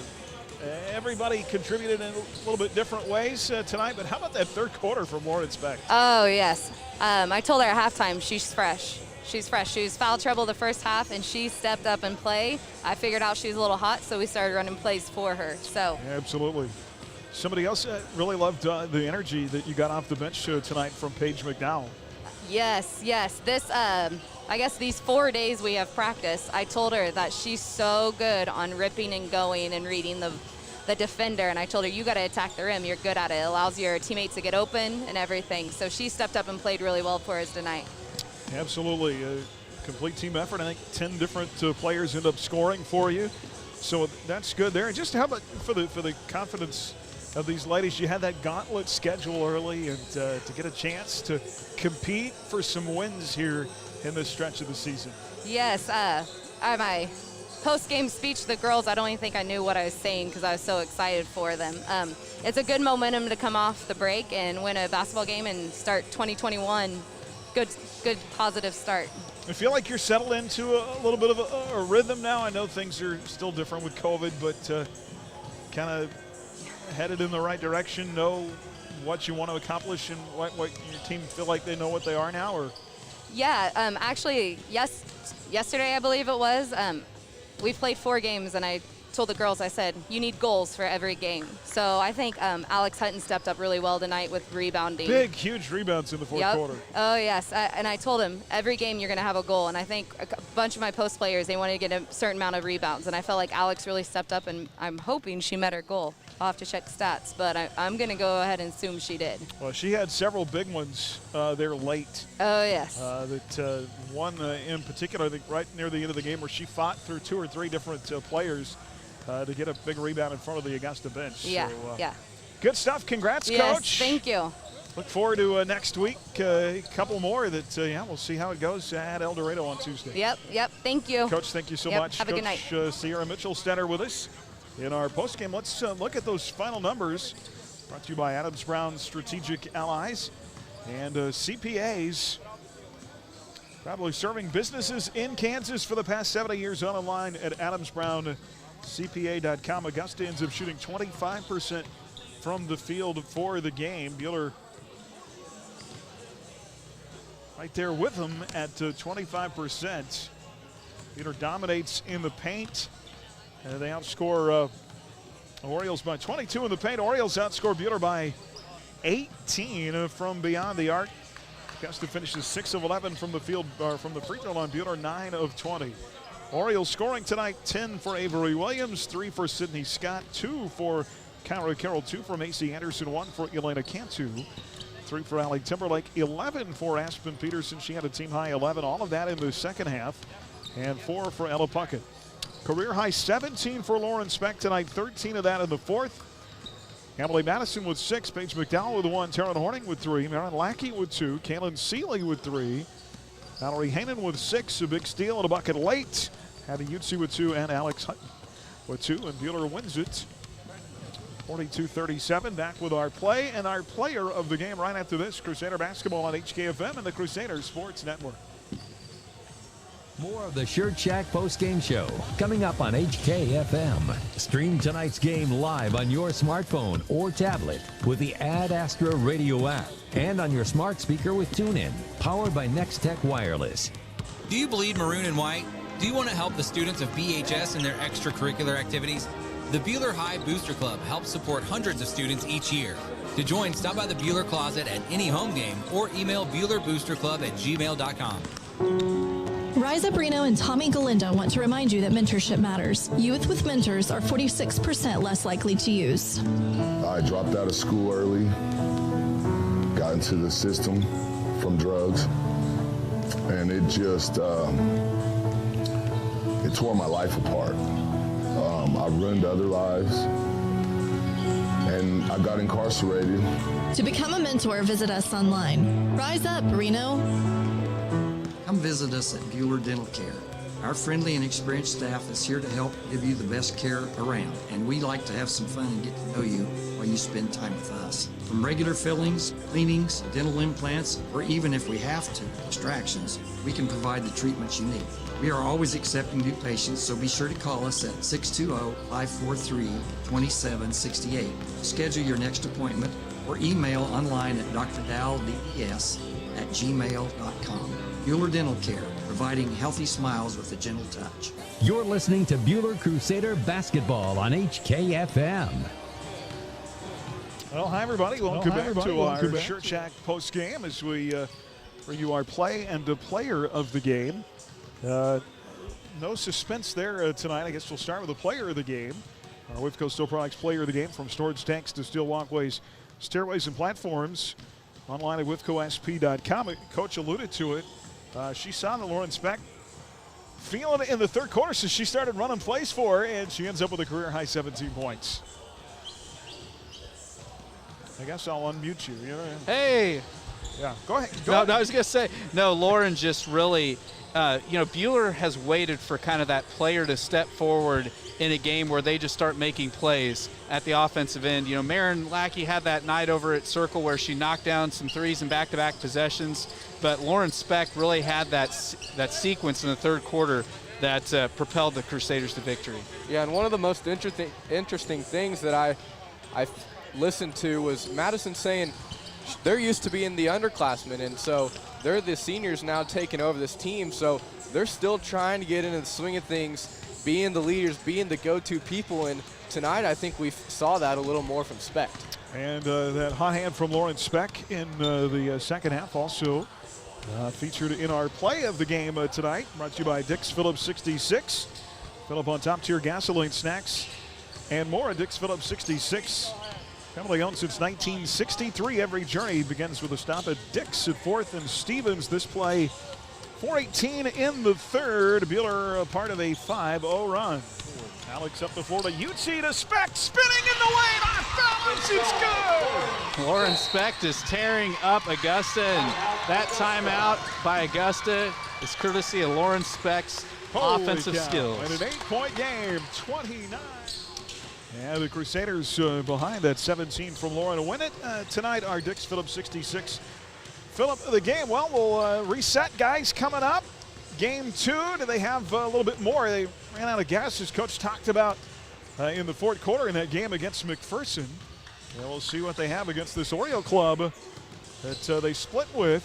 Everybody contributed in a little bit different ways tonight, but how about that third quarter from Lauren Specht? Oh, yes. I told her at halftime she's fresh. She's fresh. She was foul trouble the first half, and she stepped up and played. I figured out she was a little hot, so we started running plays for her. So absolutely. Somebody else really loved the energy that you got off the bench tonight from Paige McDowell. Yes. This, I guess these 4 days we have practice, I told her that she's so good on ripping and going and reading the defender, and I told her, you got to attack the rim. You're good at it. It allows your teammates to get open and everything. So she stepped up and played really well for us tonight. Absolutely. A complete team effort. I think 10 different players end up scoring for you. So that's good there. And just how about for the confidence of these ladies, you had that gauntlet schedule early, and to get a chance to compete for some wins here in this stretch of the season. Yes, my post-game speech to the girls, I don't even think I knew what I was saying because I was so excited for them. It's a good momentum to come off the break and win a basketball game and start 2021. Good positive start. I feel like you're settled into a little bit of a rhythm now. I know things are still different with COVID, but kind of headed in the right direction, know what you want to accomplish and what your team feel like they know what they are now? Or yeah, actually, yesterday I believe it was, we played 4 games, and I told the girls, I said, you need goals for every game. So I think Alex Hutton stepped up really well tonight with rebounding. Big, huge rebounds in the fourth quarter. Oh, yes. And I told him, every game you're going to have a goal. And I think a bunch of my post players, they wanted to get a certain amount of rebounds. And I felt like Alex really stepped up, and I'm hoping she met her goal. I'll have to check stats, but I'm going to go ahead and assume she did. Well, she had several big ones there late. Oh, yes. One in particular, I think right near the end of the game, where she fought through 2 or 3 different players to get a big rebound in front of the Augusta bench. Yeah, so, good stuff. Congrats, yes, Coach. Thank you. Look forward to next week. A couple more that, we'll see how it goes at El Dorado on Tuesday. Yep. Thank you. Coach, thank you so much. Have a good night. Coach Sierra Mitchell-Stetter with us in our postgame. Let's look at those final numbers. Brought to you by Adams Brown Strategic Allies and CPAs. Probably serving businesses in Kansas for the past 70 years online at AdamsBrownCPA.com. Augusta ends up shooting 25% from the field for the game. Buhler right there with them at 25%. Buhler dominates in the paint. They outscore Orioles by 22 in the paint. Orioles outscore Buhler by 18 from beyond the arc. Augusta finishes 6 of 11 from the field, from the free throw line. Buhler 9 of 20. Orioles scoring tonight: 10 for Avery Williams, 3 for Sydney Scott, 2 for Kyra Carroll, 2 for Macy Anderson, 1 for Elena Cantu, 3 for Allie Timberlake, 11 for Aspen Peterson. She had a team-high 11, all of that in the second half, and 4 for Ella Puckett. Career-high 17 for Lauren Speck tonight, 13 of that in the fourth. Emily Madison with 6, Paige McDowell with 1, Taryn Horning with 3, Marin Lackey with 2, Kaylin Seeley with 3, Valerie Haynen with 6, a big steal and a bucket late. Hattie Utsi with 2, and Alex Hutton with 2, and Buhler wins it 42-37. Back with our play and our player of the game right after this. Crusader basketball on HKFM and the Crusaders Sports Network. More of the Shirt Shack post-game show coming up on HKFM. Stream tonight's game live on your smartphone or tablet with the Ad Astra Radio app and on your smart speaker with TuneIn, powered by Next Tech Wireless. Do you bleed maroon and white? Do you want to help the students of BHS in their extracurricular activities? The Buhler High Booster Club helps support hundreds of students each year. To join, stop by the Buhler Closet at any home game or email BuhlerBoosterClub@gmail.com. Rise Up Reno and Tommy Galindo want to remind you that mentorship matters. Youth with mentors are 46% less likely to use. I dropped out of school early, got into the system from drugs, and it just, it tore my life apart. I ruined other lives, and I got incarcerated. To become a mentor, visit us online. Rise Up Reno. Come visit us at Buhler Dental Care. Our friendly and experienced staff is here to help give you the best care around, and we like to have some fun and get to know you while you spend time with us. From regular fillings, cleanings, dental implants, or even if we have to, extractions, we can provide the treatments you need. We are always accepting new patients, so be sure to call us at 620-543-2768. Schedule your next appointment or email online at drdaldes@gmail.com. Buhler Dental Care, providing healthy smiles with a gentle touch. You're listening to Buhler Crusader basketball on HKFM. Well, hi, everybody. Welcome back to our Shirt Shack post-game as we bring you our play and the player of the game. No suspense there tonight. I guess we'll start with the player of the game. Our Wifco Steel Products player of the game, from storage tanks to steel walkways, stairways, and platforms. Online at WIFCOSP.com. Coach alluded to it. She saw the Lauren Speck feeling it in the third quarter, so she started running plays for her, and she ends up with a career-high 17 points. I guess I'll unmute you. Hey. Yeah, go ahead. No, I was going to say, no, Lauren just really, Buhler has waited for kind of that player to step forward in a game where they just start making plays at the offensive end. You know, Marin Lackey had that night over at Circle where she knocked down some threes in back-to-back possessions, but Lauren Speck really had that sequence in the third quarter that propelled the Crusaders to victory. Yeah, and one of the most interesting things that I listened to was Madison saying they're used to being the underclassmen, and so they're the seniors now taking over this team, so they're still trying to get into the swing of things, being the leaders, being the go-to people, and tonight I think we saw that a little more from Speck. And that hot hand from Lauren Speck in the second half also featured in our play of the game tonight, brought to you by Dick's Phillips 66. Fill up on top-tier gasoline, snacks, and more at Dick's Phillips 66. Family owned since 1963. Every journey begins with a stop at Dick's at 4th and Stevens. This play, 4:18 in the third. Buhler a part of a 5-0 run. Alex up the floor to Utsi to Speck, spinning in the lane, off balance, it's good! Lauren Speck is tearing up Augusta, and that timeout by Augusta is courtesy of Lauren Speck's offensive skills. And an 8-point game, 29. Yeah, the Crusaders behind that 17 from Lauren to win it. Tonight, our Dick's Phillips 66 Phillip of the game. Well, we'll reset, guys, coming up. Game 2, do they have a little bit more? They ran out of gas, as Coach talked about in the fourth quarter in that game against Mcpherson. And we'll see what they have against this Oriole club that they split with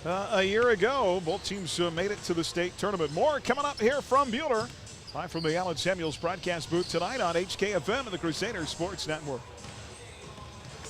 a year ago. Both teams made it to the state tournament. More coming up here from Buhler. Live from the Allen Samuels broadcast booth tonight on HKFM and the Crusaders Sports Network.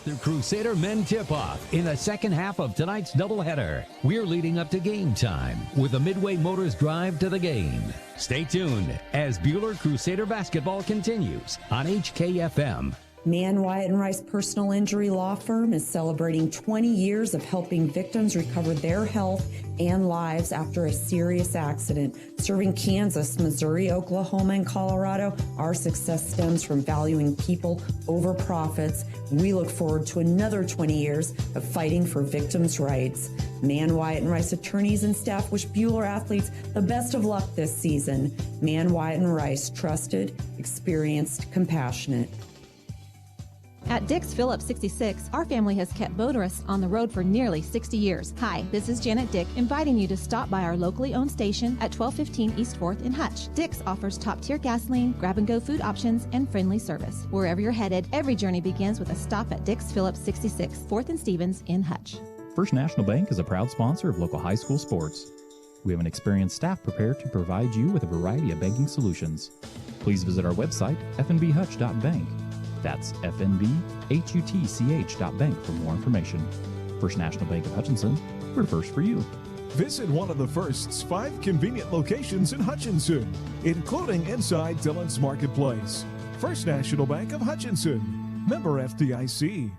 The Crusader men tip-off in the second half of tonight's doubleheader. We're leading up to game time with the Midway Motors drive to the game. Stay tuned as Buhler Crusader basketball continues on HKFM Mann, Wyatt & Rice Personal Injury Law Firm is celebrating 20 years of helping victims recover their health and lives after a serious accident. Serving Kansas, Missouri, Oklahoma, and Colorado, our success stems from valuing people over profits. We look forward to another 20 years of fighting for victims' rights. Mann, Wyatt & Rice attorneys and staff wish Buhler athletes the best of luck this season. Mann, Wyatt & Rice, trusted, experienced, compassionate. At Dick's Phillips 66, our family has kept motorists on the road for nearly 60 years. Hi, this is Janet Dick, inviting you to stop by our locally owned station at 1215 East 4th in Hutch. Dick's offers top-tier gasoline, grab-and-go food options, and friendly service. Wherever you're headed, every journey begins with a stop at Dick's Phillips 66, 4th and Stevens in Hutch. First National Bank is a proud sponsor of local high school sports. We have an experienced staff prepared to provide you with a variety of banking solutions. Please visit our website, fnbhutch.bank. That's fnbhutch.bank for more information. First National Bank of Hutchinson, we're first for you. Visit one of the First's 5 convenient locations in Hutchinson, including inside Dillon's Marketplace. First National Bank of Hutchinson, member FDIC.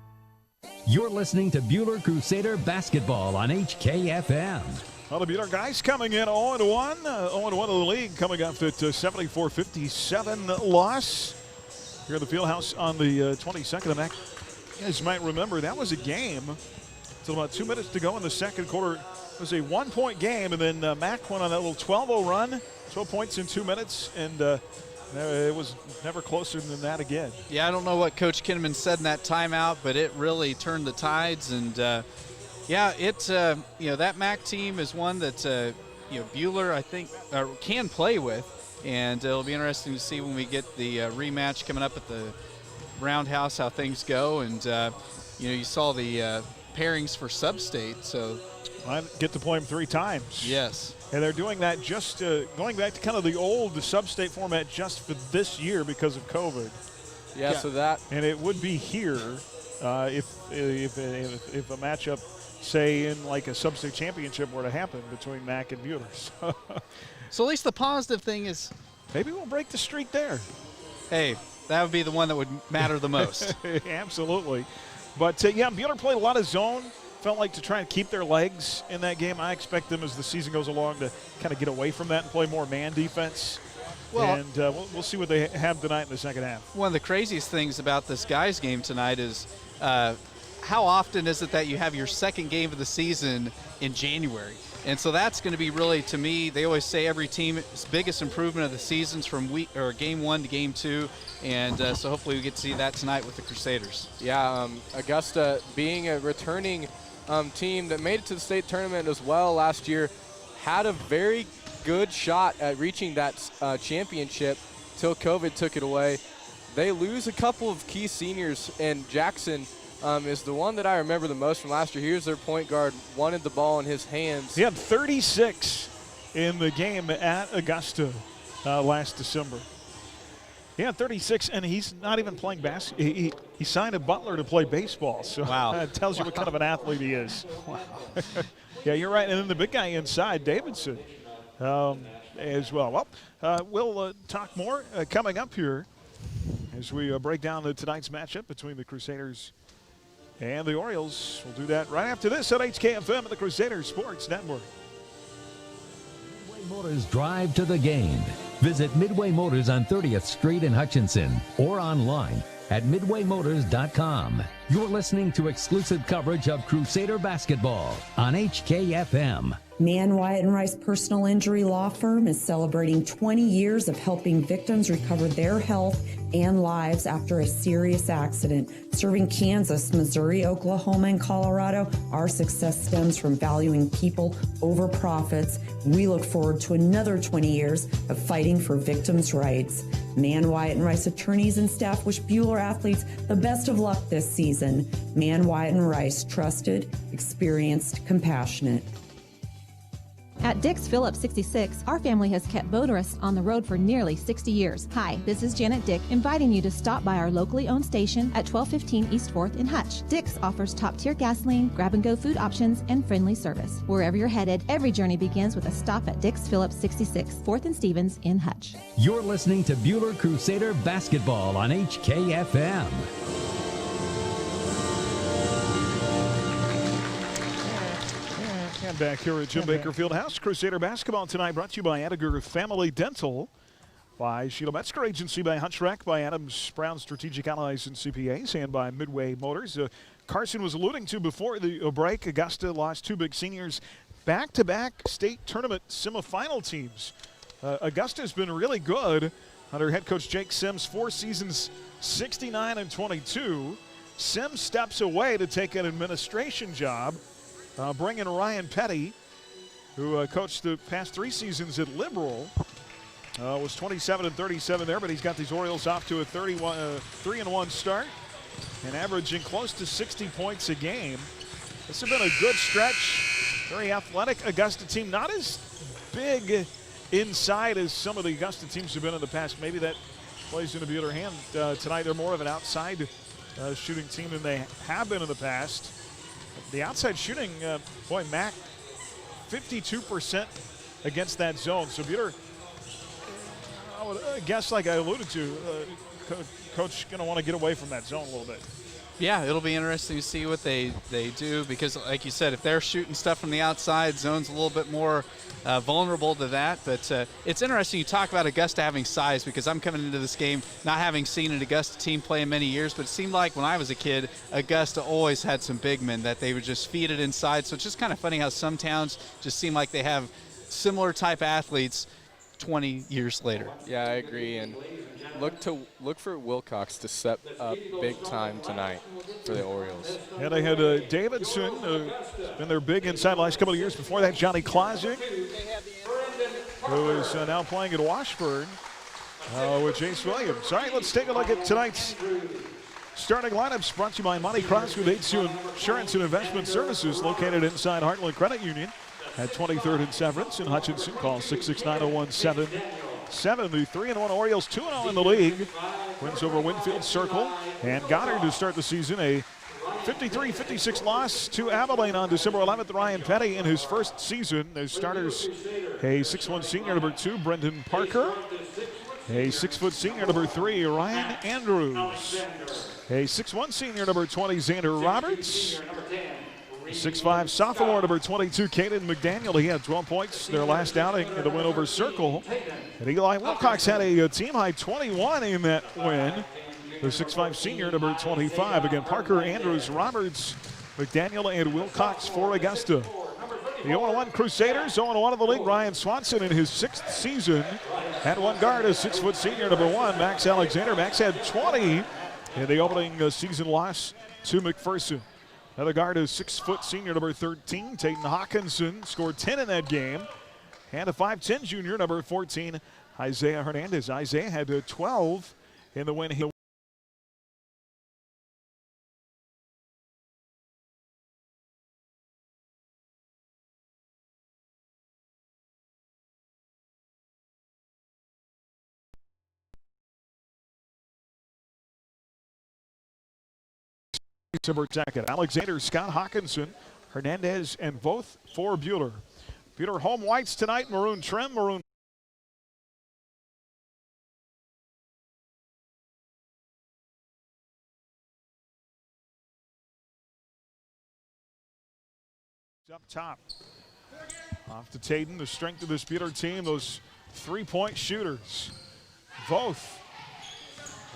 You're listening to Buhler Crusader Basketball on HKFM. Well, the Buhler guys coming in 0-1. 0-1 of the league, coming up at 74-57 loss here at the Fieldhouse on the 22nd of Mac. You guys might remember that was a game until about 2 minutes to go in the second quarter. It was a 1-point game, and then Mac went on that little 12-0 run, 12 points in 2 minutes, and it was never closer than that again. Yeah, I don't know what Coach Kinnaman said in that timeout, but it really turned the tides. And, yeah, that Mac team is one that, Buhler, I think, can play with. And it'll be interesting to see when we get the rematch coming up at the Roundhouse how things go. And, you saw the pairings for Sub-State. So I get to play them 3 times. Yes. And they're doing that just going back to kind of the old Sub-State format just for this year because of COVID. Yeah, so that. And it would be here if a matchup, say, in like a Sub-State championship were to happen between Mac and Buhler. So at least the positive thing is maybe we'll break the streak there. Hey, that would be the one that would matter the most. Absolutely. But, Buhler played a lot of zone. Felt like to try and keep their legs in that game. I expect them as the season goes along to kind of get away from that and play more man defense. Well, and we'll see what they have tonight in the second half. One of the craziest things about this guys game tonight is how often is it that you have your second game of the season in January? And so that's going to be really, to me, they always say every team's biggest improvement of the seasons from game 1 to game 2. And so hopefully we get to see that tonight with the Crusaders. Yeah, Augusta being a returning team that made it to the state tournament as well last year, had a very good shot at reaching that championship till COVID took it away. They lose a couple of key seniors, and Jackson is the one that I remember the most from last year. Here's their point guard, wanted the ball in his hands. He had 36 in the game at Augusta last December. He had 36, and he's not even playing basketball. He signed a Buhler to play baseball. So wow. That tells you what kind of an athlete he is. Wow. Yeah, you're right. And then the big guy inside, Davidson, as well. Well, we'll talk more coming up here as we break down tonight's matchup between the Crusaders and the Orioles. We'll do that right after this at HKFM and the Crusaders Sports Network. Midway Motors drive to the game. Visit Midway Motors on 30th Street in Hutchinson or online at midwaymotors.com. You're listening to exclusive coverage of Crusader basketball on HKFM. Mann, Wyatt & Rice Personal Injury Law Firm is celebrating 20 years of helping victims recover their health and lives after a serious accident. Serving Kansas, Missouri, Oklahoma, and Colorado, our success stems from valuing people over profits. We look forward to another 20 years of fighting for victims' rights. Mann, Wyatt & Rice attorneys and staff wish Buhler athletes the best of luck this season. Mann, Wyatt & Rice, trusted, experienced, compassionate. At Dix Phillips 66, our family has kept motorists on the road for nearly 60 years. Hi, this is Janet Dick, inviting you to stop by our locally owned station at 1215 East 4th in Hutch. Dix offers top-tier gasoline, grab-and-go food options, and friendly service. Wherever you're headed, every journey begins with a stop at Dix Phillips 66, 4th and Stevens in Hutch. You're listening to Buhler Crusader Basketball on HKFM. And back here at Jim Baker Fieldhouse, Crusader basketball tonight brought to you by Ediger Family Dental, by Sheila Metzger Agency, by Hunchrack, by Adams Brown Strategic Allies and CPAs, and by Midway Motors. Carson was alluding to before the break, Augusta lost two big seniors, back-to-back state tournament semifinal teams. Augusta's been really good under head coach Jake Sims, 4 seasons, 69-22. Sims steps away to take an administration job. Bring in Ryan Petty, who coached the past 3 seasons at Liberal. Was 27-37 there, but he's got these Orioles off to a 3-1 start and averaging close to 60 points a game. This has been a good stretch. Very athletic Augusta team, not as big inside as some of the Augusta teams have been in the past. Maybe that plays into Buhler hand tonight. They're more of an outside shooting team than they have been in the past. The outside shooting, boy, Mac, 52% against that zone. So Buhler, I would guess, like I alluded to, Coach going to want to get away from that zone a little bit. Yeah, it'll be interesting to see what they do because, like you said, if they're shooting stuff from the outside, zone's a little bit more vulnerable to that. But it's interesting you talk about Augusta having size because I'm coming into this game not having seen an Augusta team play in many years, but it seemed like when I was a kid, Augusta always had some big men that they would just feed it inside. So it's just kind of funny how some towns just seem like they have similar type athletes 20 years later. Yeah, I agree, and look for Wilcox to step up big time tonight for the Orioles. Yeah, they had Davidson, been their big inside the last couple of years. Before that, Johnny Klosic, who is now playing at Washburn with Jace Williams. All right, let's take a look at tonight's starting lineups, brought to you by Monty Cross with HCU Insurance and Investment Services, located inside Heartland Credit Union at 23rd and Severance in Hutchinson. Call 669-0177. The 3-1 Orioles, 2-0 in the league. Wins over Winfield Circle and Goddard to start the season. A 53-56 loss to Abilene on December 11th. Ryan Petty in his first season. Their starters, a 6'1 senior, number 2, Brendan Parker. A 6' senior, number 3, Ryan Andrews. A 6'1 senior, number 20, Xander Roberts. 6'5 sophomore, number 22, Caden McDaniel. He had 12 points their last outing in the win over Circle. And Eli Wilcox had a team-high 21 in that win. The 6'5 senior, number 25. Again, Parker, Andrews, Roberts, McDaniel, and Wilcox for Augusta. The 0-1 Crusaders, 0-1 in the league. Ryan Swanson in his 6th season. At one guard, a 6' senior, number 1, Max Alexander. Max had 20 in the opening season loss to McPherson. Another guard is 6' senior, number 13, Tayton Hawkinson, scored 10 in that game. And a 5'10 junior, number 14, Isaiah Hernandez. Isaiah had 12 in the win. December 2nd. Alexander, Scott Hawkinson, Hernandez, and both for Buhler. Buhler home whites tonight, maroon trim, maroon. Up top. Off to Tayton, the strength of this Buhler team, those three-point shooters. Both.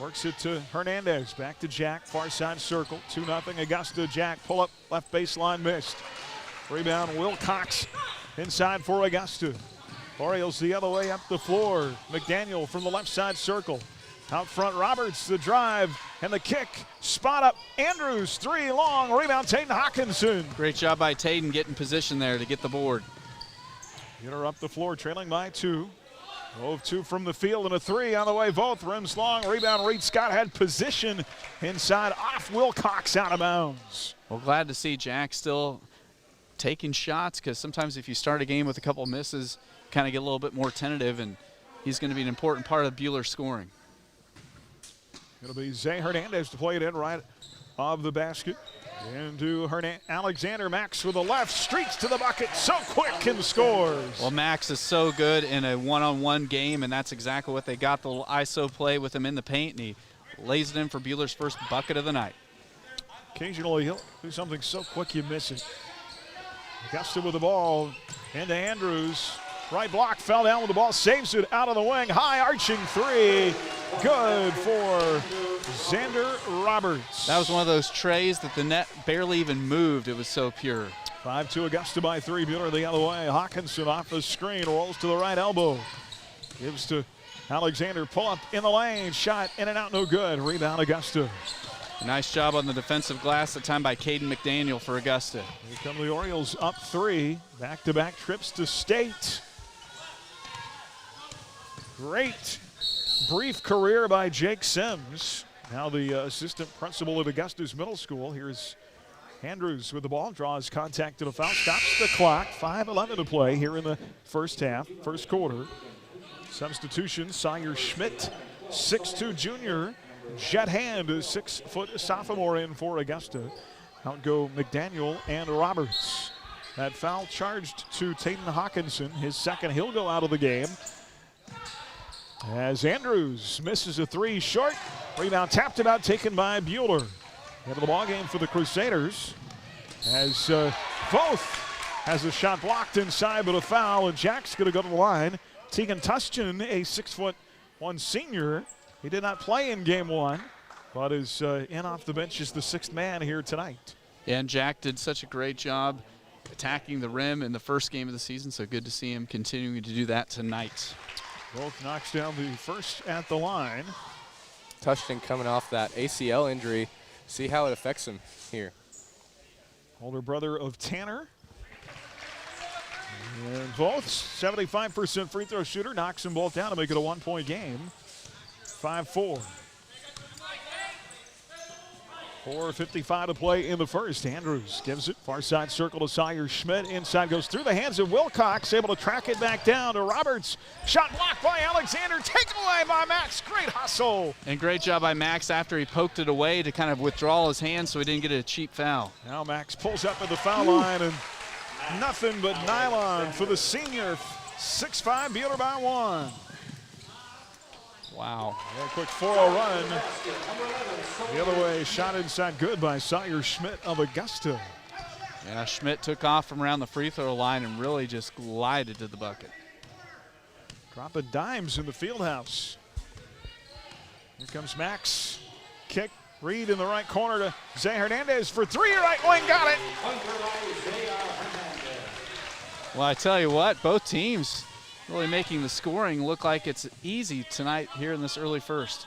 Works it to Hernandez, back to Jack, far side circle, 2-0 Augusta. Jack, pull up, left baseline, missed. Rebound, Wilcox inside for Augusta. Orioles the other way up the floor. McDaniel from the left side circle. Out front, Roberts, the drive, and the kick. Spot up, Andrews, 3 long, rebound, Tayton Hawkinson. Great job by Tayton getting position there to get the board. Buhler up the floor, trailing by 2. 0-2 from the field and a 3 on the way. Both rims long. Rebound, Reed Scott had position inside, off Wilcox, out of bounds. Well, glad to see Jack still taking shots, because sometimes if you start a game with a couple misses, kind of get a little bit more tentative, and he's going to be an important part of Buhler's scoring. It'll be Zay Hernandez to play it in right of the basket. Into Alexander. Max with the left, streaks to the bucket, so quick and scores. Well, Max is so good in a one-on-one game, and that's exactly what they got, the little ISO play with him in the paint, and he lays it in for Buhler's first bucket of the night. Occasionally he'll do something so quick you miss it. Augusta with the ball into Andrews. Right block, fell down with the ball, saves it out of the wing. High arching three. Good for Xander Roberts. That was one of those trays that the net barely even moved. It was so pure. 5-2 Augusta by 3. Buhler the other way. Hawkinson off the screen, rolls to the right elbow. Gives to Alexander, pull up in the lane. Shot in and out, no good. Rebound Augusta. Nice job on the defensive glass, that time by Caden McDaniel for Augusta. Here come the Orioles up 3. Back-to-back trips to state. Great brief career by Jake Sims. Now the assistant principal at Augusta's middle school. Here's Andrews with the ball, draws contact to the foul, stops the clock. 5:11 to play here in the first half, first quarter. Substitution, Sawyer Schmidt, 6'2 junior. Jet Hand, a 6-foot sophomore in for Augusta. Out go McDaniel and Roberts. That foul charged to Taden Hawkinson. His second, he'll go out of the game. As Andrews misses a 3 short. Rebound tapped about, taken by Buhler. Into the ball game for the Crusaders. As Voth has a shot blocked inside, but a foul, and Jack's going to go to the line. Tegan Tustin, a 6'1" senior. He did not play in game 1, but is in off the bench as the 6th man here tonight. Yeah, and Jack did such a great job attacking the rim in the first game of the season, so good to see him continuing to do that tonight. Both knocks down the first at the line. Tustin coming off that ACL injury. See how it affects him here. Older brother of Tanner. And both 75% free throw shooter, knocks them both down to make it a 1-point game. 5-4. 4:55 to play in the first. Andrews gives it far side circle to Sawyer Schmidt. Inside goes through the hands of Wilcox, able to track it back down to Roberts. Shot blocked by Alexander, taken away by Max. Great hustle. And great job by Max after he poked it away to kind of withdraw his hand so he didn't get a cheap foul. Now Max pulls up at the foul line, and nothing but nylon for the senior. 6'5", Buhler by 1. Wow. A quick 4-0 run. The other way, shot inside, good by Sawyer Schmidt of Augusta. Yeah, Schmidt took off from around the free throw line and really just glided to the bucket. Dropping dimes in the field house. Here comes Max. Kick, Reed in the right corner to Zay Hernandez for 3, right wing, got it. Well, I tell you what, both teams really making the scoring look like it's easy tonight here in this early first.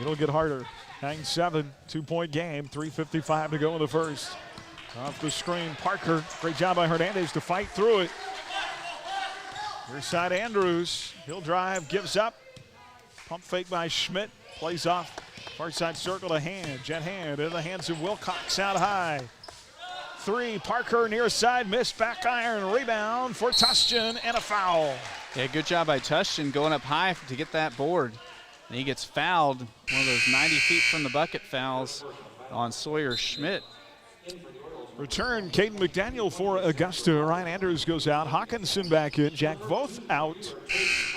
It'll get harder. 9-7, 2-point game, 3:55 to go in the first. Off the screen, Parker. Great job by Hernandez to fight through it. Near side, Andrews. He'll drive, gives up. Pump fake by Schmidt. Plays off. Far side circle to Hand. Jet Hand in the hands of Wilcox out high. 3, Parker near side, missed, back iron, rebound for Tustin, and a foul. Yeah, good job by Tustin going up high to get that board. And he gets fouled, one of those 90 feet from the bucket fouls on Sawyer Schmidt. Return, Caden McDaniel for Augusta. Ryan Andrews goes out. Hawkinson back in. Jack Voth out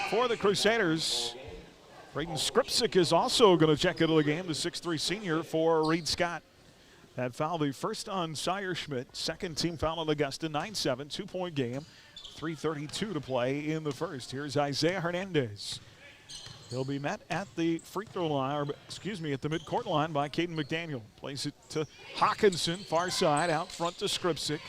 for the Crusaders. Braden Skripczyk is also going to check into the game, the 6'3" senior for Reed Scott. That foul, the first on Sawyer Schmidt, second team foul on Augusta, 9-7, 2-point game, 3:32 to play in the first. Here's Isaiah Hernandez. He'll be met at the free throw line, or excuse me, at the midcourt line by Caden McDaniel. Plays it to Hawkinson, far side, out front to Skripczyk.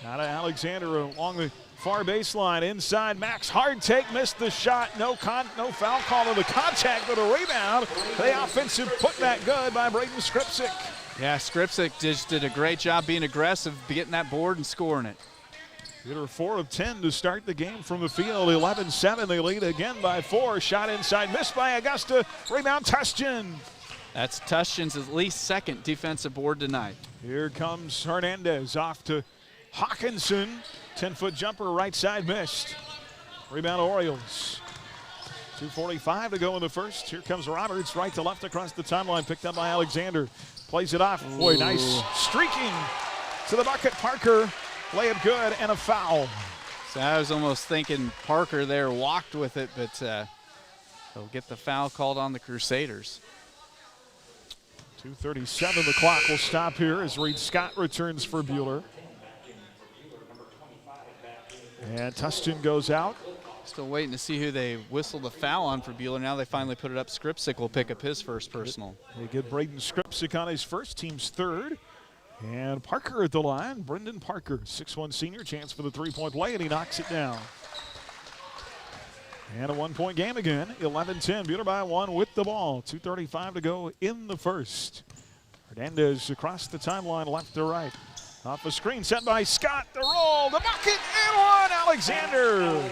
Now to Alexander along the far baseline, inside. Max, hard take, missed the shot. No foul call on the contact, but a rebound. The offensive putback good by Braden Skripczyk. Yeah, Skripczyk just did a great job being aggressive, getting that board and scoring it. Hitter 4 of 10 to start the game from the field. 11-7, they lead again by 4. Shot inside, missed by Augusta. Rebound, Tustin. That's Tustin's at least second defensive board tonight. Here comes Hernandez off to Hawkinson, 10-foot jumper, right side missed. Rebound Orioles. 2:45 to go in the first. Here comes Roberts, right to left across the timeline, picked up by Alexander. Plays it off. Boy, nice streaking to the bucket. Parker, layup good, and a foul. So I was almost thinking Parker there walked with it, but he'll get the foul called on the Crusaders. 2:37, the clock will stop here as Reed Scott returns for Buhler. And Tustin goes out. Still waiting to see who they whistle the foul on for Buhler. Now they finally put it up. Skripsik will pick up his first personal. They get Braden Skripsik on his first, team's third. And Parker at the line, Brendan Parker, 6'1" senior, chance for the three-point play, and he knocks it down. And a one-point game again, 11-10, Buhler by one with the ball. 2:35 to go in the first. Hernandez across the timeline, left to right. Off a screen set by Scott, the roll, the bucket, and one, Alexander.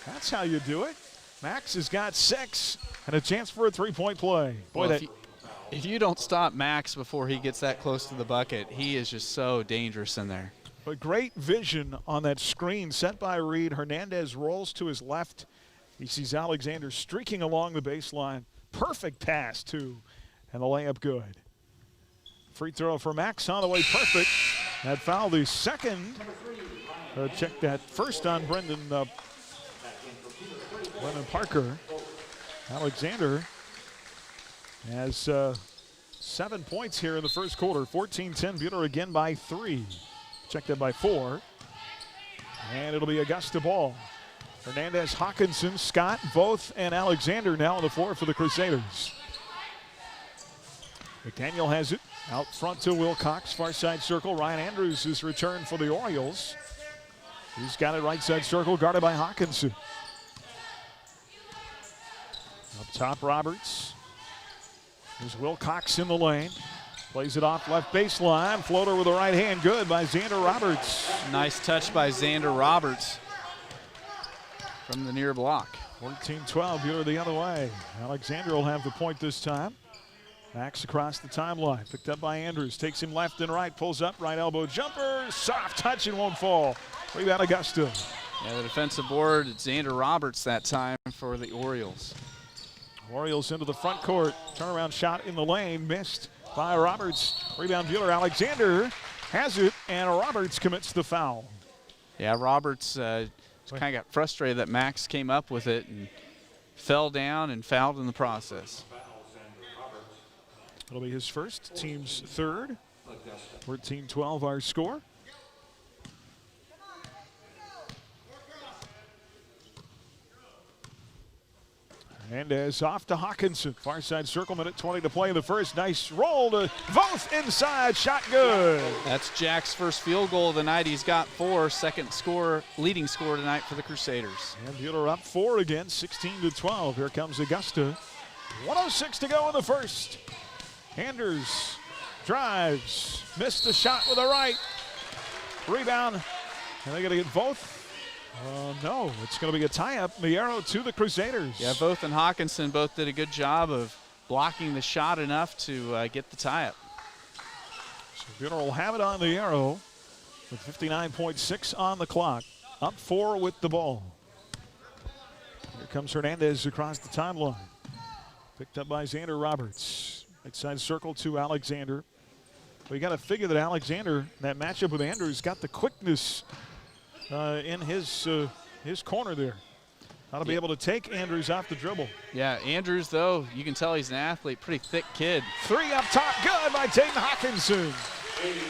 That's how you do it. Max has got 6 and a chance for a three-point play. Boy, well, if you don't stop Max before he gets that close to the bucket, he is just so dangerous in there. But great vision on that screen set by Reed. Hernandez rolls to his left. He sees Alexander streaking along the baseline. Perfect pass, too, and the layup good. Free throw for Max on the way, perfect. That foul, the second. Check that first on Brendan Parker. Alexander has 7 points here in the first quarter. 14-10, Buhler again by 3. Check that by 4. And it'll be Augusta ball. Hernandez, Hawkinson, Scott, Voth, and Alexander now on the floor for the Crusaders. McDaniel has it. Out front to Wilcox, far side circle. Ryan Andrews is returned for the Orioles. He's got it right side circle, guarded by Hawkinson. Up top, Roberts. There's Wilcox in the lane. Plays it off left baseline. Floater with the right hand, good by Xander Roberts. Nice touch by Xander Roberts from the near block. 14-12, Buhler the other way. Alexander will have the point this time. Max across the timeline, picked up by Andrews, takes him left and right, pulls up, right elbow jumper, soft touch and won't fall. Rebound Augusta. Yeah, the defensive board, Xander Roberts that time for the Orioles. Orioles into the front court, turnaround shot in the lane, missed by Roberts. Rebound Buhler, Alexander has it, and Roberts commits the foul. Yeah, Roberts kind of got frustrated that Max came up with it and fell down and fouled in the process. It'll be his first, team's third. 14-12 our score. Hernandez off to Hawkinson. Far side circle, minute 20 to play in the first. Nice roll to Voth inside, shot good. That's Jack's first field goal of the night. He's got 4, leading score tonight for the Crusaders. And Buhler up 4 again, 16-12. Here comes Augusta. 1:06 to go in the first. Anders drives, missed the shot with a right. Rebound, and they got to get Voth. No, it's going to be a tie-up. Miero to the Crusaders. Yeah, Voth and Hawkinson both did a good job of blocking the shot enough to get the tie-up. So Buhler will have it on the arrow with 59.6 on the clock. Up 4 with the ball. Here comes Hernandez across the timeline. Picked up by Xander Roberts. Right side circle to Alexander. But you got to figure that Alexander, that matchup with Andrews, got the quickness in his corner there. Ought to be able to take Andrews off the dribble. Yeah, Andrews, though, you can tell he's an athlete, pretty thick kid. 3 up top, good by Tatum Hawkinson.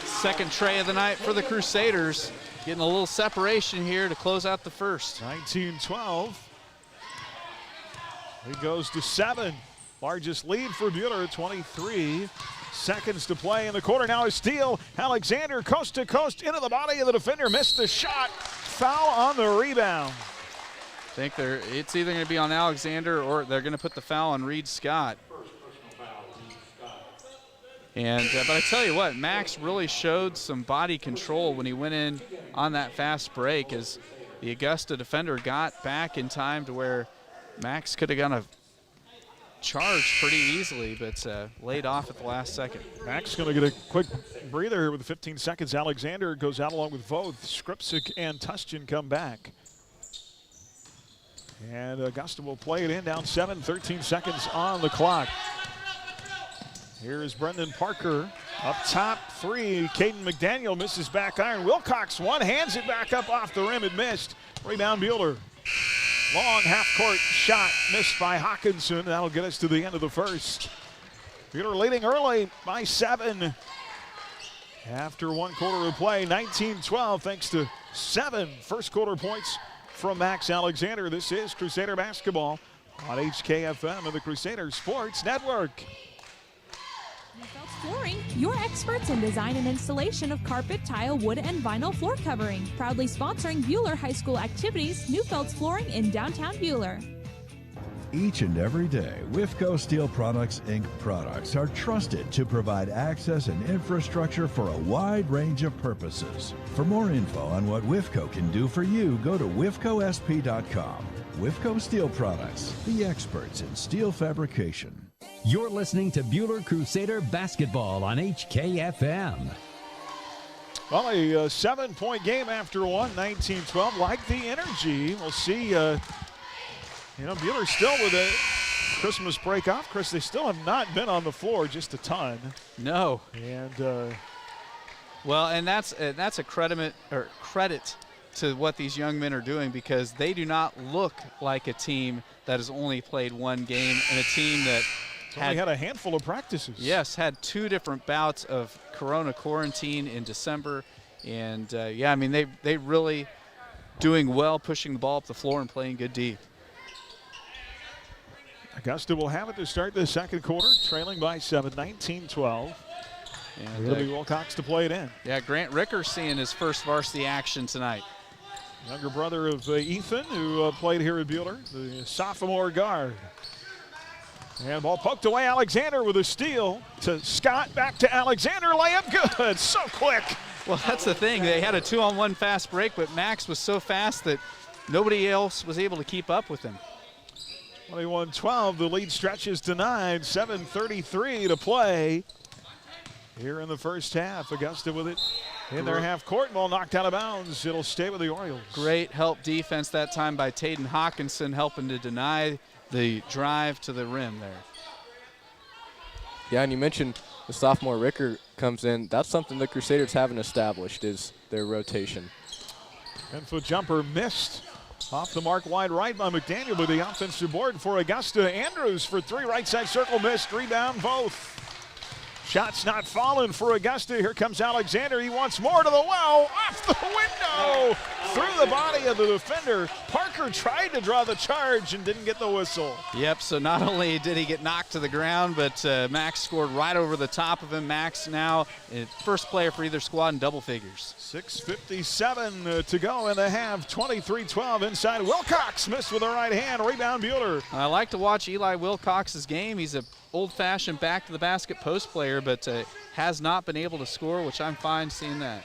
Second tray of the night for the Crusaders. Getting a little separation here to close out the first. 19-12. He goes to 7. Largest lead for Buhler, 23 seconds to play in the quarter. Now a steal. Alexander coast to coast into the body of the defender. Missed the shot. Foul on the rebound. I think it's either going to be on Alexander or they're going to put the foul on Reed Scott. And but I tell you what, Max really showed some body control when he went in on that fast break as the Augusta defender got back in time to where Max could have gone charged pretty easily, but laid off at the last second. Max going to get a quick breather here with 15 seconds. Alexander goes out along with Voth. Skripsik and Tustin come back. And Augusta will play it in, down 7, 13 seconds on the clock. Here is Brendan Parker up top, 3. Caden McDaniel misses back iron. Wilcox hands it back up off the rim. It missed. Rebound Buhler. Long half-court shot missed by Hawkinson. That'll get us to the end of the first. Buhler leading early by 7. After 1 quarter of play, 19-12 thanks to 7 first quarter points from Max Alexander. This is Crusader basketball on HKFM and the Crusader Sports Network. Flooring, your experts in design and installation of carpet, tile, wood, and vinyl floor covering. Proudly sponsoring Buhler High School activities, Neufeld's Flooring in downtown Buhler. Each and every day, WIFCO Steel Products, Inc. products are trusted to provide access and infrastructure for a wide range of purposes. For more info on what WIFCO can do for you, go to wifcosp.com. WIFCO Steel Products, the experts in steel fabrication. You're listening to Buhler Crusader basketball on HKFM. Well, a 7-point game after 1, 19-12. Like the energy. We'll see, Buhler still with a Christmas break off. Chris, they still have not been on the floor just a ton. No. And, well, and that's a credit to what these young men are doing, because they do not look like a team that has only played 1 game and a team that had a handful of practices. Yes, had 2 different bouts of Corona quarantine in December. And, they really doing well, pushing the ball up the floor and playing good D. Augusta will have it to start the second quarter, trailing by 7, 19-12. And it'll be Wilcox to play it in. Yeah, Grant Ricker seeing his first varsity action tonight. Younger brother of Ethan, who played here at Buhler, the sophomore guard. And ball poked away. Alexander with a steal to Scott. Back to Alexander. Layup good. So quick. Well, that's the thing. They had a 2-on-1 fast break, but Max was so fast that nobody else was able to keep up with him. 21-12. The lead stretches to 9. 7:33 to play here in the first half. Augusta with it in their half court. Ball knocked out of bounds. It'll stay with the Orioles. Great help defense that time by Taden Hawkinson, helping to deny the drive to the rim there. Yeah, and you mentioned the sophomore Ricker comes in. That's something the Crusaders haven't established, is their rotation. 10-foot jumper missed. Off the mark, wide right by McDaniel, but the offensive board for Augusta. Andrews for 3, right side circle, missed. Rebound, both. Shots not falling for Augusta. Here comes Alexander. He wants more to the well. Off the window. Through the body of the defender. Parker tried to draw the charge and didn't get the whistle. Yep, so not only did he get knocked to the ground, but Max scored right over the top of him. Max now first player for either squad in double figures. 6:57 to go in the half. 23-12 inside. Wilcox missed with the right hand. Rebound Buhler. I like to watch Eli Wilcox's game. He's a old-fashioned back-to-the-basket post player, but has not been able to score, which I'm fine seeing that.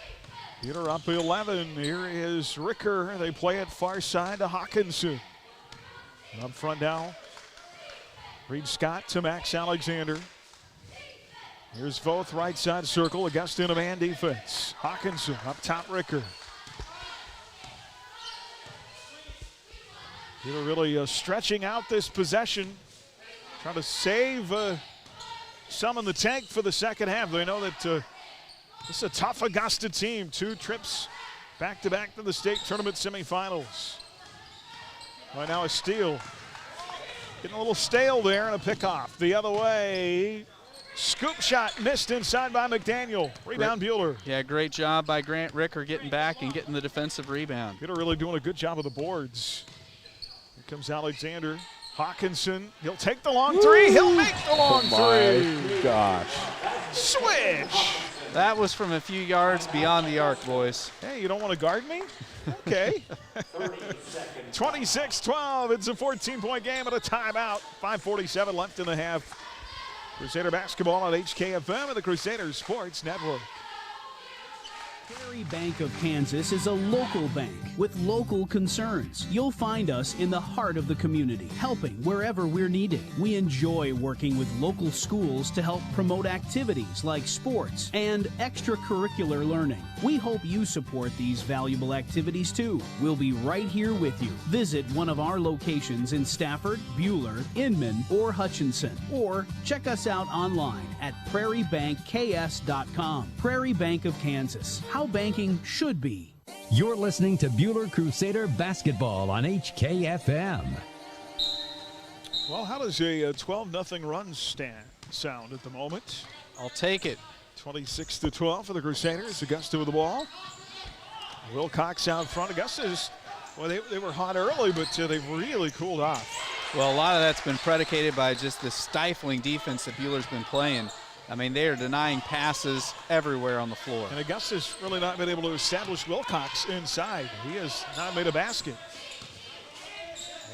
Buhler up 11. Here is Ricker. They play it far side to Hawkinson. Up front now. Reed Scott to Max Alexander. Here's Voth, right side circle. Augusta in a man defense. Hawkinson up top, Ricker. Buhler really stretching out this possession. Trying to save some in the tank for the second half. They know that this is a tough Augusta team. 2 trips back-to-back to the state tournament semifinals. Right now a steal. Getting a little stale there and a pickoff. The other way. Scoop shot missed inside by McDaniel. Rebound Buhler. Yeah, great job by Grant Ricker getting back and getting the defensive rebound. Buhler really doing a good job of the boards. Here comes Alexander. Hawkinson, he'll take the long 3. He'll make the long 3. Oh my gosh. Switch. That was from a few yards beyond the arc, boys. Hey, you don't want to guard me? Okay. 26-12. It's a 14-point game at a timeout. 5:47 left in the half. Crusader basketball on HKFM and the Crusader Sports Network. Prairie Bank of Kansas is a local bank with local concerns. You'll find us in the heart of the community, helping wherever we're needed. We enjoy working with local schools to help promote activities like sports and extracurricular learning. We hope you support these valuable activities too. We'll be right here with you. Visit one of our locations in Stafford, Buhler, Inman, or Hutchinson, or check us out online at prairiebankks.com. Prairie Bank of Kansas. How banking should be. You're listening to Buhler Crusader basketball on HKFM. Well, how does a 12-0 run sound at the moment? I'll take it. 26-12 for the Crusaders. Augusta with the ball. Wilcox out front. Augusta's, well, they were hot early, but they've really cooled off. Well, a lot of that's been predicated by just the stifling defense that Buhler's been playing. I mean, they are denying passes everywhere on the floor. And Augusta's really not been able to establish Wilcox inside. He has not made a basket.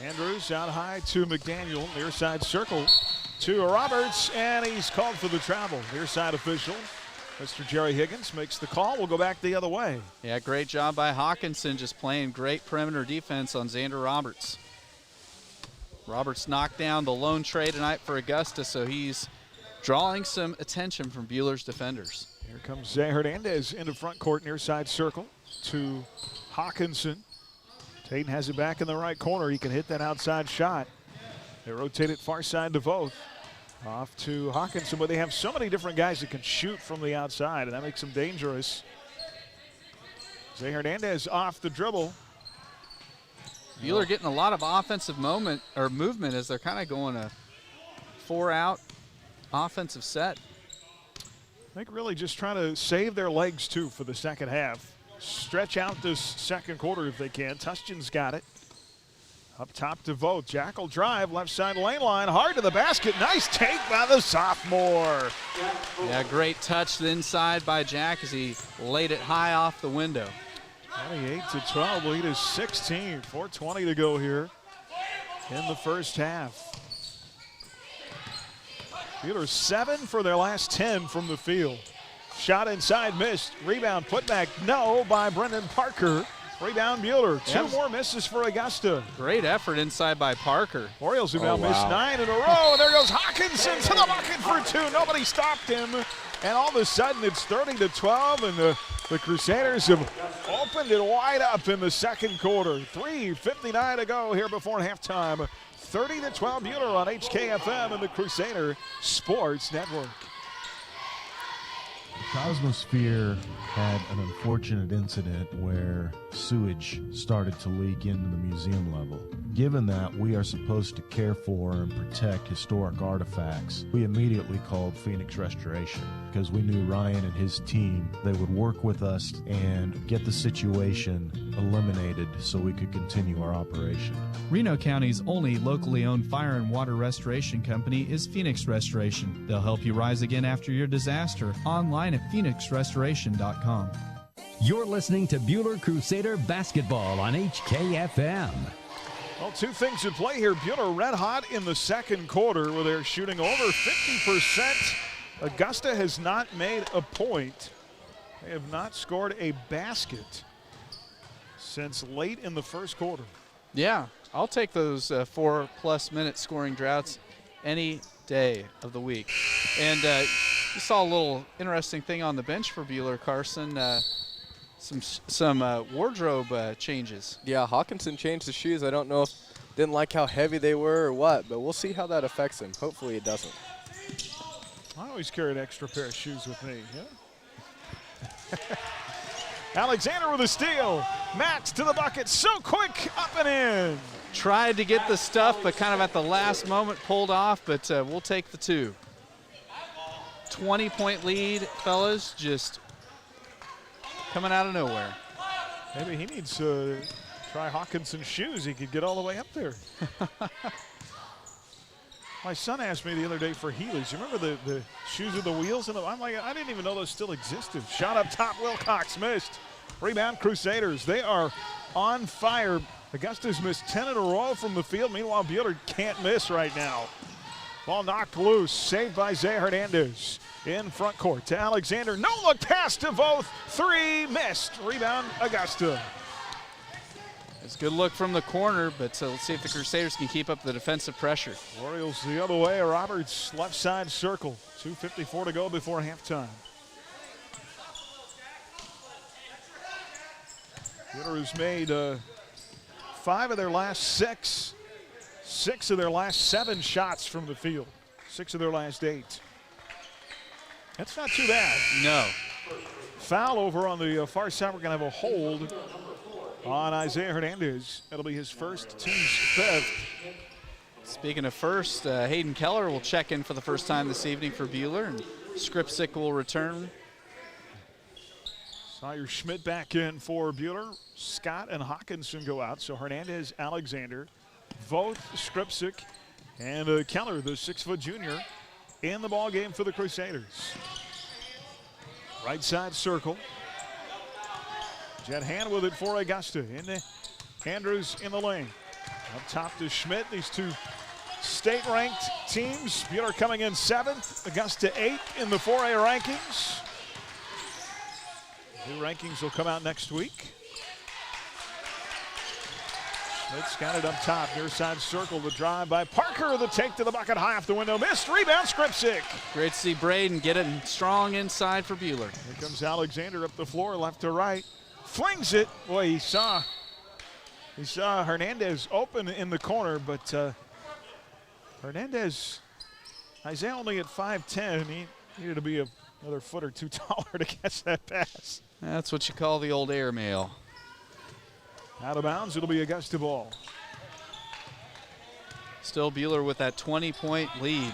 Andrews out high to McDaniel, near side circle to Roberts, and he's called for the travel. Near side official, Mr. Jerry Higgins, makes the call. We'll go back the other way. Yeah, great job by Hawkinson, just playing great perimeter defense on Xander Roberts. Roberts knocked down the lone tray tonight for Augusta, so he's drawing some attention from Buhler's defenders. Here comes Zay Hernandez into front court, near side circle to Hawkinson. Tatum has it back in the right corner. He can hit that outside shot. They rotate it far side to Voth. Off to Hawkinson, but they have so many different guys that can shoot from the outside, and that makes them dangerous. Zay Hernandez off the dribble. Buhler getting a lot of offensive movement as they're kind of going a 4-out offensive set. I think really just trying to save their legs, too, for the second half. Stretch out this second quarter if they can. Tustin's got it. Up top to Voth. Jackal drive, left side lane line, hard to the basket. Nice take by the sophomore. Yeah, great touch inside by Jack as he laid it high off the window. 28-12, lead is 16. 4:20 to go here in the first half. Buhler 7 for their last 10 from the field. Shot inside, missed. Rebound, put back, no, by Brendan Parker. Rebound, Buhler. Two more misses for Augusta. Great effort inside by Parker. Orioles have now missed 9 in a row. And there goes Hawkinson to the bucket for 2. Nobody stopped him. And all of a sudden, it's 30-12, and the Crusaders have opened it wide up in the second quarter. 3:59 to go here before halftime. 30-12 Buhler on HKFM and the Crusader Sports Network. Cosmosphere had an unfortunate incident where sewage started to leak into the museum level. Given that we are supposed to care for and protect historic artifacts, we immediately called Phoenix Restoration because we knew Ryan and his team, they would work with us and get the situation eliminated so we could continue our operation. Reno County's only locally owned fire and water restoration company is Phoenix Restoration. They'll help you rise again after your disaster. Online at phoenixrestoration.com. You're listening to Buhler Crusader basketball on HKFM. Well, two things at play here. Buhler red hot in the second quarter where they're shooting over 50%. Augusta has not made a point. They have not scored a basket since late in the first quarter. Yeah, I'll take those 4+ minute scoring droughts any day of the week. And you saw a little interesting thing on the bench for Buhler, Carson. Some wardrobe changes. Yeah, Hawkinson changed his shoes. I don't know if didn't like how heavy they were or what, but we'll see how that affects him. Hopefully it doesn't. I always carry an extra pair of shoes with me. Yeah? Alexander with a steal. Max to the bucket, so quick, up and in. Tried to get the stuff, but kind of at the last moment pulled off, but we'll take the 2. 20-point lead, fellas, just coming out of nowhere. Maybe he needs to try Hawkinson's shoes. He could get all the way up there. My son asked me the other day for Heelys. You remember the shoes with the wheels in them? I'm like, I didn't even know those still existed. Shot up top, Wilcox missed. Rebound, Crusaders. They are on fire. Augusta's missed 10 in a row from the field. Meanwhile, Buhler can't miss right now. Ball knocked loose, saved by Zay Hernandez. in front court to Alexander. No look pass to Voth. 3 missed. Rebound, Augusta. It's a good look from the corner, but let's see if the Crusaders can keep up the defensive pressure. Orioles the other way. Roberts left side circle. 2:54 to go before halftime. Buhler has made 5 of their last 6. 6 of their last 7 shots from the field. 6 of their last 8. That's not too bad. No. Foul over on the far side. We're going to have a hold on Isaiah Hernandez. That'll be his first, team's 5th. Speaking of first, Hayden Keller will check in for the first time this evening for Buhler, and Skripsic will return. Sawyer Schmidt back in for Buhler. Scott and Hawkinson go out. So Hernandez, Alexander, Voth, Skripsic, and Keller, the 6-foot junior, in the ball game for the Crusaders. Right side circle. Jet Hand with it for Augusta. Andrews in the lane. Up top to Schmidt. These two state-ranked teams. Buhler coming in 7th. Augusta 8th in the 4A rankings. New rankings will come out next week. Schmidt's got it up top. Near side circle. The drive by Parker. The take to the bucket. High off the window. Missed. Rebound. Skripsic. Great to see Braden get it strong inside for Buhler. Here comes Alexander up the floor, left to right. Flings it. Boy, he saw Hernandez open in the corner, but Hernandez, Isaiah only at 5'10". He needed to be another foot or two taller to catch that pass. That's what you call the old airmail. Out of bounds, it'll be Augusta ball. Still Buhler with that 20-point lead.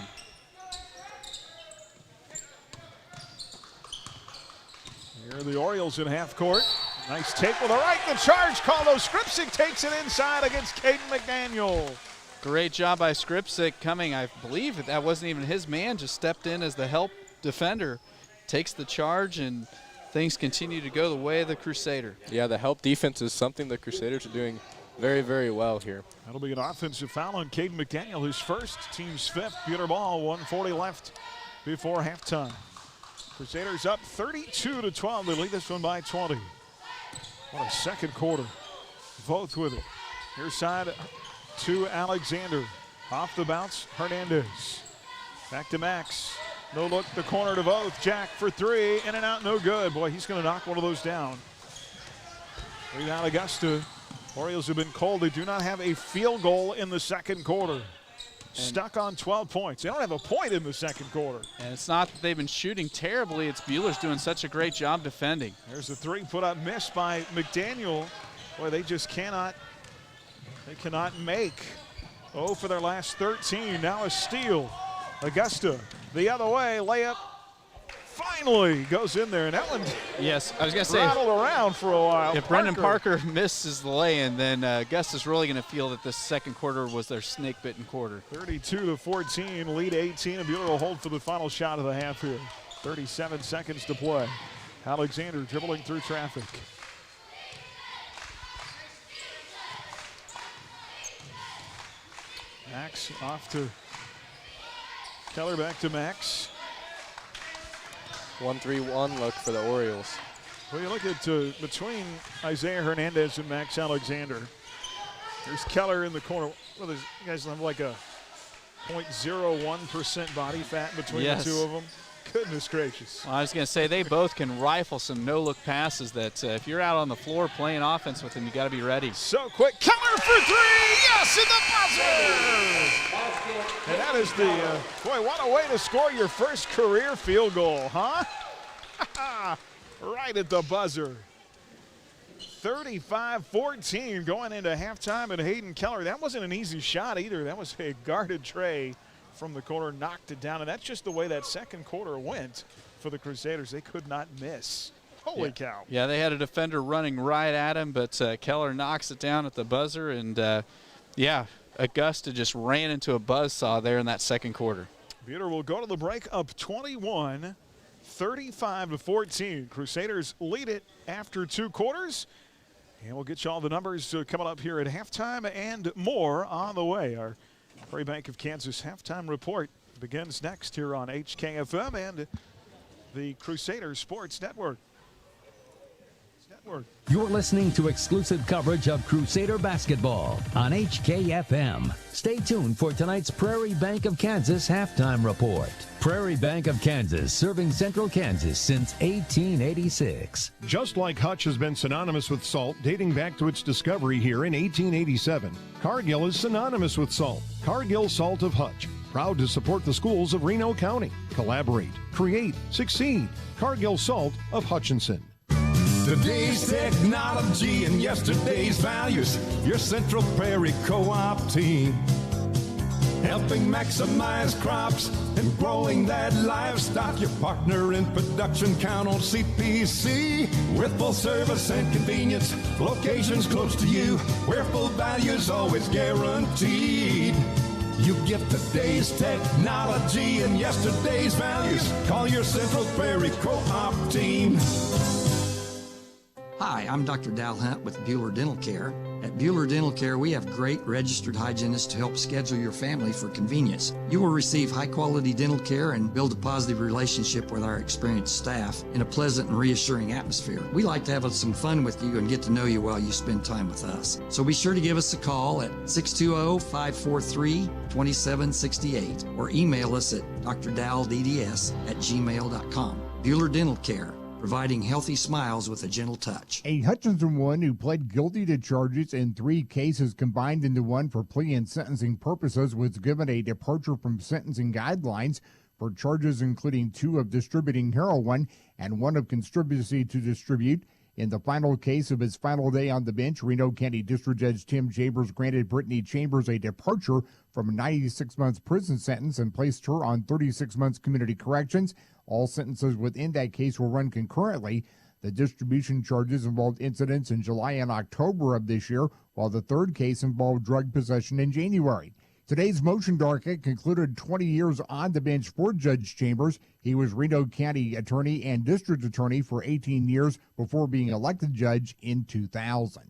Here are the Orioles in half court. Nice take with the right. The charge call, though. Skripsic takes it inside against Caden McDaniel. Great job by Skripsic coming. I believe that wasn't even his man. Just stepped in as the help defender. Takes the charge, and things continue to go the way of the Crusader. Yeah, the help defense is something the Crusaders are doing very, very well here. That'll be an offensive foul on Caden McDaniel, his first, team's 5th. Buhler ball, 1:40 left before halftime. Crusaders up 32-12. They lead this one by 20. What a second quarter. Voth with it. Near side to Alexander. Off the bounce, Hernandez. Back to Max. No look, the corner to Voth. Jack for 3. In and out, no good. Boy, he's going to knock one of those down. Rebound Augusta. Orioles have been cold. They do not have a field goal in the second quarter. Stuck on 12 points. They don't have a point in the second quarter. And it's not that they've been shooting terribly. It's Buhler's doing such a great job defending. There's a 3 put up, missed by McDaniel. Boy, they just cannot make. For their last 13. Now a steal. Augusta the other way. Layup finally goes in there. And that one, yes, I was going to say, rattled around for a while. If Brendan Parker misses the lay-in, then Augusta's really going to feel that this second quarter was their snake-bitten quarter. 32-14, lead 18, and Buhler will hold for the final shot of the half here. 37 seconds to play. Alexander dribbling through traffic. Max off to Keller, back to Max. 1-3-1 look for the Orioles. Well, you look at between Isaiah Hernandez and Max Alexander. There's Keller in the corner. Well, you guys have like a 0.01% body fat between the two of them. Goodness gracious. Well, I was going to say, they both can rifle some no-look passes that if you're out on the floor playing offense with them, you got to be ready. So quick. Keller for 3. Yes, in the buzzer. And that is the, boy, what a way to score your first career field goal, huh? Right at the buzzer. 35-14 going into halftime, and Hayden Keller, that wasn't an easy shot either. That was a guarded tray from the corner, knocked it down, and that's just the way that second quarter went for the Crusaders. They could not miss. Holy cow. Yeah, they had a defender running right at him, but Keller knocks it down at the buzzer, and Augusta just ran into a buzzsaw there in that second quarter. Buhler will go to the break up 21, 35-14. Crusaders lead it after 2 quarters. And we'll get you all the numbers coming up here at halftime and more on the way. Our Prairie Bank of Kansas halftime report begins next here on HKFM and the Crusaders Sports Network. You're listening to exclusive coverage of Crusader basketball on HKFM. Stay tuned for tonight's Prairie Bank of Kansas halftime report. Prairie Bank of Kansas, serving Central Kansas since 1886. Just like Hutch has been synonymous with salt dating back to its discovery here in 1887, Cargill is synonymous with salt. Cargill Salt of Hutch. Proud to support the schools of Reno County. Collaborate, create, succeed. Cargill Salt of Hutchinson. Today's technology and yesterday's values. Your Central Prairie Co-op team. Helping maximize crops and growing that livestock. Your partner in production, count on CPC. With full service and convenience. Locations close to you. Where full value is always guaranteed. You get today's technology and yesterday's values. Call your Central Prairie Co-op team. Hi, I'm Dr. Dal Hunt with Buhler Dental Care. At Buhler Dental Care, we have great registered hygienists to help schedule your family for convenience. You will receive high-quality dental care and build a positive relationship with our experienced staff in a pleasant and reassuring atmosphere. We like to have some fun with you and get to know you while you spend time with us. So be sure to give us a call at 620-543-2768 or email us at drdaldds@gmail.com. Buhler Dental Care, providing healthy smiles with a gentle touch. A Hutchinson woman who pled guilty to charges in 3 cases combined into one for plea and sentencing purposes was given a departure from sentencing guidelines for charges including 2 of distributing heroin and 1 of conspiracy to distribute. In the final case of his final day on the bench, Reno County District Judge Tim Chambers granted Brittany Chambers a departure from a 96-month prison sentence and placed her on 36 months community corrections. All sentences within that case will run concurrently. The distribution charges involved incidents in July and October of this year, while the 3rd case involved drug possession in January. Today's motion docket concluded 20 years on the bench for Judge Chambers. He was Reno County Attorney and District Attorney for 18 years before being elected judge in 2000.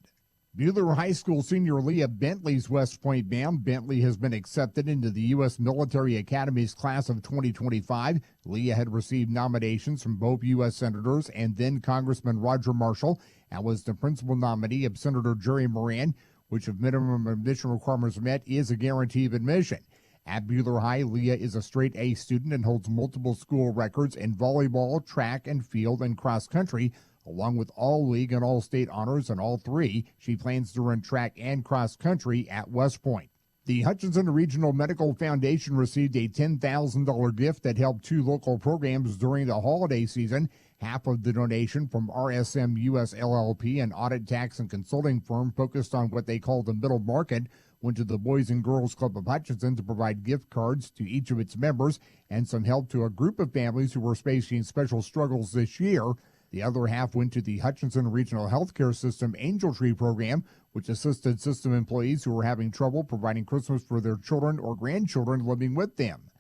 Buhler High School senior Leah Bentley's West Point bound. Bentley has been accepted into the U.S. Military Academy's class of 2025. Leah had received nominations from both U.S. Senators and then Congressman Roger Marshall and was the principal nominee of Senator Jerry Moran, which if minimum admission requirements met is a guarantee of admission. At Buhler High, Leah is a straight A student and holds multiple school records in volleyball, track and field, and cross country, along with all league and all state honors in all 3. She plans to run track and cross country at West Point. The Hutchinson Regional Medical Foundation received a $10,000 gift that helped 2 local programs during the holiday season. Half of the donation from RSM US LLP, an audit, tax, and consulting firm focused on what they call the middle market, went to the Boys and Girls Club of Hutchinson to provide gift cards to each of its members and some help to a group of families who were facing special struggles this year. The other half went to the Hutchinson Regional Healthcare System Angel Tree program, which assisted system employees who were having trouble providing Christmas for their children or grandchildren living with them.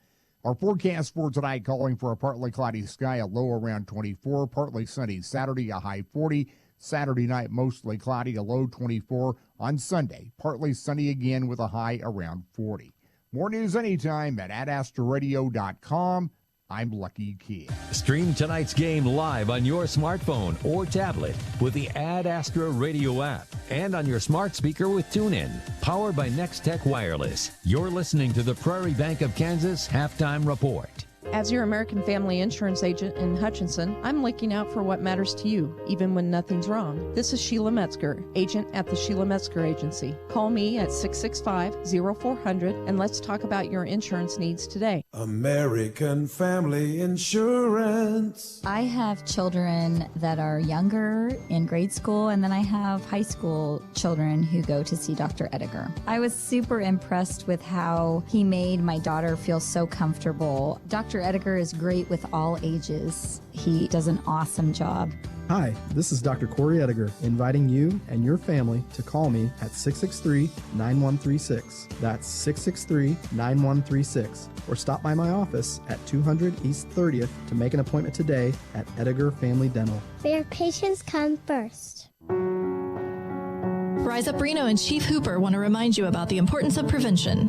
Our forecast for tonight calling for a partly cloudy sky, a low around 24, partly sunny Saturday, a high 40. Saturday night, mostly cloudy, a low 24. On Sunday, partly sunny again with a high around 40. More news anytime at adastraradio.com. I'm Lucky Kid. Stream tonight's game live on your smartphone or tablet with the Ad Astra Radio app and on your smart speaker with TuneIn. Powered by Next Tech Wireless. You're listening to the Prairie Bank of Kansas Halftime Report. As your American Family Insurance agent in Hutchinson, I'm looking out for what matters to you, even when nothing's wrong. This is Sheila Metzger, agent at the Sheila Metzger Agency. Call me at 665-0400 and let's talk about your insurance needs today. American Family Insurance. I have children that are younger in grade school, and then I have high school children who go to see Dr. Ediger. I was super impressed with how he made my daughter feel so comfortable. Dr. Ediger is great with all ages. He does an awesome job. Hi, this is Dr. Corey Ediger, inviting you and your family to call me at 663-9136. That's 663-9136. Or stop by my office at 200 East 30th to make an appointment today at Ediger Family Dental. Where patients come first. Rise Up Reno and Chief Hooper want to remind you about the importance of prevention.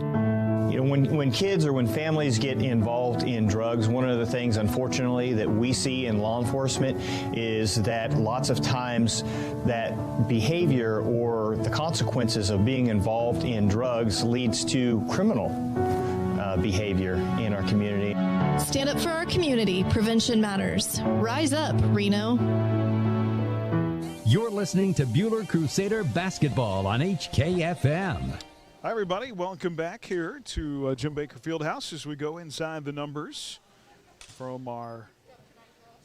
When kids or when families get involved in drugs, one of the things, unfortunately, that we see in law enforcement is that lots of times that behavior or the consequences of being involved in drugs leads to criminal behavior in our community. Stand up for our community. Prevention matters. Rise up, Reno. You're listening to Buhler Crusader Basketball on HKFM. Hi, everybody. Welcome back here to Jim Baker Fieldhouse as we go inside the numbers from our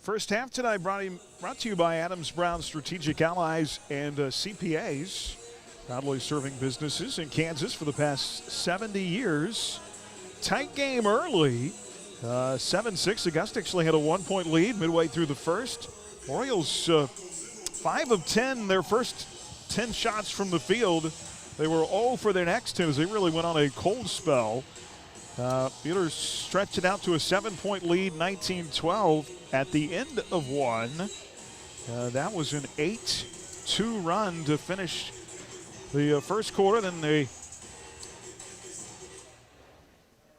first half tonight. Brought to you by Adams Brown Strategic Allies and CPAs, proudly serving businesses in Kansas for the past 70 years. Tight game early. 7-6. Augusta actually had a 1-point lead midway through the first. Orioles 5 of 10, their first 10 shots from the field. They were 0 for their next 2 as they really went on a cold spell. Buhler stretched it out to a 7-point lead, 19-12 at the end of one. That was an 8-2 run to finish the first quarter. Then they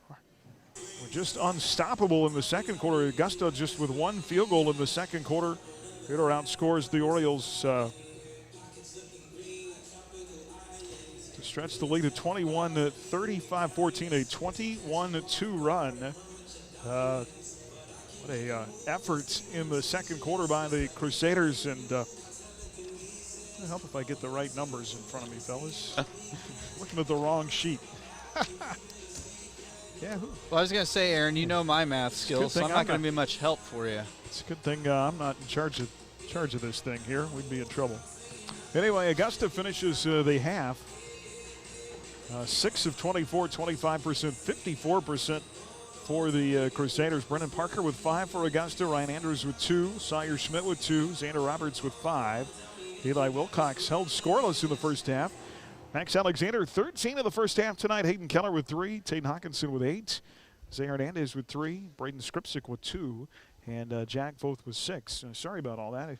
were just unstoppable in the second quarter. Augusta just with 1 field goal in the second quarter. Buhler outscores the Orioles to stretch the lead to 21-35-14, a 21-2 run. What a effort in the second quarter by the Crusaders, and it'll help if I get the right numbers in front of me, fellas. Looking at the wrong sheet. Yeah. Well, I was going to say, Aaron, you know my math skills, so I'm not going to be much help for you. It's a good thing I'm not in charge of this thing here. We'd be in trouble. Anyway, Augusta finishes the half. 6 of 24, 25%, 54% for the Crusaders. Brennan Parker with 5 for Augusta. Ryan Andrews with 2. Sawyer Schmidt with 2. Xander Roberts with 5. Eli Wilcox held scoreless in the first half. Max Alexander, 13 in the first half tonight. Hayden Keller with 3. Taden Hawkinson with 8. Zay Hernandez with 3. Braden Skripsik with 2. And Jack Voth with 6. Sorry about all that.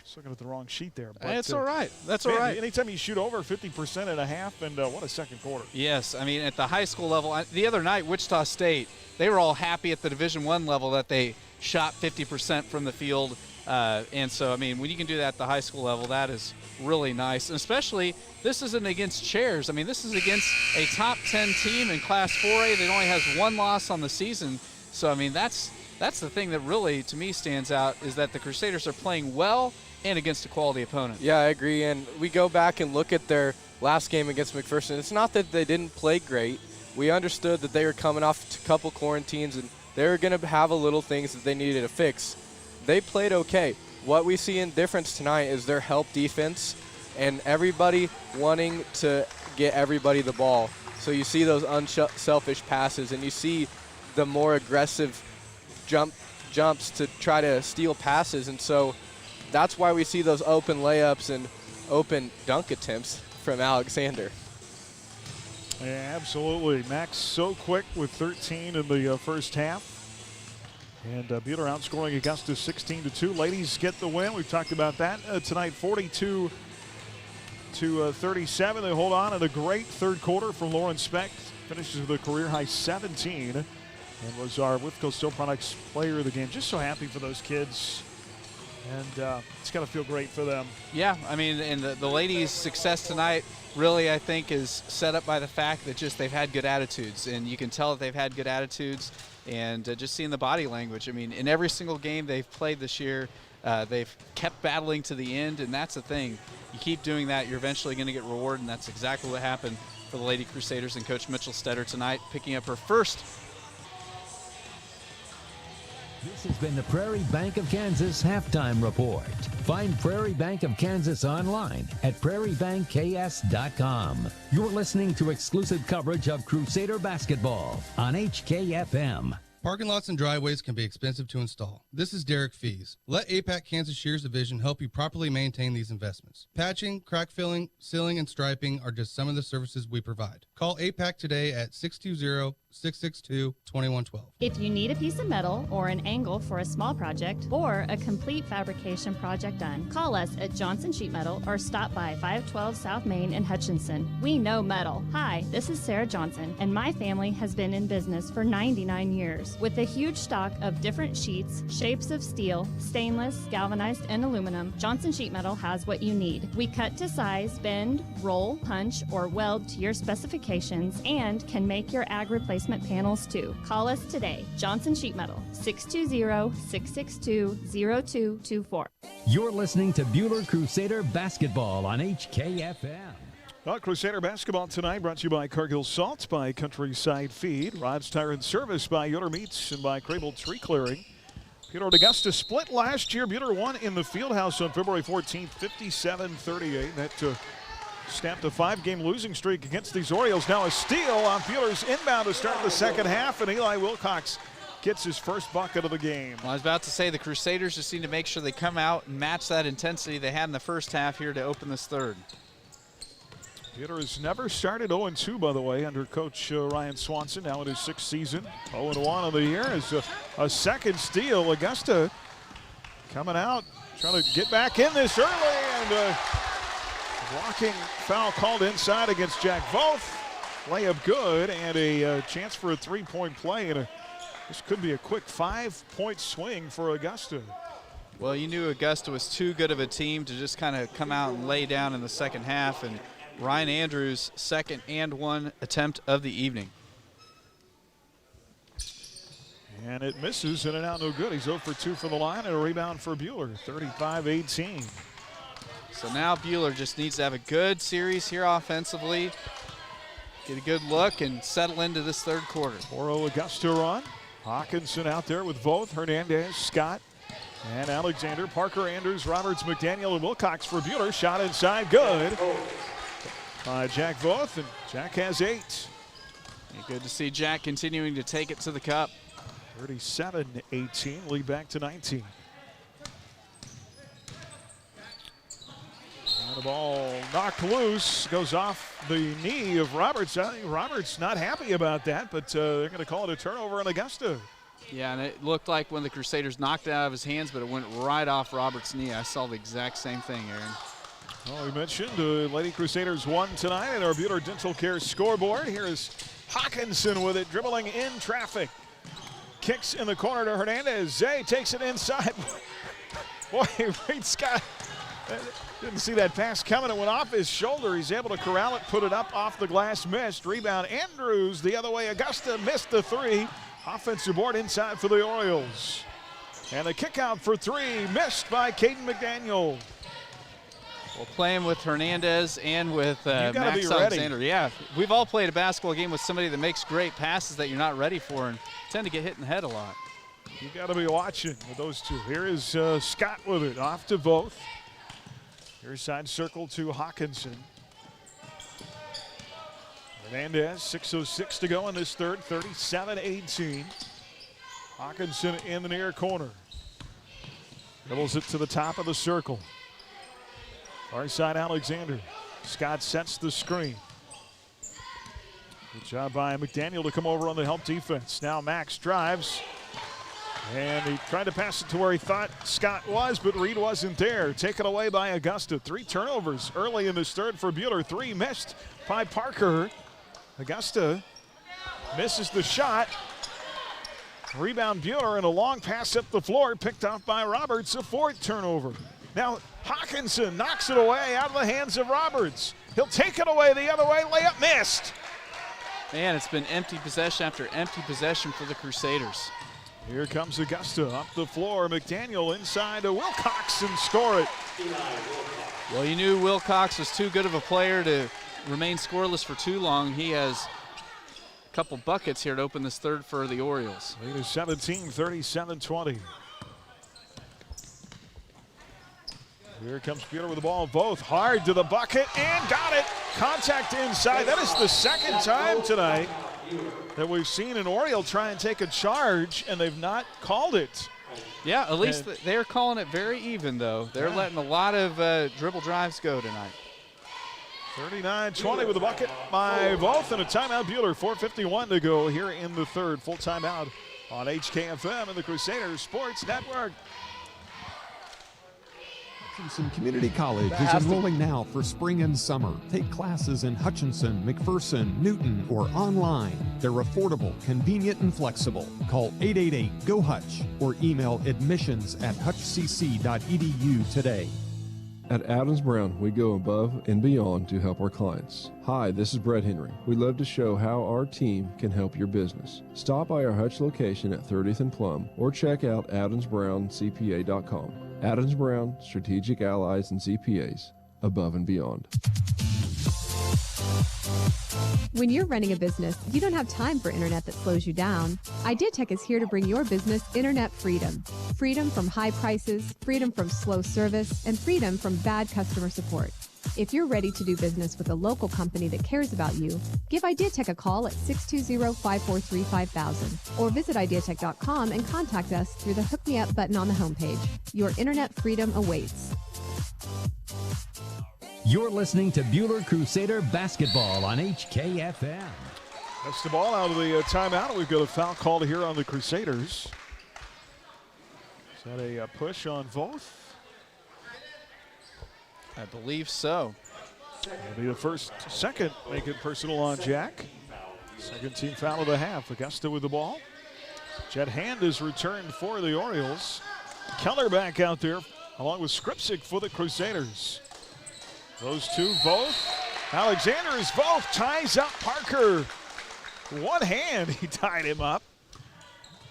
Just looking at the wrong sheet there. But, it's all right. That's all right. Anytime you shoot over 50% in a half, and what a second quarter. Yes, I mean, at the high school level, the other night, Wichita State, they were all happy at the Division I level that they shot 50% from the field. And so, I mean, when you can do that at the high school level, that is really nice. And especially, this isn't against chairs. I mean, this is against a top 10 team in Class 4A that only has 1 loss on the season. So, I mean, that's the thing that really, to me, stands out, is that the Crusaders are playing well and against a quality opponent. Yeah, I agree. And we go back and look at their last game against Mcpherson. It's not that they didn't play great. We understood that they were coming off a couple quarantines and they were going to have a little things that they needed to fix. They played okay. What we see in difference tonight is their help defense and everybody wanting to get everybody the ball. So you see those unselfish passes and you see the more aggressive jumps to try to steal passes. And so that's why we see those open layups and open dunk attempts from Alexander. Yeah, absolutely. Max so quick with 13 in the first half. And Buhler outscoring Augusta 16-2. Ladies get the win. We've talked about that tonight, 42-37. They hold on in a great third quarter from Lauren Speck. Finishes with a career-high 17 and was our Whitfield Steel Products player of the game. Just so happy for those kids. And it's got to feel great for them. Yeah, I mean, and the ladies' success tonight really, I think, is set up by the fact that just they've had good attitudes. And you can tell that they've had good attitudes. And just seeing the body language. I mean, in every single game they've played this year, they've kept battling to the end. And that's the thing. You keep doing that, you're eventually going to get rewarded. And that's exactly what happened for the Lady Crusaders and Coach Mitchell Stetter tonight, picking up her first. This has been the Prairie Bank of Kansas Halftime Report. Find Prairie Bank of Kansas online at prairiebankks.com. You're listening to exclusive coverage of Crusader basketball on HKFM. Parking lots and driveways can be expensive to install. This is Derek Fees. Let APAC Kansas Shears Division help you properly maintain these investments. Patching, crack filling, sealing, and striping are just some of the services we provide. Call APAC today at 662-2112. If you need a piece of metal or an angle for a small project or a complete fabrication project done, call us at Johnson Sheet Metal or stop by 512 South Main in Hutchinson. We know metal. Hi, this is Sarah Johnson, and my family has been in business for 99 years. With a huge stock of different sheets, shapes of steel, stainless, galvanized, and aluminum, Johnson Sheet Metal has what you need. We cut to size, bend, roll, punch, or weld to your specifications and can make your ag replacement panels too. Call us today. Johnson Sheet Metal, 620-662-0224. You're listening to Buhler Crusader Basketball on HKFM. Well, Crusader Basketball tonight brought to you by Cargill Salt, by Countryside Feed, Rod's Tire and Service, by Yoder Meats, and by Crable Tree Clearing. Buhler and Augusta split last year. Buhler won in the Fieldhouse on February 14th, 57-38. That snapped a 5-game losing streak against these Orioles. Now a steal on Buhler's inbound to start the second half, and Eli Wilcox gets his first bucket of the game. Well, I was about to say the Crusaders just need to make sure they come out and match that intensity they had in the first half here to open this third. Buhler has never started 0-2, by the way, under Coach Ryan Swanson, now in his 6th season. 0-1 of the year is a second steal. Augusta coming out, trying to get back in this early, and blocking foul called inside against Jack Voth. Layup good, and a chance for a 3-point play, and this could be a quick 5-point swing for Augusta. Well, you knew Augusta was too good of a team to just kind of come out and lay down in the second half, and Ryan Andrews' second and 1 attempt of the evening. And it misses, in and out, no good. He's 0 for 2 from the line, and a rebound for Buhler, 35-18. So now Buhler just needs to have a good series here offensively, get a good look, and settle into this third quarter. 4-0 Augusta run. Hawkinson out there with both Hernandez, Scott, and Alexander. Parker, Andrews, Roberts, McDaniel, and Wilcox for Buhler. Shot inside, good. By Jack Voth, and Jack has 8. Good to see Jack continuing to take it to the cup. 37-18, lead back to 19. And the ball knocked loose, goes off the knee of Roberts. I think Roberts not happy about that, but they're going to call it a turnover in Augusta. Yeah, and it looked like when the Crusaders knocked it out of his hands, but it went right off Roberts' knee. I saw the exact same thing, Aaron. Well, we mentioned Lady Crusaders won tonight at our Buhler Dental Care scoreboard. Here is Hawkinson with it, dribbling in traffic. Kicks in the corner to Hernandez. Zay takes it inside. Boy, Reed Scott didn't see that pass coming. It went off his shoulder. He's able to corral it, put it up off the glass, missed. Rebound, Andrews the other way. Augusta missed the 3. Offensive board inside for the Orioles. And the kick out for 3, missed by Caden McDaniel. Well, playing with Hernandez and with Max Alexander. Yeah, we've all played a basketball game with somebody that makes great passes that you're not ready for and tend to get hit in the head a lot. You got to be watching with those two. Here is Scott with it, off to Voth. Here's side circle to Hawkinson. Hernandez, 6:06 to go in this third, 37-18. Hawkinson in the near corner. Dribbles it to the top of the circle. Far side Alexander. Scott sets the screen. Good job by McDaniel to come over on the help defense. Now Max drives. And he tried to pass it to where he thought Scott was, but Reed wasn't there. Taken away by Augusta. 3 turnovers early in this third for Buhler. 3 missed by Parker. Augusta misses the shot. Rebound Buhler, and a long pass up the floor picked off by Roberts. A 4th turnover. Now Hawkinson knocks it away out of the hands of Roberts. He'll take it away the other way. Layup missed. Man, it's been empty possession after empty possession for the Crusaders. Here comes Augusta up the floor. McDaniel inside to Wilcox and score it. Well, you knew Wilcox was too good of a player to remain scoreless for too long. He has a couple buckets here to open this third for the Orioles. Lead is 17, 37-20. Here comes Buhler with the ball. Both hard to the bucket and got it. Contact inside. That is the second time tonight that we've seen an Oriole try and take a charge, and they've not called it. Yeah, at least they're calling it very even, though. They're letting a lot of dribble drives go tonight. 39-20 with a bucket by Voth and a timeout. Buhler, 4:51 to go here in the third. Full timeout on HKFM and the Crusaders Sports Network. Hutchinson Community College is enrolling now for spring and summer. Take classes in Hutchinson, McPherson, Newton, or online. They're affordable, convenient, and flexible. Call 888-GO-HUTCH or email admissions@hutchcc.edu today. At Adams Brown, we go above and beyond to help our clients. Hi, this is Brett Henry. We love to show how our team can help your business. Stop by our Hutch location at 30th and Plum or check out adamsbrowncpa.com. Adams Brown, strategic allies and CPAs, above and beyond. When you're running a business, you don't have time for internet that slows you down. IdeaTech is here to bring your business internet freedom. Freedom from high prices, freedom from slow service, and freedom from bad customer support. If you're ready to do business with a local company that cares about you, give IdeaTech a call at 620-543-5000 or visit ideatech.com and contact us through the Hook Me Up button on the homepage. Your internet freedom awaits. You're listening to Buhler Crusader basketball on HKFM. That's the ball out of the timeout. We've got a foul called here on the Crusaders. Is that a push on Voth? I believe so. It'll be the second make it personal on Jack. Second team foul of the half. Augusta with the ball. Jet Hand is returned for the Orioles. Keller back out there along with Skripczyk for the Crusaders. Those two both. Alexander's Voth ties up Parker. One hand, he tied him up.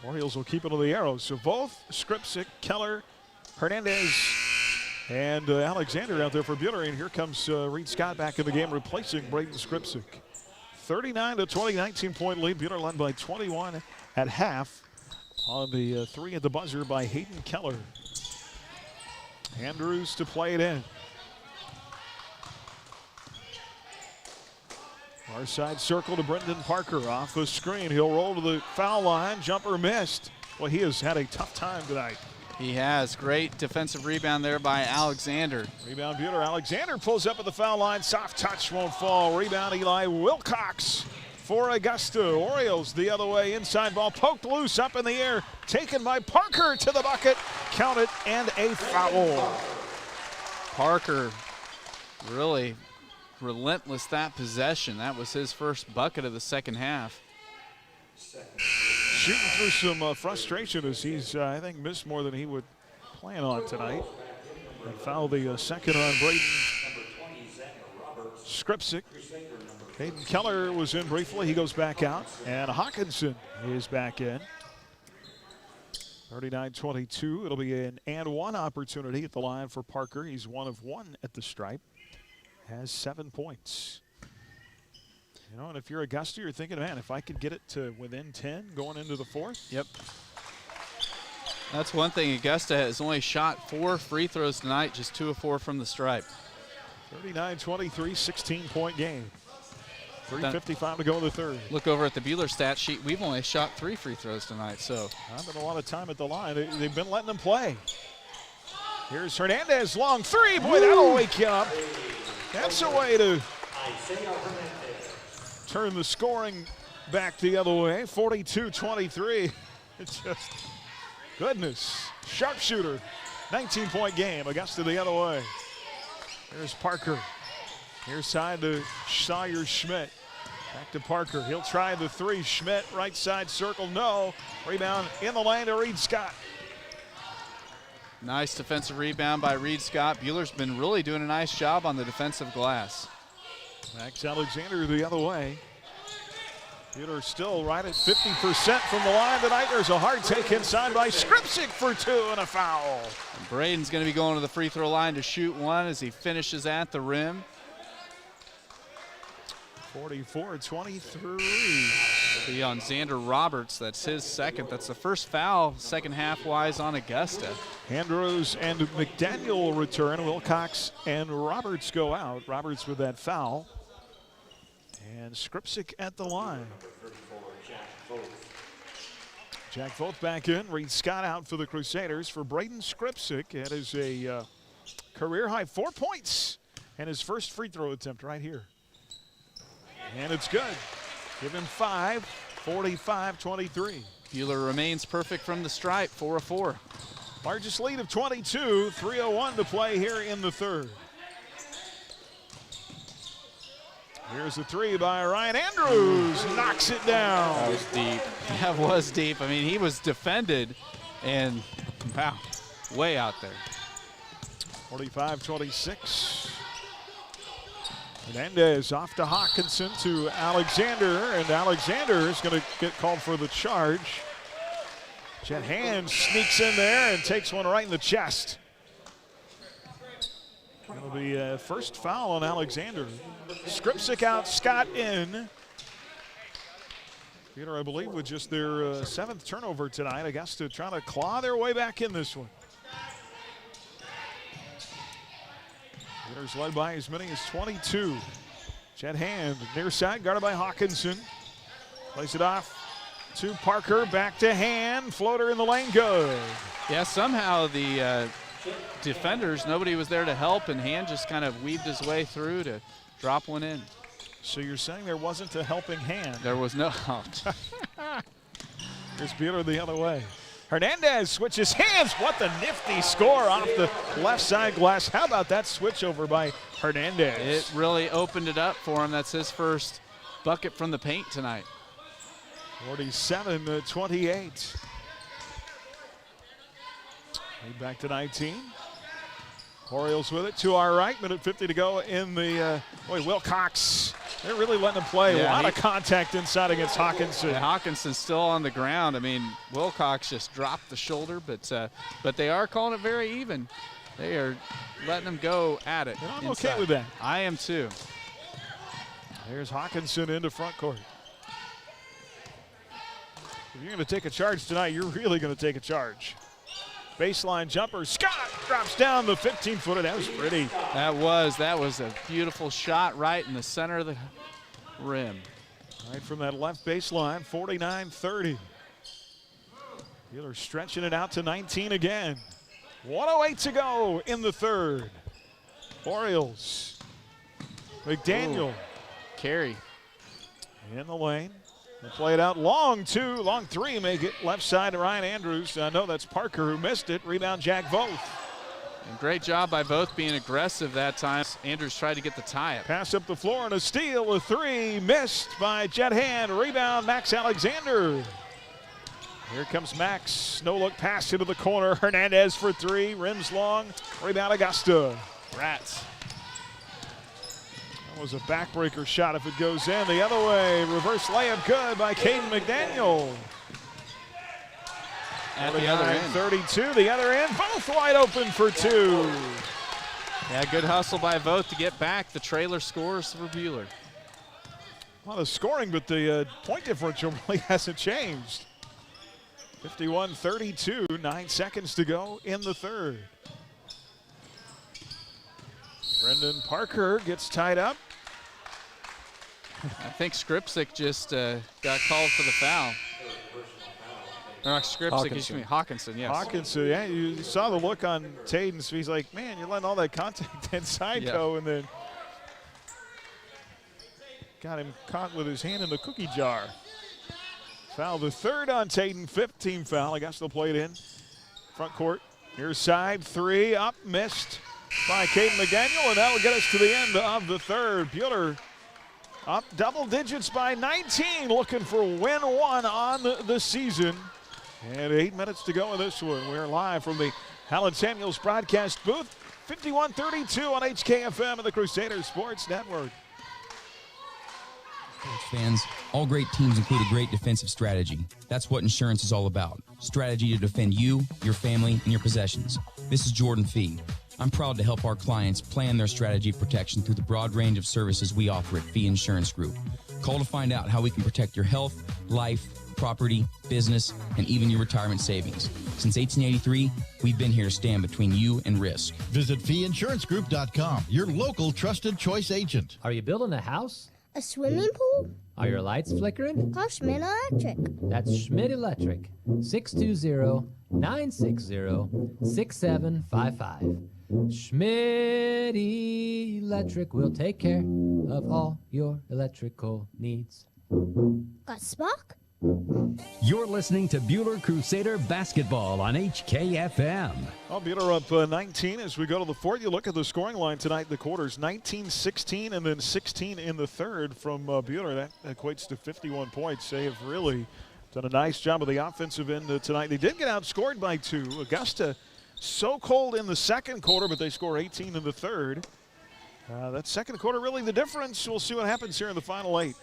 Orioles will keep it on the arrow. So Voth, Skripczyk, Keller, Hernandez, and Alexander out there for Buhler. And here comes Reed Scott back in the game, replacing Braden Skripczyk. 39-20, 19-point lead. Buhler led by 21 at half on the three at the buzzer by Hayden Keller. Andrews to play it in. Far side circle to Brendan Parker. Off the screen. He'll roll to the foul line. Jumper missed. Well, he has had a tough time tonight. He has. Great defensive rebound there by Alexander. Rebound Buhler. Alexander pulls up at the foul line. Soft touch won't fall. Rebound Eli Wilcox for Augusta. Orioles the other way. Inside ball poked loose up in the air. Taken by Parker to the bucket. Count it and a foul. Parker really relentless that possession. That was his first bucket of the second half. Shooting through some frustration as he's, I think, missed more than he would plan on tonight. And foul the second on Braden Skripczyk. Hayden Keller was in briefly. He goes back out. And Hawkinson is back in. 39-22. It'll be an and one opportunity at the line for Parker. He's 1 of 1 at the stripe. Has 7 points. You know, and if you're Augusta, you're thinking, man, if I could get it to within 10 going into the fourth. Yep. That's one thing. Augusta has only shot 4 free throws tonight, just 2 of 4 from the stripe. 39-23, 16-point game. 3:55 to go in the third. Look over at the Buhler stat sheet. We've only shot 3 free throws tonight, so. Not been a lot of time at the line. They've been letting them play. Here's Hernandez, long three. Boy, that'll wake you up. That's a way to turn the scoring back the other way. 42-23. It's just, goodness. Sharpshooter. 19-point game. Augusta the other way. Here's Parker. Here's side to Sawyer Schmidt. Back to Parker. He'll try the three. Schmidt, right side circle. No. Rebound in the lane to Reed Scott. Nice defensive rebound by Reed Scott. Buhler's been really doing a nice job on the defensive glass. Max Alexander the other way. Buhler still right at 50% from the line tonight. There's a hard take inside by Skripczyk for 2 and a foul. And Braden's going to be going to the free throw line to shoot 1 as he finishes at the rim. 44-23. Be on Xander Roberts. That's his second. That's the first foul, second half wise on Augusta. Andrews and McDaniel return. Wilcox and Roberts go out. Roberts with that foul. And Skripczyk at the line. Jack Voth back in. Reed Scott out for the Crusaders. For Braden Skripczyk, it is a career high 4 points And his first free throw attempt right here. And it's good. Give him 5, 45-23. Buhler remains perfect from the stripe, 4 of 4. Largest lead of 22, 3:01 to play here in the third. Here's a three by Ryan Andrews, knocks it down. That was deep. That was deep. I mean, he was defended, and wow, way out there. 45-26. Hernandez off to Hawkinson to Alexander, and Alexander is going to get called for the charge. Chet Hand sneaks in there and takes one right in the chest. That'll be first foul on Alexander. Skripczyk out, Scott in. Peter, I believe, with just their 7th turnover tonight, Augusta trying to claw their way back in this one. Gators led by as many as 22. Chet Hand, near side, guarded by Hawkinson. Plays it off to Parker, back to Hand. Floater in the lane, good. Yeah, somehow the defenders, nobody was there to help, and Hand just kind of weaved his way through to drop one in. So you're saying there wasn't a helping hand? There was no help. Here's Buhler the other way. Hernandez switches hands. What the nifty score off the left side glass. How about that switch over by Hernandez? It really opened it up for him. That's his first bucket from the paint tonight. 47-28. Back to 19. Orioles with it to our right. Minute 50 to go in the, Wilcox. They're really letting him play. Yeah, a lot of contact inside against Hawkinson. Yeah, Hawkinson's still on the ground. I mean, Wilcox just dropped the shoulder, but they are calling it very even. They are letting them go at it. And I'm inside. okay with that. I am too. There's Hawkinson into front court. If you're going to take a charge tonight, you're really going to take a charge. Baseline jumper. Scott drops down the 15-footer. That was pretty. That was a beautiful shot right in the center of the rim. Right from that left baseline, 49-30. Buhler stretching it out to 19 again. 1:08 to go in the third. Orioles. McDaniel. Ooh. Carey. In the lane. They play it out long two, long three, make it left side to Ryan Andrews. No, that's Parker who missed it. Rebound Jack Voth. And great job by Voth being aggressive that time. Andrews tried to get the tie-up. Pass up the floor and a steal, a three, missed by Chet Hand. Rebound Max Alexander. Here comes Max. No look pass into the corner. Hernandez for three, rims long. Rebound Augusta. Rats. That was a backbreaker shot if it goes in. The other way, reverse layup good by Caden McDaniel. At the other end. 32, the other end, both wide open for two. Yeah, good hustle by Voth to get back. The trailer scores for Buhler. A lot of scoring, but the point differential really hasn't changed. 51-32, 9 seconds to go in the third. Brendan Parker gets tied up. I think Skripczyk just got called for the foul. Or not Skripczyk, excuse me, Hawkinson, yes. Hawkinson, yeah, you saw the look on Taden's face. He's like, man, you're letting all that contact inside go, and then got him caught with his hand in the cookie jar. Foul the third on Taden, 15 foul. I guess they'll play it in. Front court, near side, three, up, missed by Caden McDaniel, and that will get us to the end of the third. Buhler up double digits by 19, looking for win one on the season. And 8 minutes to go in this one. We're live from the Helen Samuels broadcast booth. 51-32 on HKFM and the Crusaders Sports Network. Sports fans, all great teams include a great defensive strategy. That's what insurance is all about. Strategy to defend you, your family, and your possessions. This is Jordan Fee. I'm proud to help our clients plan their strategy of protection through the broad range of services we offer at Fee Insurance Group. Call to find out how we can protect your health, life, property, business, and even your retirement savings. Since 1883, we've been here to stand between you and risk. Visit feeinsurancegroup.com, your local trusted choice agent. Are you building a house? A swimming pool? Are your lights flickering? Call Schmidt Electric. That's Schmidt Electric. 620-960-6755. Schmidt Electric will take care of all your electrical needs. Got spark? You're listening to Buhler Crusader basketball on HKFM. Well, Buhler up 19 as we go to the fourth. You look at the scoring line tonight in the quarters, 19-16 and then 16 in the third from Buhler. That equates to 51 points. They have really done a nice job of the offensive end tonight. They did get outscored by 2. Augusta so cold in the second quarter, but they score 18 in the third. That second quarter really the difference. We'll see what happens here in the final 8.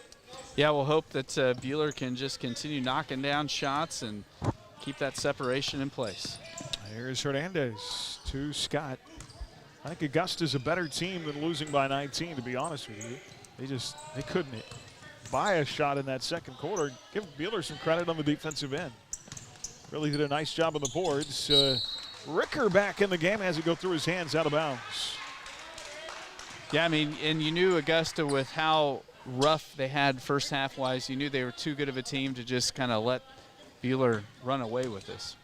Yeah, we'll hope that Buhler can just continue knocking down shots and keep that separation in place. Here's Hernandez to Scott. I think Augusta's a better team than losing by 19, to be honest with you. They couldn't buy a shot in that second quarter. Give Buhler some credit on the defensive end. Really did a nice job on the boards. Ricker back in the game as it go through his hands out of bounds. Yeah, I mean, and you knew Augusta with how rough they had first half-wise. You knew they were too good of a team to just kind of let Buhler run away with this.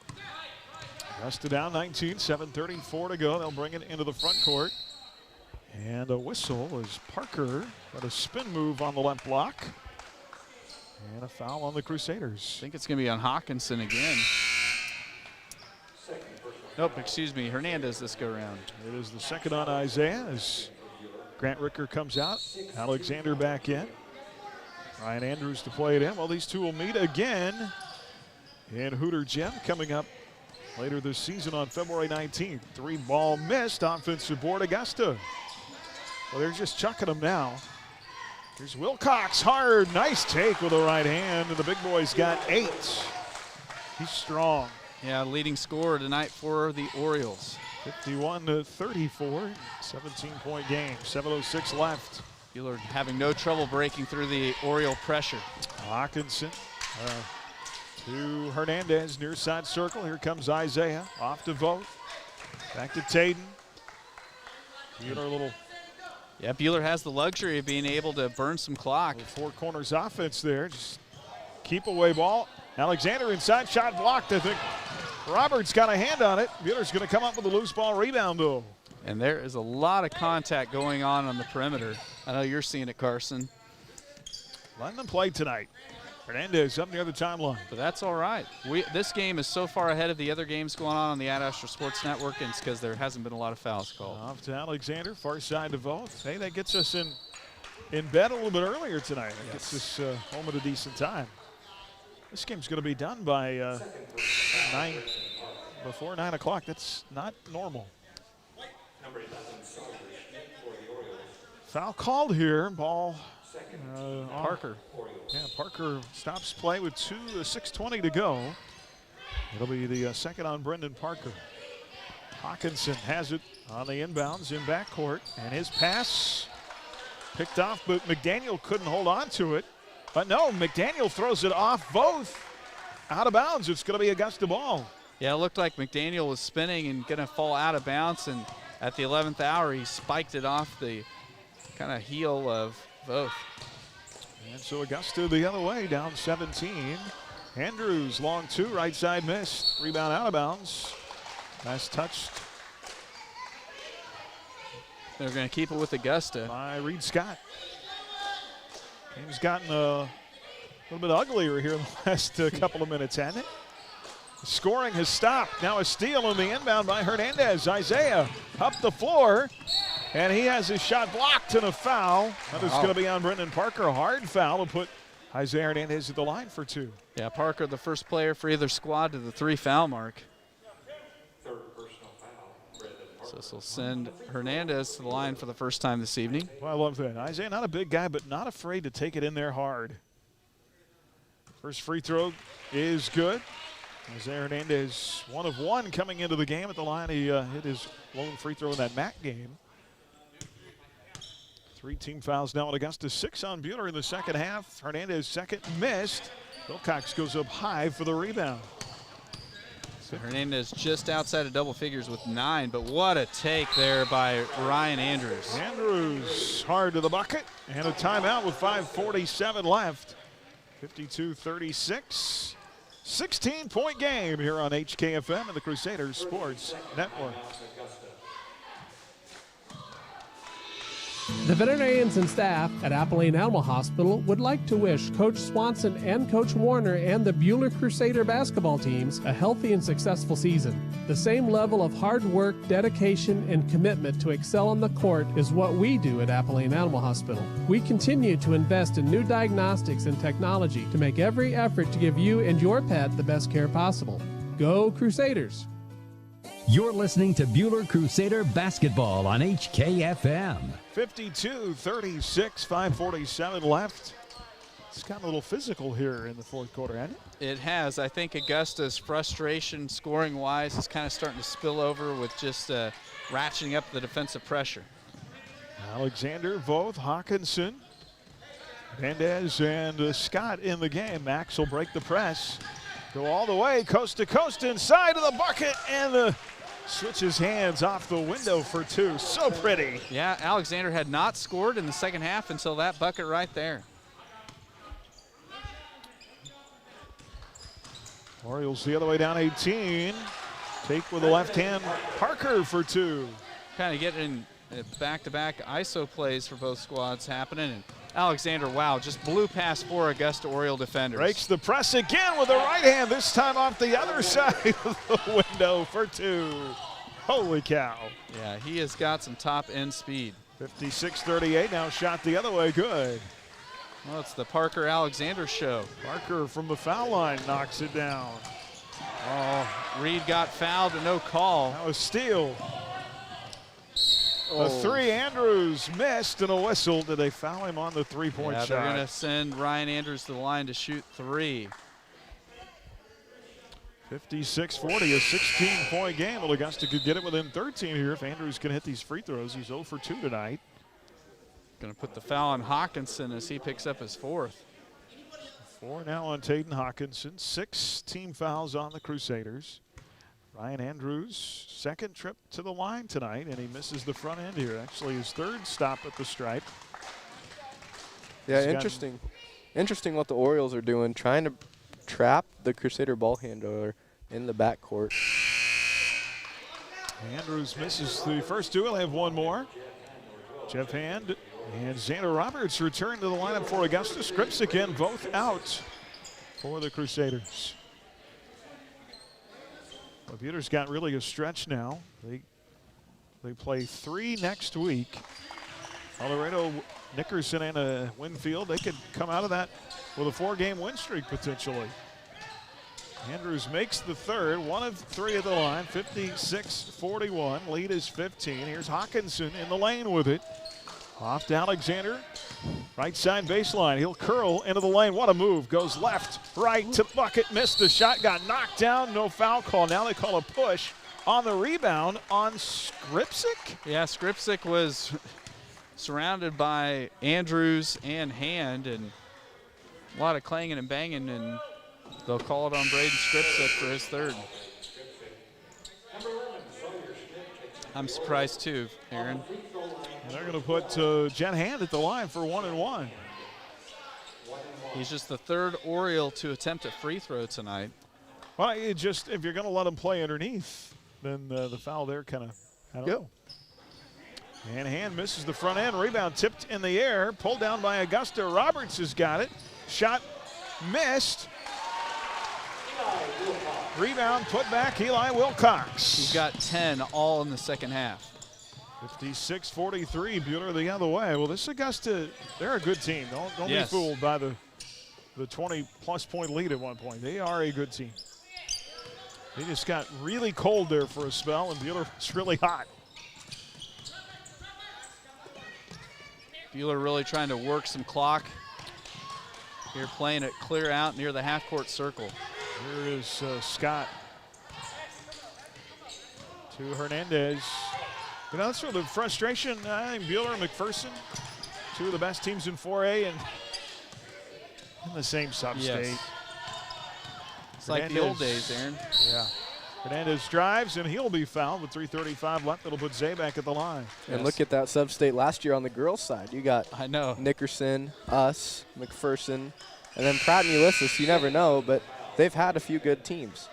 Augusta down 19, 7:34 to go. They'll bring it into the front court. And a whistle as Parker got a spin move on the left block. And a foul on the Crusaders. I think it's going to be on Hawkinson again. Nope, excuse me, Hernandez this go around. It is the second on Isaiah as Grant Ricker comes out. Alexander back in. Ryan Andrews to play it in. Well, these two will meet again in Hooter Gym coming up later this season on February 19th. 3-ball missed, offensive board Augusta. Well, they're just chucking them now. Here's Wilcox, hard, nice take with the right hand, and the big boy's got 8. He's strong. Yeah, leading scorer tonight for the Orioles. 51-34, 17-point game, 7:06 left. Buhler having no trouble breaking through the Oriole pressure. Hawkinson to Hernandez, near side circle. Here comes Isaiah, off to Vogt. Back to Taden. Buhler a little. Yeah, Buhler has the luxury of being able to burn some clock. Four corners offense there, just keep away ball. Alexander inside, shot blocked, I think. Roberts got a hand on it. Buehler's going to come up with a loose ball rebound, though. And there is a lot of contact going on the perimeter. I know you're seeing it, Carson. Letting them play tonight. Hernandez up near the timeline. But that's all right. This game is so far ahead of the other games going on the Ad Astra Sports Network, and it's because there hasn't been a lot of fouls called. Off to Alexander, far side to Vogt. Hey, that gets us in bed a little bit earlier tonight. That gets us home at a decent time. This game's going to be done by before 9 o'clock. That's not normal. Foul called here. Ball. Parker. Yeah, Parker stops play with 6:20 to go. It'll be the second on Brendan Parker. Hawkinson has it on the inbounds in backcourt, and his pass picked off, but McDaniel couldn't hold on to it. But no, McDaniel throws it off both. Out of bounds. It's going to be Augusta ball. Yeah, it looked like McDaniel was spinning and going to fall out of bounds, and at the 11th hour, he spiked it off the kind of heel of both. And so Augusta the other way, down 17. Andrews, long 2, right side missed. Rebound out of bounds. Pass touched. They're going to keep it with Augusta. By Reed Scott. Game's gotten a little bit uglier here in the last couple of minutes, hasn't it? The scoring has stopped. Now a steal on the inbound by Hernandez. Isaiah up the floor, and he has his shot blocked and a foul. That is going to be on Brendan Parker. A hard foul to put Isaiah Hernandez at the line for 2. Yeah, Parker, the first player for either squad to the 3-foul mark. So this will send Hernandez to the line for the first time this evening. Well, I love that. Isaiah, not a big guy, but not afraid to take it in there hard. First free throw is good. Isaiah Hernandez, 1 of 1 coming into the game at the line. He hit his lone free throw in that MAC game. 3 team fouls now at Augusta. 6 on Buhler in the second half. Hernandez second missed. Wilcox goes up high for the rebound. So Hernandez just outside of double figures with 9, but what a take there by Ryan Andrews. Andrews hard to the bucket, and a timeout with 5:47 left. 52-36. 16-point game here on HKFM and the Crusaders Sports Network. The veterinarians and staff at Abilene Animal Hospital would like to wish Coach Swanson and Coach Warner and the Buhler Crusader basketball teams a healthy and successful season. The same level of hard work, dedication, and commitment to excel on the court is what we do at Abilene Animal Hospital. We continue to invest in new diagnostics and technology to make every effort to give you and your pet the best care possible. Go Crusaders! You're listening to Buhler Crusader basketball on HKFM. 52-36, 5:47 left. It's gotten a little physical here in the fourth quarter, hasn't it? It has. I think Augusta's frustration scoring-wise is kind of starting to spill over with just ratcheting up the defensive pressure. Alexander, Voth, Hawkinson, Mendez, and Scott in the game. Max will break the press. Go all the way, coast to coast, inside of the bucket, and switches hands off the window for two. So pretty. Yeah, Alexander had not scored in the second half until that bucket right there. Orioles the other way down 18. Take with the left hand, Parker for two. Kind of getting back-to-back ISO plays for both squads happening. And Alexander, wow, just blew past four Augusta Oriole defenders. Breaks the press again with the right hand, this time off the other side of the window for two. Holy cow. Yeah, he has got some top-end speed. 56-38, now shot the other way, good. Well, it's the Parker-Alexander show. Parker from the foul line knocks it down. Oh, Reed got fouled, but no call. That was steal. A three, Andrews missed, and a whistle. Did they foul him on the three-point shot? They're going to send Ryan Andrews to the line to shoot three. 56-40, a 16-point game. Well, Augusta could get it within 13 here if Andrews can hit these free throws. He's 0 for 2 tonight. Going to put the foul on Hawkinson as he picks up his fourth. 4 now on Taden Hawkinson. 6 team fouls on the Crusaders. Ryan Andrews, second trip to the line tonight, and he misses the front end here. Actually, his third stop at the stripe. Yeah, interesting what the Orioles are doing, trying to trap the Crusader ball handler in the backcourt. Andrews misses the first two. He'll have one more. Jeff Hand and Xander Roberts return to the lineup for Augusta. Scripps again, both out for the Crusaders. Well, Buhler's got really a stretch now. They play 3 next week. Colorado, Nickerson, and Winfield. They could come out of that with a 4-game win streak potentially. Andrews makes the third, 1 of 3 at the line, 56-41. Lead is 15. Here's Hawkinson in the lane with it. Off to Alexander. Right side baseline. He'll curl into the lane. What a move. Goes left, right to bucket. Missed the shot. Got knocked down. No foul call. Now they call a push on the rebound on Skripsic. Yeah, Skripsic was surrounded by Andrews and Hand, and a lot of clanging and banging, and they'll call it on Braden Skripsic for his third. I'm surprised too, Aaron. And they're going to put Jen Hand at the line for 1 and 1. He's just the third Oriole to attempt a free throw tonight. Well, if you're going to let him play underneath, then the foul there kind of, I don't know. And Hand misses the front end. Rebound tipped in the air. Pulled down by Augusta. Roberts has got it. Shot missed. Rebound put back, Eli Wilcox. He's got 10 all in the second half. 56-43, Buhler the other way. Well, this Augusta, they're a good team. Don't be fooled by the 20-plus point lead at one point. They are a good team. They just got really cold there for a spell, and Buhler was really hot. Buhler really trying to work some clock. Here playing it clear out near the half-court circle. Here is Scott to Hernandez. You know, that's where the frustration, I think Buhler and Mcpherson, 2 of the best teams in 4A and in the same sub-state. Yes. It's like the old days, Aaron. Yeah. Hernandez drives, and he'll be fouled with 3:35 left. It'll put Zay back at the line. And look at that sub-state last year on the girls' side. You got Nickerson, us, McPherson, and then Pratt and Ulysses. You never know, but they've had a few good teams.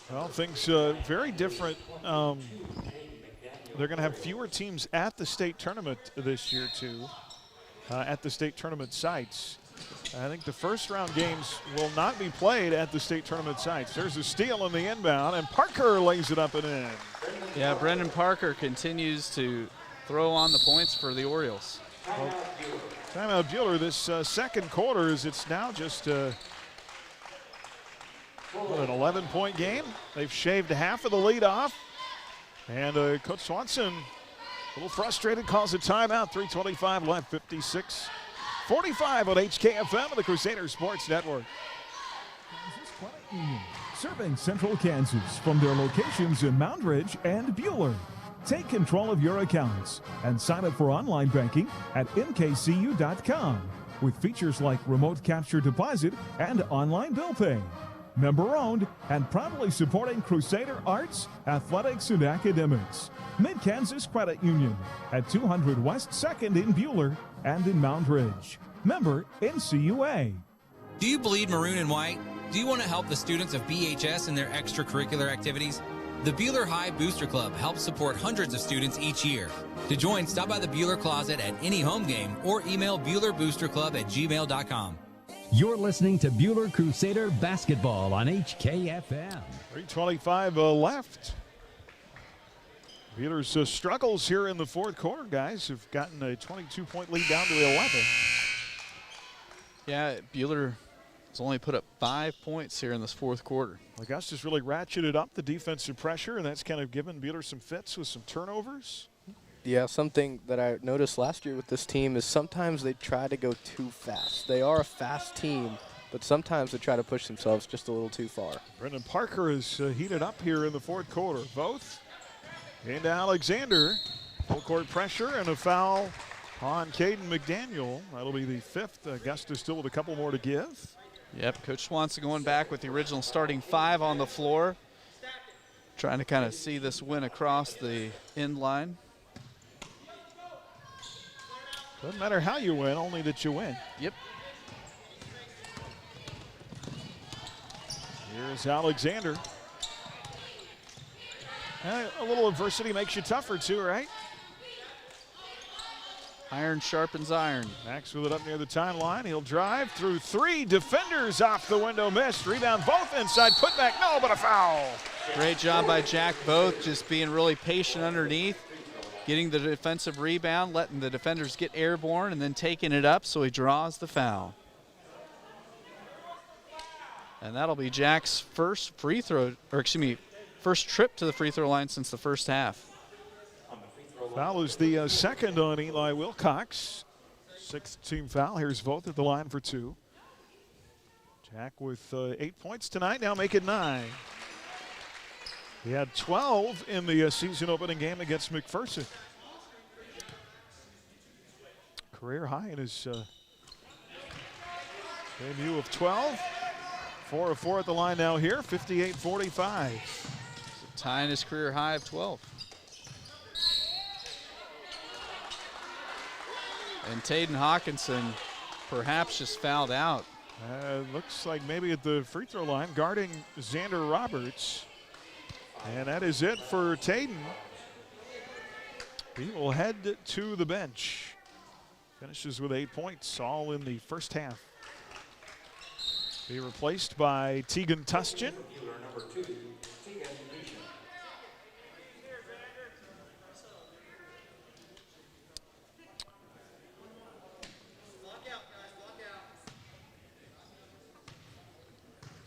Well, things very different they're going to have fewer teams at the state tournament this year, too, at the state tournament sites. I think the first round games will not be played at the state tournament sites. There's a steal in the inbound, and Parker lays it up and in. Yeah, Brendan Parker continues to throw on the points for the Orioles. Well, timeout Buhler, this second quarter, it's now just an 11-point game. They've shaved half of the lead off. And Coach Swanson, a little frustrated, calls a timeout. 3:25 left, 56-45 on HKFM and the Crusaders Sports Network. Serving Central Kansas from their locations in Moundridge and Buhler. Take control of your accounts and sign up for online banking at mkcu.com with features like remote capture deposit and online bill pay. Member owned and proudly supporting Crusader arts, athletics, and academics. Mid-Kansas Credit Union at 200 West 2nd in Buhler and in Moundridge. Member NCUA. Do you bleed maroon and white? Do you want to help the students of BHS in their extracurricular activities? The Buhler High Booster Club helps support hundreds of students each year. To join, stop by the Buhler Closet at any home game or email BuhlerBoosterClub@gmail.com. You're listening to Buhler Crusader Basketball on HKFM. 3:25 left. Buhler's struggles here in the fourth quarter, guys, have gotten a 22-point lead down to 11. Yeah, Buhler has only put up 5 points here in this fourth quarter. Augusta's really ratcheted up the defensive pressure, and that's kind of given Buhler some fits with some turnovers. Yeah, something that I noticed last year with this team is sometimes they try to go too fast. They are a fast team, but sometimes they try to push themselves just a little too far. Brendan Parker is heated up here in the fourth quarter. Both into Alexander. Full court pressure and a foul on Caden McDaniel. That'll be the fifth. Augusta still with a couple more to give. Yep, Coach Swanson going back with the original starting 5 on the floor. Trying to kind of see this win across the end line. Doesn't matter how you win, only that you win. Yep. Here's Alexander. A little adversity makes you tougher too, right? Iron sharpens iron. Max with it up near the timeline. He'll drive through 3 defenders off the window, missed. Rebound both inside, put back, no, but a foul. Great job by Jack Both, just being really patient underneath. Getting the defensive rebound, letting the defenders get airborne, and then taking it up so he draws the foul. And that'll be Jack's first free throw, or excuse me, first trip to the free throw line since the first half. Foul is the second on Eli Wilcox. 6th team foul. Here's Voth at the line for 2. Jack with 8 points tonight, now make it 9. He had 12 in the season opening game against Mcpherson. Career high in his debut of 12. 4 of 4 at the line now here, 58-45. Tying his career high of 12. And Taden Hawkinson perhaps just fouled out. Looks like maybe at the free throw line, guarding Xander Roberts. And that is it for Taden. He will head to the bench. Finishes with 8 points, all in the first half. Be replaced by Tegan Tustin.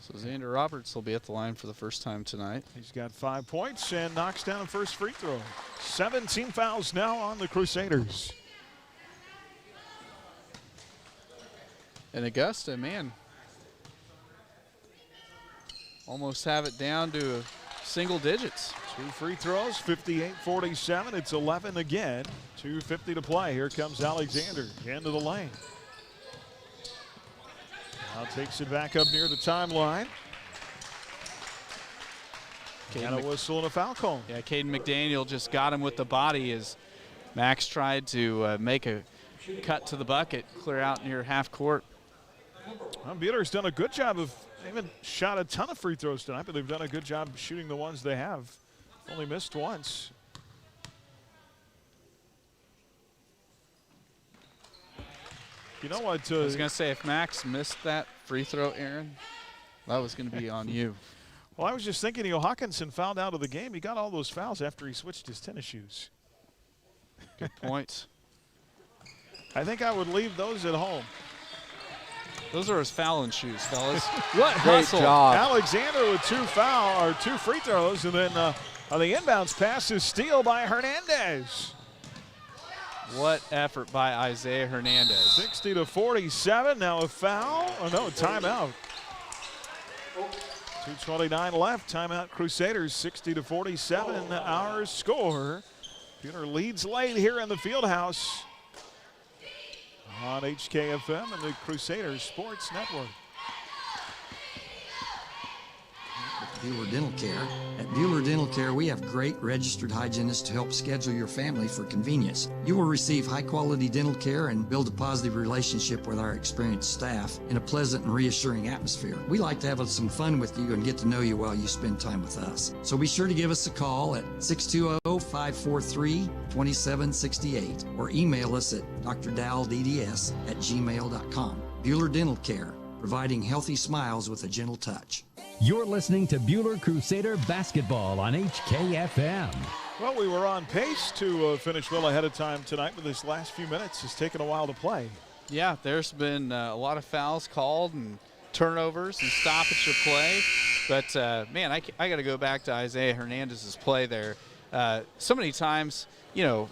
So Xander Roberts will be at the line for the first time tonight. He's got 5 points and knocks down the first free throw. 17 fouls now on the Crusaders. And Augusta, man, almost have it down to single digits. 2 free throws, 58-47. It's 11 again. 2:50 to play. Here comes Alexander into the lane. Now takes it back up near the timeline. And a whistle and a foul call. Yeah, Caden McDaniel just got him with the body as Max tried to make a cut to the bucket, clear out near half court. Well, Buhler's done a good job of, they haven't shot a ton of free throws tonight, but they've done a good job shooting the ones they have. Only missed once. You know what? I was going to say, if Max missed that free throw, Aaron, that was going to be on you. Well, I was just thinking, Hawkinson fouled out of the game. He got all those fouls after he switched his tennis shoes. Good point. I think I would leave those at home. Those are his fouling shoes, fellas. What Great hustle. job. Alexander with two free throws, and then on the inbounds pass is steal by Hernandez. What effort by Isaiah Hernandez. 60-47, now a foul. Oh, no, timeout. 2:29 left, timeout Crusaders, 60-47, our score. Buhler leads late here in the Fieldhouse on HKFM and the Crusaders Sports Network. Buhler Dental Care. At Buhler Dental Care, we have great registered hygienists to help schedule your family for convenience. You will receive high-quality dental care and build a positive relationship with our experienced staff in a pleasant and reassuring atmosphere. We like to have some fun with you and get to know you while you spend time with us. So be sure to give us a call at 620-543-2768 or email us at drdowdds@gmail.com. Buhler Dental Care, providing healthy smiles with a gentle touch. You're listening to Buhler Crusader basketball on HKFM. Well, we were on pace to finish well ahead of time tonight, but this last few minutes has taken a while to play. Yeah, there's been a lot of fouls called and turnovers and stoppage of play. But, man, I got to go back to Isaiah Hernandez's play there. So many times, you're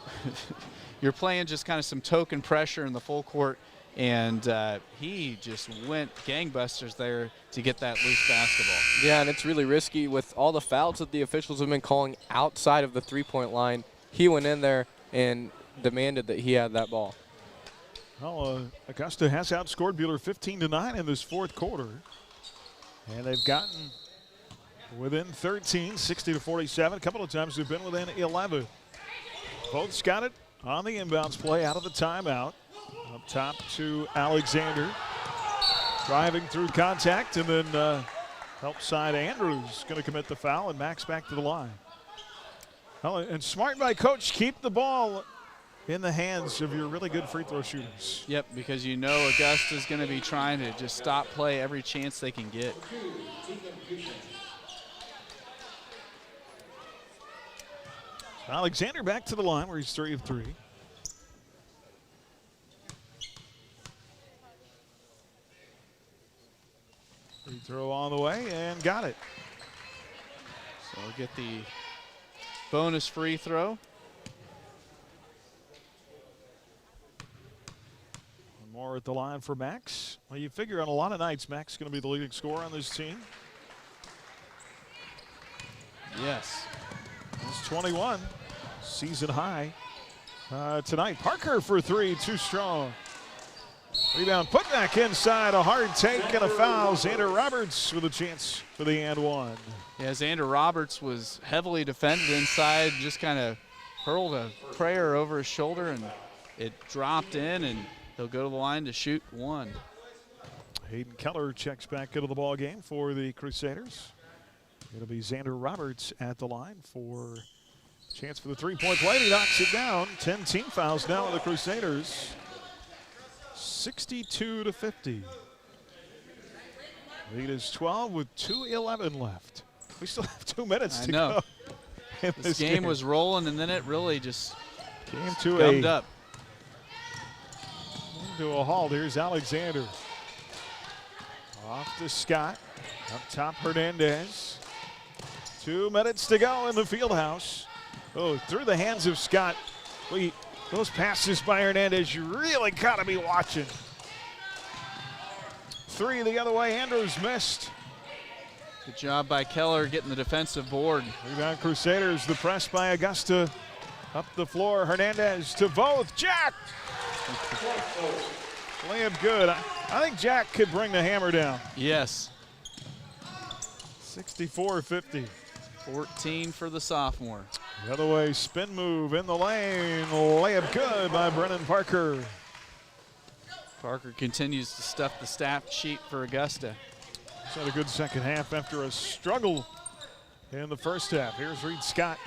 playing just kind of some token pressure in the full court, and he just went gangbusters there to get that loose basketball. Yeah, and it's really risky with all the fouls that the officials have been calling outside of the three-point line. He went in there and demanded that he had that ball. Well, Augusta has outscored Buhler 15-9 in this fourth quarter. And they've gotten within 13, 60-47. A couple of times they've been within 11. Both's got it on the inbounds play out of the timeout. Up top to Alexander. Driving through contact, and then help side Andrews going to commit the foul, and Max back to the line. Well, and smart by coach, keep the ball in the hands of your really good free throw shooters. Yep, because Augusta's going to be trying to just stop play every chance they can get. Alexander back to the line where he's 3 of 3. Free throw on the way and got it. So we'll get the bonus free throw. One more at the line for Max. Well, you figure on a lot of nights Max is going to be the leading scorer on this team. Yes. It's 21, season high tonight. Parker for 3, too strong. Rebound put back inside, a hard take and a foul. Xander Roberts with a chance for the and one. Yeah, Xander Roberts was heavily defended inside, just kind of hurled a prayer over his shoulder, and it dropped in, and he'll go to the line to shoot one. Hayden Keller checks back into the ball game for the Crusaders. It'll be Xander Roberts at the line for a chance for the three-point play. He knocks it down. 10 team fouls now on the Crusaders. 62-50. Lead is 12 with 2:11 left. We still have 2 minutes to go. This game was rolling, and then it really just came to gummed up. To a halt. Here's Alexander. Off to Scott. Up top, Hernandez. 2 minutes to go in the Fieldhouse. Oh, through the hands of Scott. Those passes by Hernandez, you really got to be watching. 3 the other way. Andrews missed. Good job by Keller getting the defensive board. Rebound Crusaders. The press by Augusta. Up the floor. Hernandez to both. Jack! Layup good. I think Jack could bring the hammer down. Yes. 64-50. 14 for the sophomore. The other way, spin move in the lane. Layup good by Brennan Parker. Parker continues to stuff the stat sheet for Augusta. He's had a good second half after a struggle in the first half. Here's Reed Scott.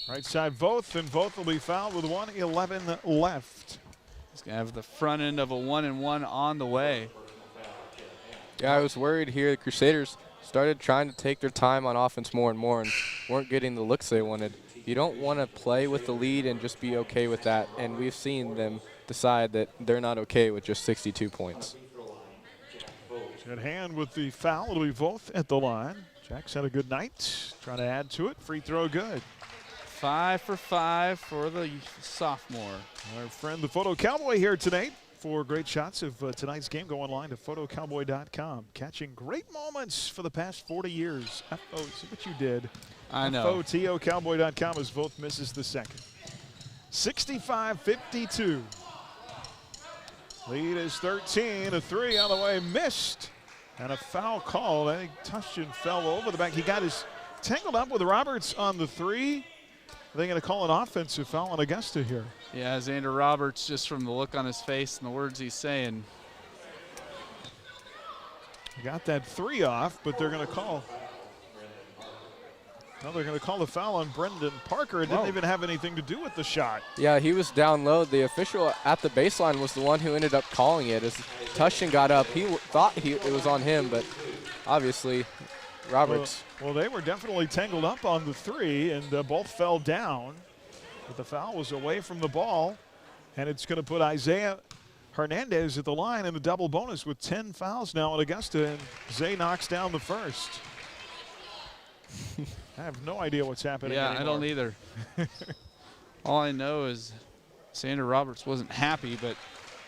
Right side, Voth, and Voth will be fouled with 1:11 left. He's going to have the front end of a 1-and-1 on the way. Yeah, I was worried here. The Crusaders started trying to take their time on offense more and more and weren't getting the looks they wanted. You don't want to play with the lead and just be okay with that, and we've seen them decide that they're not okay with just 62 points. At hand with the foul. It'll be both at the line. Jack's had a good night. Trying to add to it. Free throw good. 5 for 5 for the sophomore. Our friend, the Photo Cowboy, here tonight for great shots of tonight's game. Go online to photocowboy.com. Catching great moments for the past 40 years. FO, see what you did. I know. photocowboy.com as both misses the second. 65-52. Lead is 13. A three on the way, missed. And a foul call. I think Tushin fell over the back. He got his tangled up with Roberts on the three. Are they going to call an offensive foul on Augusta here? Yeah, Xander Roberts, just from the look on his face and the words he's saying. He got that three off, but they're going to call. No, they're going to call the foul on Brendan Parker. It didn't even have anything to do with the shot. Yeah, he was down low. The official at the baseline was the one who ended up calling it. As Tushin got up, he thought it was on him, but obviously Roberts. Well, they were definitely tangled up on the three, and both fell down. But the foul was away from the ball, and it's going to put Isaiah Hernandez at the line in the double bonus with 10 fouls now at Augusta, and Zay knocks down the first. I have no idea what's happening anymore. I don't either. All I know is Xander Roberts wasn't happy, but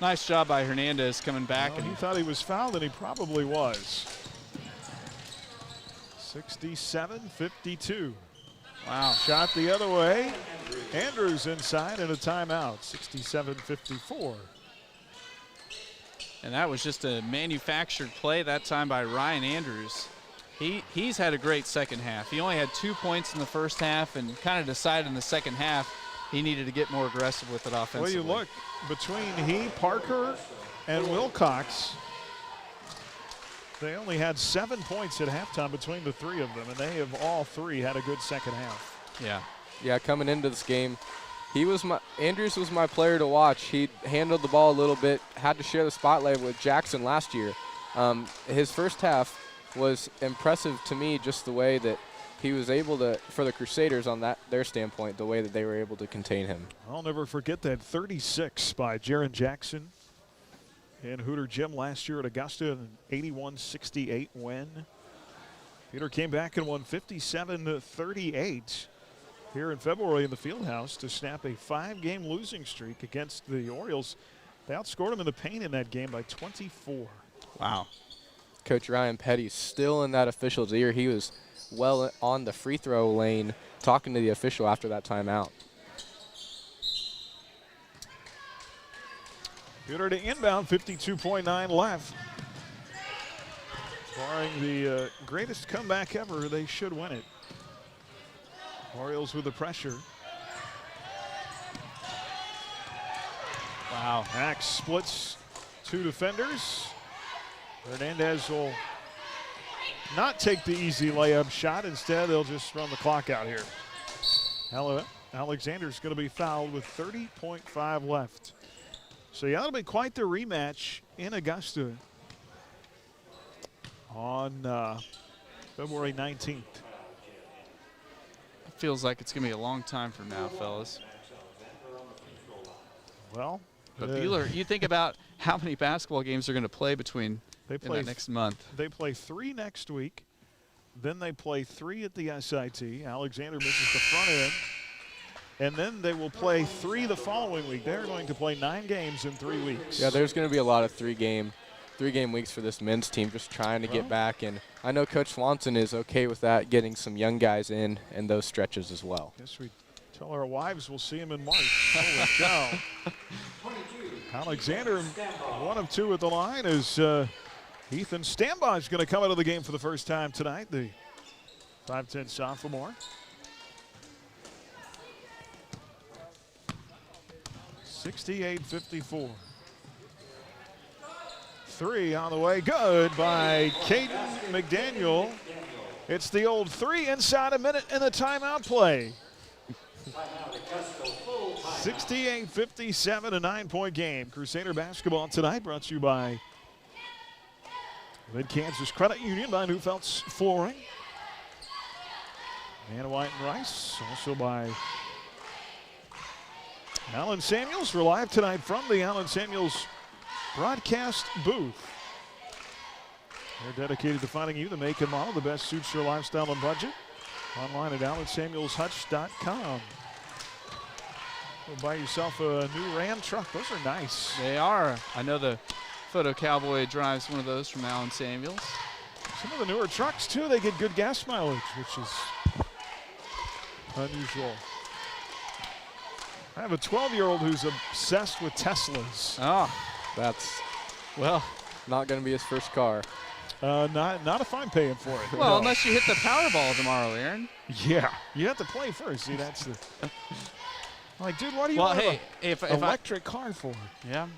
nice job by Hernandez coming back. Well, and he thought he was fouled, and he probably was. 67-52. Wow. Shot the other way. Andrews inside and a timeout. 67-54. And that was just a manufactured play that time by Ryan Andrews. He's had a great second half. He only had 2 points in the first half and kind of decided in the second half he needed to get more aggressive with it offensively. Well, you look, between he, Parker, and Wilcox, they only had 7 points at halftime between the three of them, and they have all three had a good second half. Yeah. Yeah, coming into this game, Andrews was my player to watch. He handled the ball a little bit, had to share the spotlight with Jackson last year. His first half was impressive to me, just the way that he was able to, for the Crusaders on their standpoint, the way that they were able to contain him. I'll never forget that 36 by Jaron Jackson in Hooter Gym last year at Augusta, an 81-68 win. Peter came back and won 57-38 here in February in the Fieldhouse to snap a 5-game losing streak against the Orioles. They outscored them in the paint in that game by 24. Wow. Coach Ryan Petty's still in that official's ear. He was well on the free throw lane talking to the official after that timeout. Peter to inbound, 52.9 left. Barring the greatest comeback ever, they should win it. Orioles with the pressure. Wow. Max splits two defenders. Hernandez will not take the easy layup shot. Instead, they'll just run the clock out here. Alexander's going to be fouled with 30.5 left. So yeah, it'll be quite the rematch in Augusta on February 19th. It feels like it's going to be a long time from now, fellas. Well, but Buhler, you think about how many basketball games they're going to play between in that next month. They play 3 next week. Then they play 3 at the SIT. Alexander misses the front end. And then they will play 3 the following week. They're going to play 9 games in 3 weeks. Yeah, there's going to be a lot of three-game weeks for this men's team, just trying to get back. And I know Coach Swanson is okay with that, getting some young guys in those stretches as well. Guess we tell our wives we'll see him in March. Holy cow. Alexander, 1 of 2 at the line, is Ethan Stambaugh is going to come out of the game for the first time tonight, the 5'10 sophomore. 68-54. 3 on the way, good by Caden McDaniel. It's the old 3 inside a minute in the timeout play. 68-57, a 9-point game. Crusader basketball tonight brought to you by Mid-Kansas Credit Union, by Newfelt's Flooring, and White and Rice, also by Alan Samuels. We're live tonight from the Alan Samuels broadcast booth. They're dedicated to finding you the make and model, the best suits your lifestyle and budget. Online at alansamuelshutch.com. Go buy yourself a new Ram truck. Those are nice. They are. I know the Photo Cowboy drives one of those from Alan Samuels. Some of the newer trucks, too, they get good gas mileage, which is unusual. I have a 12-year-old who's obsessed with Teslas. Oh, that's, well, not going to be his first car. Not if I'm paying for it. Well, no. unless you hit the Powerball tomorrow, Aaron. Yeah, you have to play first. See, that's the. Like, dude, what do you well, want hey, if electric car for? Yeah,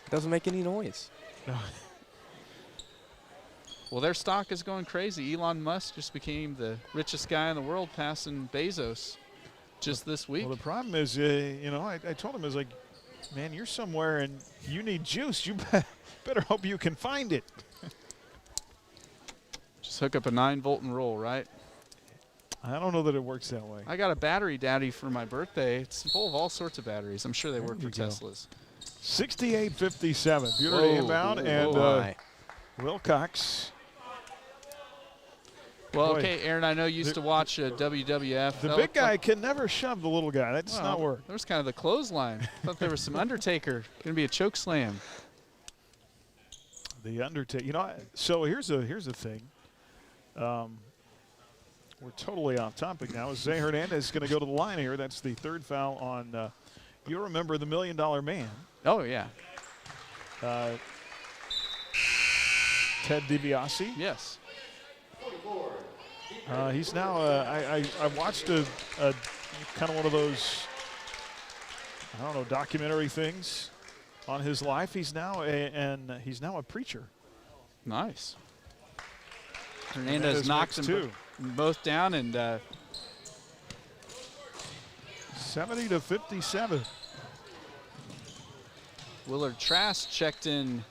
doesn't make any noise. No. Well, their stock is going crazy. Elon Musk just became the richest guy in the world, passing Bezos just this week. Well, the problem is, I told him, I was like, man, you're somewhere and you need juice. You better hope you can find it. Just hook up a 9-volt and roll, right? I don't know that it works that way. I got a battery daddy for my birthday. It's full of all sorts of batteries. I'm sure they work for Teslas. 68-57. Buhler inbound, and Wilcox. Well, okay, Aaron, I know you used to watch WWF. The big guy can never shove the little guy. That does not work. There was kind of the clothesline. I thought there was some Undertaker. Going to be a choke slam. The Undertaker. So here's a thing. We're totally off topic now. Zay Hernandez is going to go to the line here. That's the third foul on, you remember the $1 Million Man. Oh, yeah. Ted DiBiase. Yes. He's now, I watched a kind of one of those, I don't know, documentary things on his life. He's now a preacher. Nice. Hernandez knocks them both down, and 70-57. Willard Trask checked in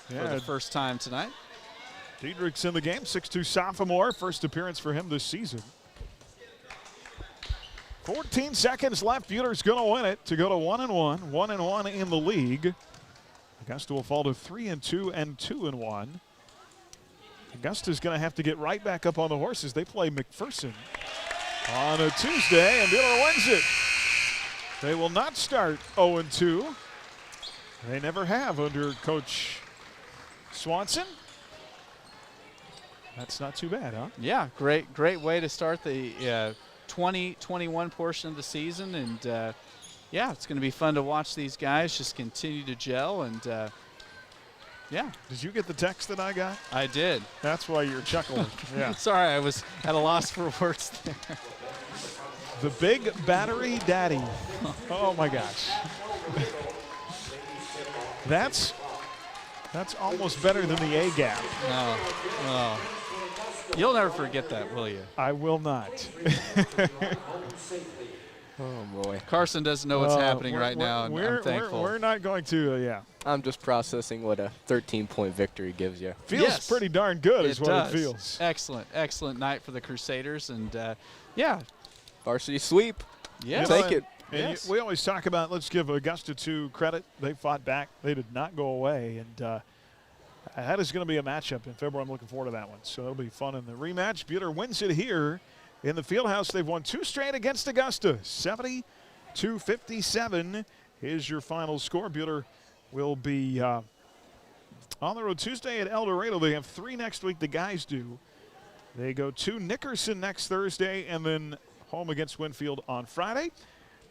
for the first time tonight. Diedrich's in the game, 6'2" sophomore, first appearance for him this season. 14 seconds left. Buhler's going to win it to go to 1-1, 1-1 in the league. Augusta will fall to 3-2 and 2-1. Augusta's going to have to get right back up on the horses. They play Mcpherson on a Tuesday, and Buhler wins it. They will not start 0-2. They never have under Coach Swanson. That's not too bad, huh? Yeah, great way to start the 2021 portion of the season, and yeah, it's going to be fun to watch these guys just continue to gel, and yeah. Did you get the text that I got? I did. That's why you're chuckling. Yeah. Sorry, I was at a loss for words there. The big battery daddy. Oh my gosh. That's almost better than the A gap. Oh. You'll never forget that, will you? I will not. Oh, boy. Carson doesn't know what's happening right now, and I'm thankful. We're not going to, yeah. I'm just processing what a 13-point victory gives you. Feels pretty darn good is what it feels. Excellent night for the Crusaders, and yeah. Varsity sweep. Yeah. Take it. And we always talk about, let's give Augusta 2 credit. They fought back. They did not go away, and that is going to be a matchup in February. I'm looking forward to that one, so it'll be fun in the rematch. Buhler wins it here in the Fieldhouse. They've won 2 straight against Augusta. 70-57 is your final score. Buhler will be on the road Tuesday at El Dorado. They have 3 next week. The guys do. They go to Nickerson next Thursday, and then home against Winfield on Friday.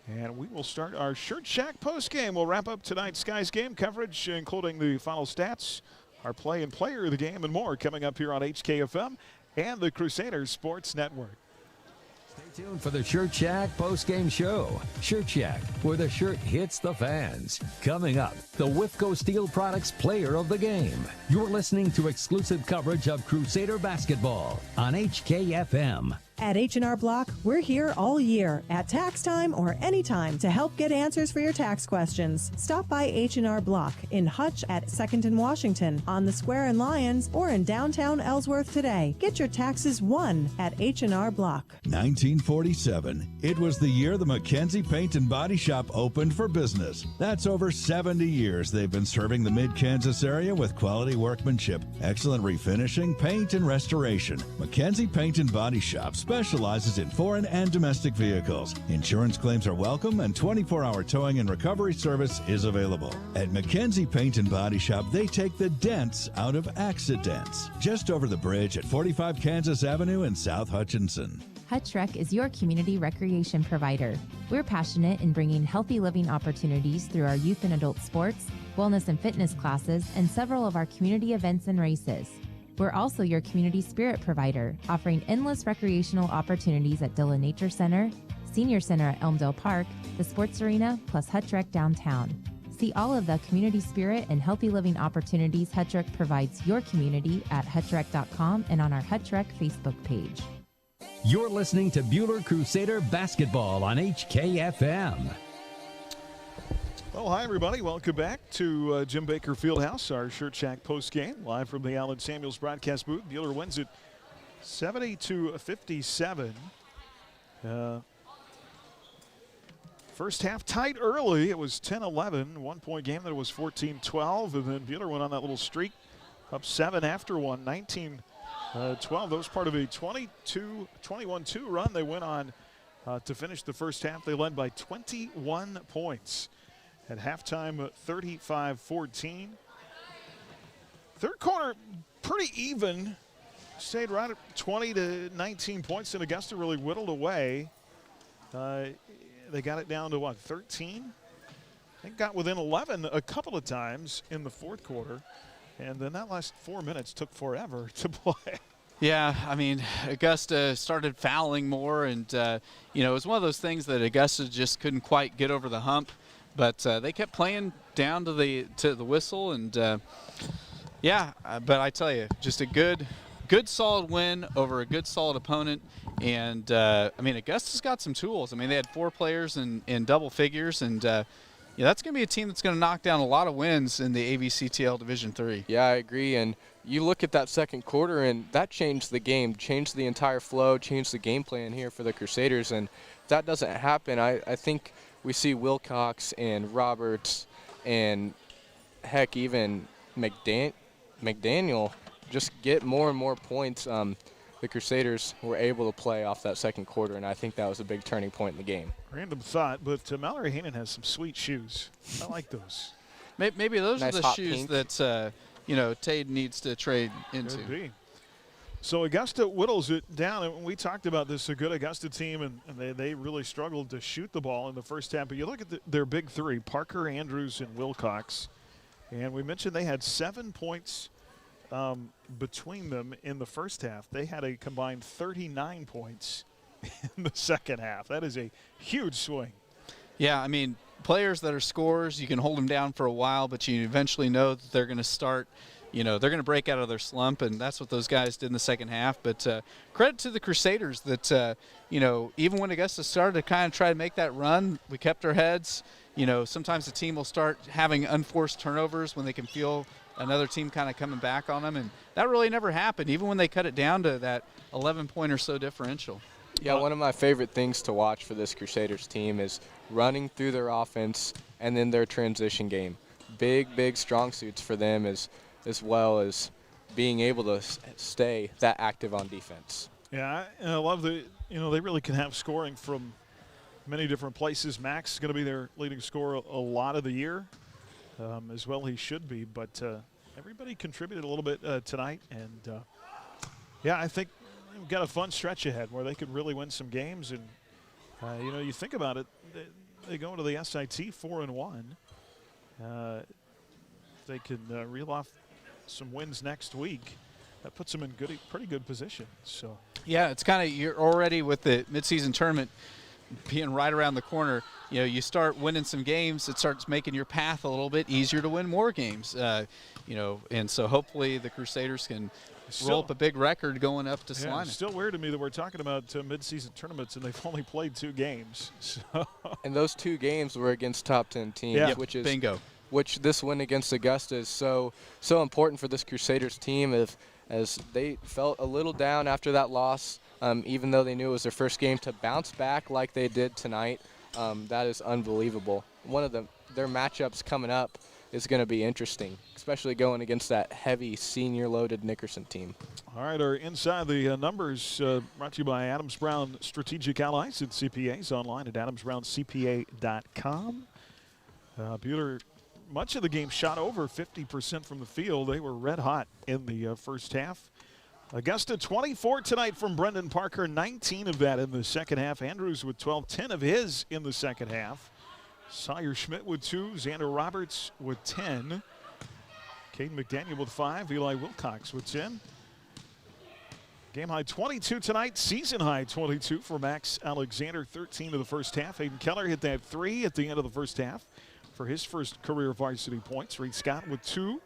And we will start our Shirt Shack postgame. We'll wrap up tonight's Skies game coverage, including the final stats, our play and player of the game, and more coming up here on HKFM and the Crusaders Sports Network. Stay tuned for the Shirt Shack postgame show. Shirt Shack, where the shirt hits the fans. Coming up, the Whifco Steel Products player of the game. You're listening to exclusive coverage of Crusader basketball on HKFM At H&R Block, we're here all year at tax time or anytime to help get answers for your tax questions. Stop by H&R Block in Hutch at 2nd and Washington, on the Square in Lyons, or in downtown Ellsworth today. Get your taxes won at H&R Block. 1947. It was the year the McKenzie Paint and Body Shop opened for business. That's over 70 years they've been serving the mid-Kansas area with quality workmanship, excellent refinishing, paint, and restoration. McKenzie Paint and Body Shop specializes in foreign and domestic vehicles. Insurance claims are welcome and 24-hour towing and recovery service is available. At McKenzie Paint and Body Shop, they take the dents out of accidents. Just over the bridge at 45 Kansas Avenue in South Hutchinson. Hutch Rec is your community recreation provider. We're passionate in bringing healthy living opportunities through our youth and adult sports, wellness and fitness classes, and several of our community events and races. We're also your community spirit provider, offering endless recreational opportunities at Dillon Nature Center, Senior Center at Elmdale Park, the Sports Arena, plus Hutch Rec downtown. See all of the community spirit and healthy living opportunities Hutch Rec provides your community at hutchrec.com and on our Hutch Rec Facebook page. You're listening to Buhler Crusader Basketball on HKFM. Well, hi, everybody. Welcome back to Jim Baker Fieldhouse, our Shirt Shack postgame, live from the Allen Samuels broadcast booth. Buhler wins it 70-57. First half tight early. It was 10-11, 1-point game. Then it was 14-12, and then Buhler went on that little streak, up 7 after one, 19-12. That was part of a 21-2 run they went on to finish the first half. They led by 21 points. At halftime, 35-14. Third quarter, pretty even. Stayed right at 20-19 points, and Augusta really whittled away. They got it down to, what, 13? They got within 11 a couple of times in the fourth quarter, and then that last 4 minutes took forever to play. Yeah, I mean, Augusta started fouling more, and, it was one of those things that Augusta just couldn't quite get over the hump. But they kept playing down to the whistle, and but I tell you, just a good solid win over a good solid opponent. And Augusta's got some tools. I mean, they had 4 players in double figures, and that's going to be a team that's going to knock down a lot of wins in the AVCTL Division III. Yeah, I agree. And you look at that second quarter, and that changed the game, changed the entire flow, changed the game plan here for the Crusaders. And if that doesn't happen, I think we see Wilcox and Roberts and, heck, even McDaniel just get more and more points. The Crusaders were able to play off that second quarter, and I think that was a big turning point in the game. Random thought, but Mallory Heenan has some sweet shoes. I like those. Maybe those nice are the shoes pink. that, Tade needs to trade into. Could be. So Augusta whittles it down, and we talked about this, a good Augusta team, and they really struggled to shoot the ball in the first half. But you look at their big three, Parker, Andrews, and Wilcox, and we mentioned they had 7 points between them in the first half. They had a combined 39 points in the second half. That is a huge swing. Yeah, I mean, players that are scorers, you can hold them down for a while, but you eventually know that they're going to start – they're going to break out of their slump, and that's what those guys did in the second half. But credit to the Crusaders that, even when Augusta started to kind of try to make that run, we kept our heads. Sometimes the team will start having unforced turnovers when they can feel another team kind of coming back on them, and that really never happened, even when they cut it down to that 11-point or so differential. Yeah, one of my favorite things to watch for this Crusaders team is running through their offense and then their transition game. Big strong suits for them as well as being able to stay that active on defense. Yeah, and I love they really can have scoring from many different places. Max is going to be their leading scorer a lot of the year, as well he should be. But everybody contributed a little bit tonight. And, I think we've got a fun stretch ahead where they could really win some games. And, you think about it, they go into the SIT 4-1. They can reel off some wins next week. That puts them in pretty good position. So yeah, it's kind of, you're already with the midseason tournament being right around the corner. You start winning some games, it starts making your path a little bit easier to win more games. And so hopefully the Crusaders can roll up a big record going up to Yeah, Salina. it's still weird to me that we're talking about midseason tournaments and they've only played 2 games. So. And those 2 games were against top 10 teams, which is bingo. Which this win against Augusta is so important for this Crusaders team, as they felt a little down after that loss, even though they knew it was their first game, to bounce back like they did tonight. That is unbelievable. One of their matchups coming up is going to be interesting, especially going against that heavy senior-loaded Mcpherson team. All right, our Inside the Numbers brought to you by Adams Brown Strategic Allies and CPAs, online at adamsbrowncpa.com. Buhler, much of the game shot over 50% from the field. They were red hot in the first half. Augusta 24 tonight from Brendan Parker, 19 of that in the second half. Andrews with 12, 10 of his in the second half. Sawyer Schmidt with 2, Xander Roberts with 10. Caden McDaniel with 5, Eli Wilcox with 10. Game high 22 tonight, season high 22 for Max Alexander, 13 of the first half. Aiden Keller hit that 3 at the end of the first half for his first career varsity points. Reed Scott with 2,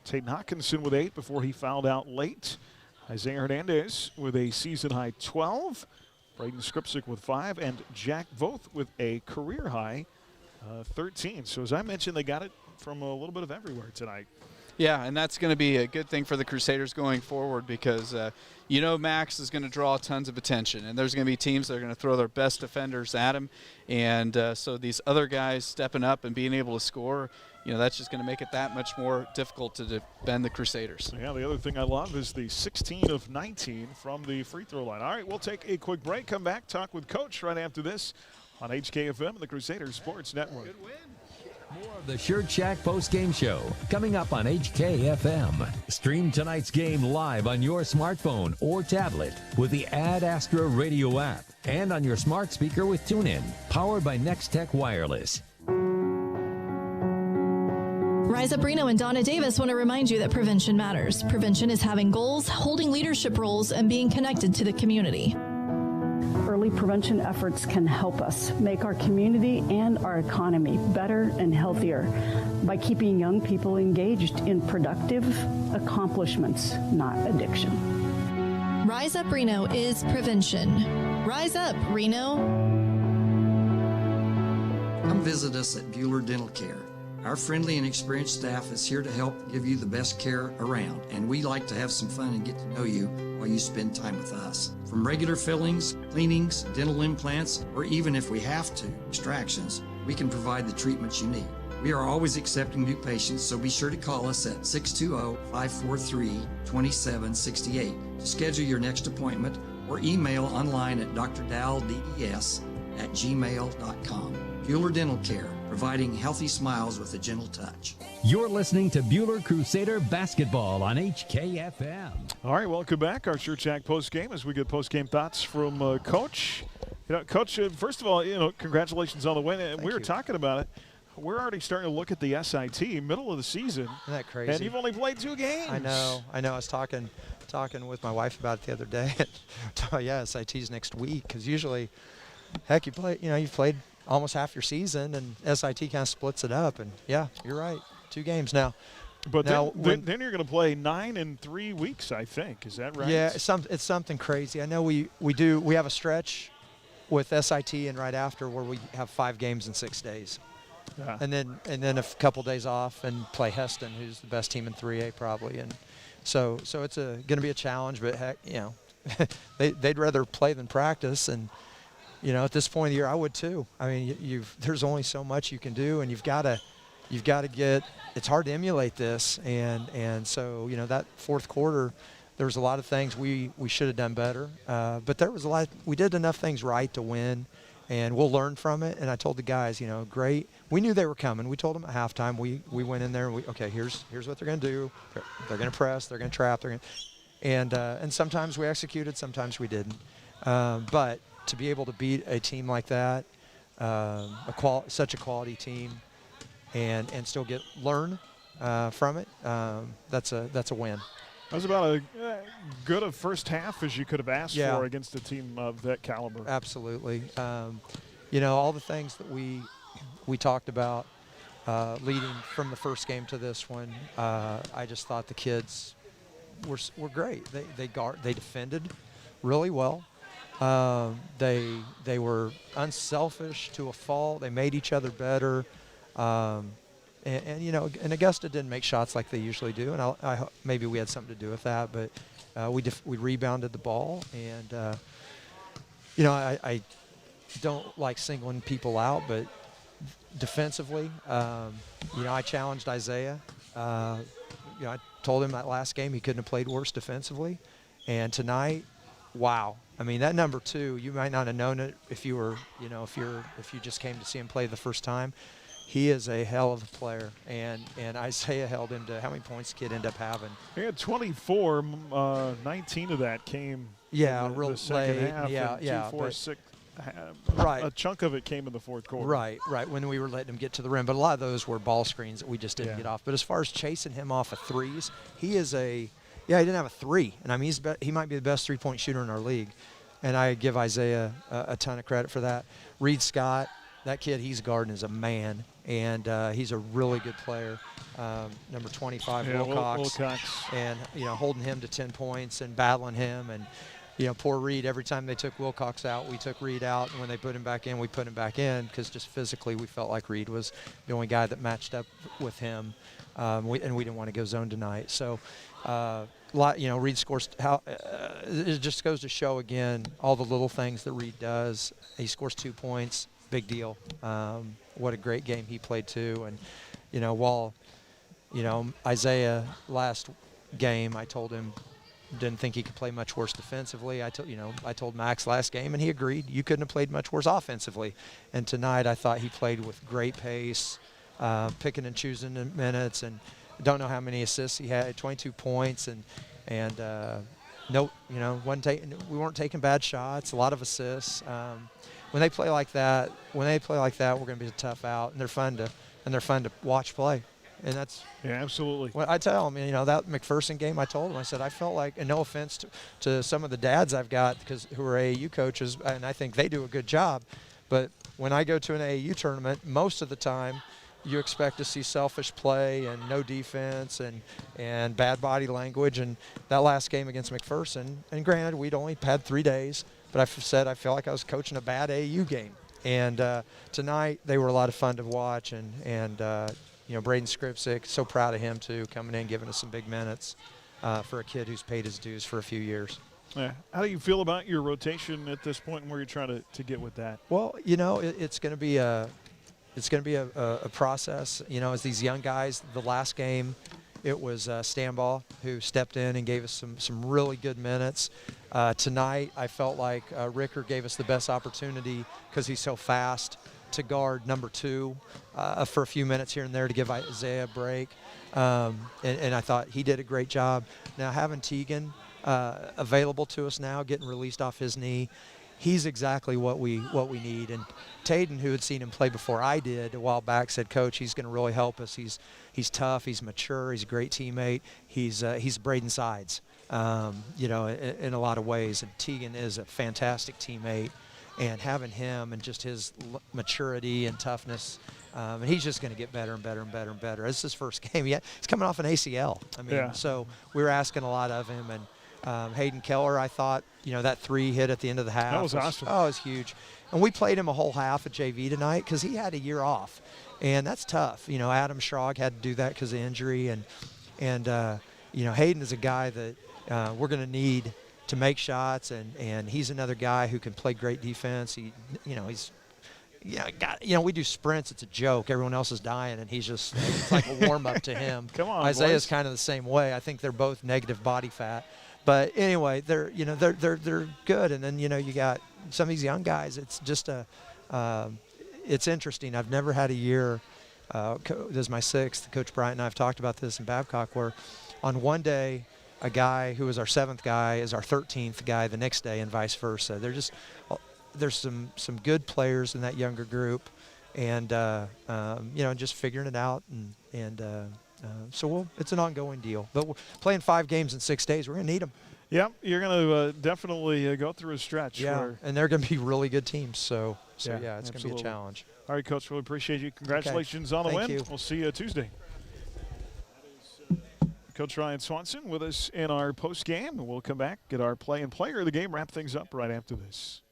Taden Hawkinson with 8 before he fouled out late. Isaiah Hernandez with a season high 12, Braden Skripczyk with 5, and Jack Voth with a career high 13. So as I mentioned, they got it from a little bit of everywhere tonight. Yeah, and that's going to be a good thing for the Crusaders going forward because, Max is going to draw tons of attention, and there's going to be teams that are going to throw their best defenders at him. And so these other guys stepping up and being able to score, that's just going to make it that much more difficult to defend the Crusaders. Yeah, the other thing I love is the 16 of 19 from the free throw line. All right, we'll take a quick break, come back, talk with Coach right after this on HKFM and the Crusaders Sports Network. More of the Shirt Shack postgame show coming up on HKFM. Stream tonight's game live on your smartphone or tablet with the Ad Astra Radio app and on your smart speaker with TuneIn, powered by Nextech Wireless. Rise Up Reno and Donna Davis want to remind you that prevention matters. Prevention is having goals, holding leadership roles, and being connected to the community. Early prevention efforts can help us make our community and our economy better and healthier by keeping young people engaged in productive accomplishments, not addiction. Rise Up Reno is prevention. Rise Up Reno. Come visit us at Buhler Dental Care. Our friendly and experienced staff is here to help give you the best care around, and we like to have some fun and get to know you while you spend time with us. From regular fillings, cleanings, dental implants, or even if we have to, extractions, we can provide the treatments you need. We are always accepting new patients, so be sure to call us at 620-543-2768 to schedule your next appointment or email online at drdalls@gmail.com. Buhler Dental Care, providing healthy smiles with a gentle touch. You're listening to Buhler Crusader Basketball on HKFM. All right, welcome back. Our Shirt Shack postgame as we get postgame thoughts from Coach. Coach, first of all, congratulations on the win. And we were talking about it. We're already starting to look at the SIT, middle of the season. Isn't that crazy? And you've only played 2 games. I know. I was talking with my wife about it the other day. Yeah, SIT's next week because usually, heck, you've played almost half your season, and SIT kind of splits it up. And yeah, you're right, 2 games now. But then you're going to play 9 in 3 weeks, I think. Is that right? Yeah, it's something crazy. I know we have a stretch with SIT and right after where we have 5 games in 6 days. Yeah. And then a couple days off and play Heston, who's the best team in 3A probably. And so it's going to be a challenge, but heck, they'd rather play than practice. And at this point of the year, I would too. I mean, there's only so much you can do, and you've got to get. It's hard to emulate this, and so that fourth quarter, there was a lot of things we should have done better, but there was a lot. We did enough things right to win, and we'll learn from it. And I told the guys, great. We knew they were coming. We told them at halftime. We went in there and here's what they're going to do. They're going to press. They're going to trap. And sometimes we executed. Sometimes we didn't. But to be able to beat a team like that, such a quality team, and still learn from it, that's a win. That was about as good a first half as you could have asked for against a team of that caliber. Absolutely. All the things that we talked about leading from the first game to this one, I just thought the kids were great. They defended really well. They were unselfish to a fault. They made each other better. And you know, and Augusta didn't make shots like they usually do, and I maybe we had something to do with that. But we rebounded the ball, and you know, I don't like singling people out, but defensively, you know, I challenged Isaiah. You know, I told him that last game he couldn't have played worse defensively, and tonight, wow. I mean, that number 2, you might not have known it if you were, you know, if you just came to see him play the first time. He is a hell of a player, and Isaiah held him to how many points the kid ended up having? He had 24. 19 of that came in real the second late. half. Yeah, and yeah. 2, 4, 6. Right. A chunk of it came in the fourth quarter. Right, when we were letting him get to the rim. But a lot of those were ball screens that we just didn't get off. But as far as chasing him off of threes, he is he didn't have a 3. And I mean, he might be the best three-point shooter in our league. And I give Isaiah a ton of credit for that. Reed Scott, that kid he's guarding is a man. And he's a really good player. Number 25, Wilcox. And, you know, holding him to 10 points and battling him. And, you know, poor Reed, every time they took Wilcox out, we took Reed out. And when they put him back in, we put him back in because just physically we felt like Reed was the only guy that matched up with him. And we didn't want to go zone tonight. So, you know, Reed scores. It just goes to show, again, all the little things that Reed does. He scores 2 points. Big deal. What a great game he played too. And, you know, while, you know, Isaiah last game, I told him didn't think he could play much worse defensively. I told Max last game, and he agreed. You couldn't have played much worse offensively. And tonight, I thought he played with great pace, picking and choosing the minutes, and don't know how many assists he had. 22 points, and no, you know, we weren't taking bad shots. A lot of assists. When they play like that, we're going to be a tough out, and they're fun to watch play. And that's absolutely. Well, I tell them, you know, that Mcpherson game, I told them, I said, I felt like, and no offense to some of the dads I've got who are AAU coaches, and I think they do a good job, but when I go to an AAU tournament, most of the time you expect to see selfish play and no defense and bad body language. And that last game against Mcpherson, and granted, we'd only had 3 days, but I said I felt like I was coaching a bad AAU game. And tonight they were a lot of fun to watch, and you know, Braden Skripsic, so proud of him too, coming in, giving us some big minutes for a kid who's paid his dues for a few years. Yeah. How do you feel about your rotation at this point, and where you're trying to get with that? Well, you know, it's going to be a process. You know, as these young guys, the last game, it was Stanball who stepped in and gave us some really good minutes. Tonight, I felt like Ricker gave us the best opportunity because he's so fast to guard number 2 for a few minutes here and there to give Isaiah a break. And I thought he did a great job. Now, having Teagan available to us now, getting released off his knee, he's exactly what we need. And Tayden, who had seen him play before I did a while back, said, Coach, he's going to really help us. He's tough, he's mature, he's a great teammate. He's Braden Sides, you know, in a lot of ways. And Teagan is a fantastic teammate. And having him and just his maturity and toughness, and he's just going to get better and better and better and better. This is his first game. He's coming off an ACL. I mean, so we were asking a lot of him. And Hayden Keller, I thought, you know, that 3 hit at the end of the half. That was awesome. Oh, it was huge. And we played him a whole half at JV tonight because he had a year off. And that's tough. You know, Adam Schrog had to do that because of injury. And you know, Hayden is a guy that we're going to need to make shots, and he's another guy who can play great defense. We do sprints. It's a joke. Everyone else is dying, and it's like a warm up to him. Come on, Isaiah's boys. kind of the same way. I think they're both negative body fat, but anyway, they're good. And then, you know, you got some of these young guys. It's just it's interesting. I've never had a year. This is my 6th. Coach Bryant and I have talked about this in Babcock, where on one day, a guy who was our 7th guy is our 13th guy the next day, and vice versa. There's some good players in that younger group, and you know, just figuring it out, so it's an ongoing deal. But we're playing 5 games in 6 days. We're gonna need them. Yep, you're gonna definitely go through a stretch. Yeah, and they're gonna be really good teams. So yeah, it's absolutely. gonna be a challenge. All right, Coach, really appreciate you. Congratulations on the win. You. We'll see you Tuesday. Coach Ryan Swanson with us in our post game, and we'll come back, get our play and player of the game, wrap things up right after this.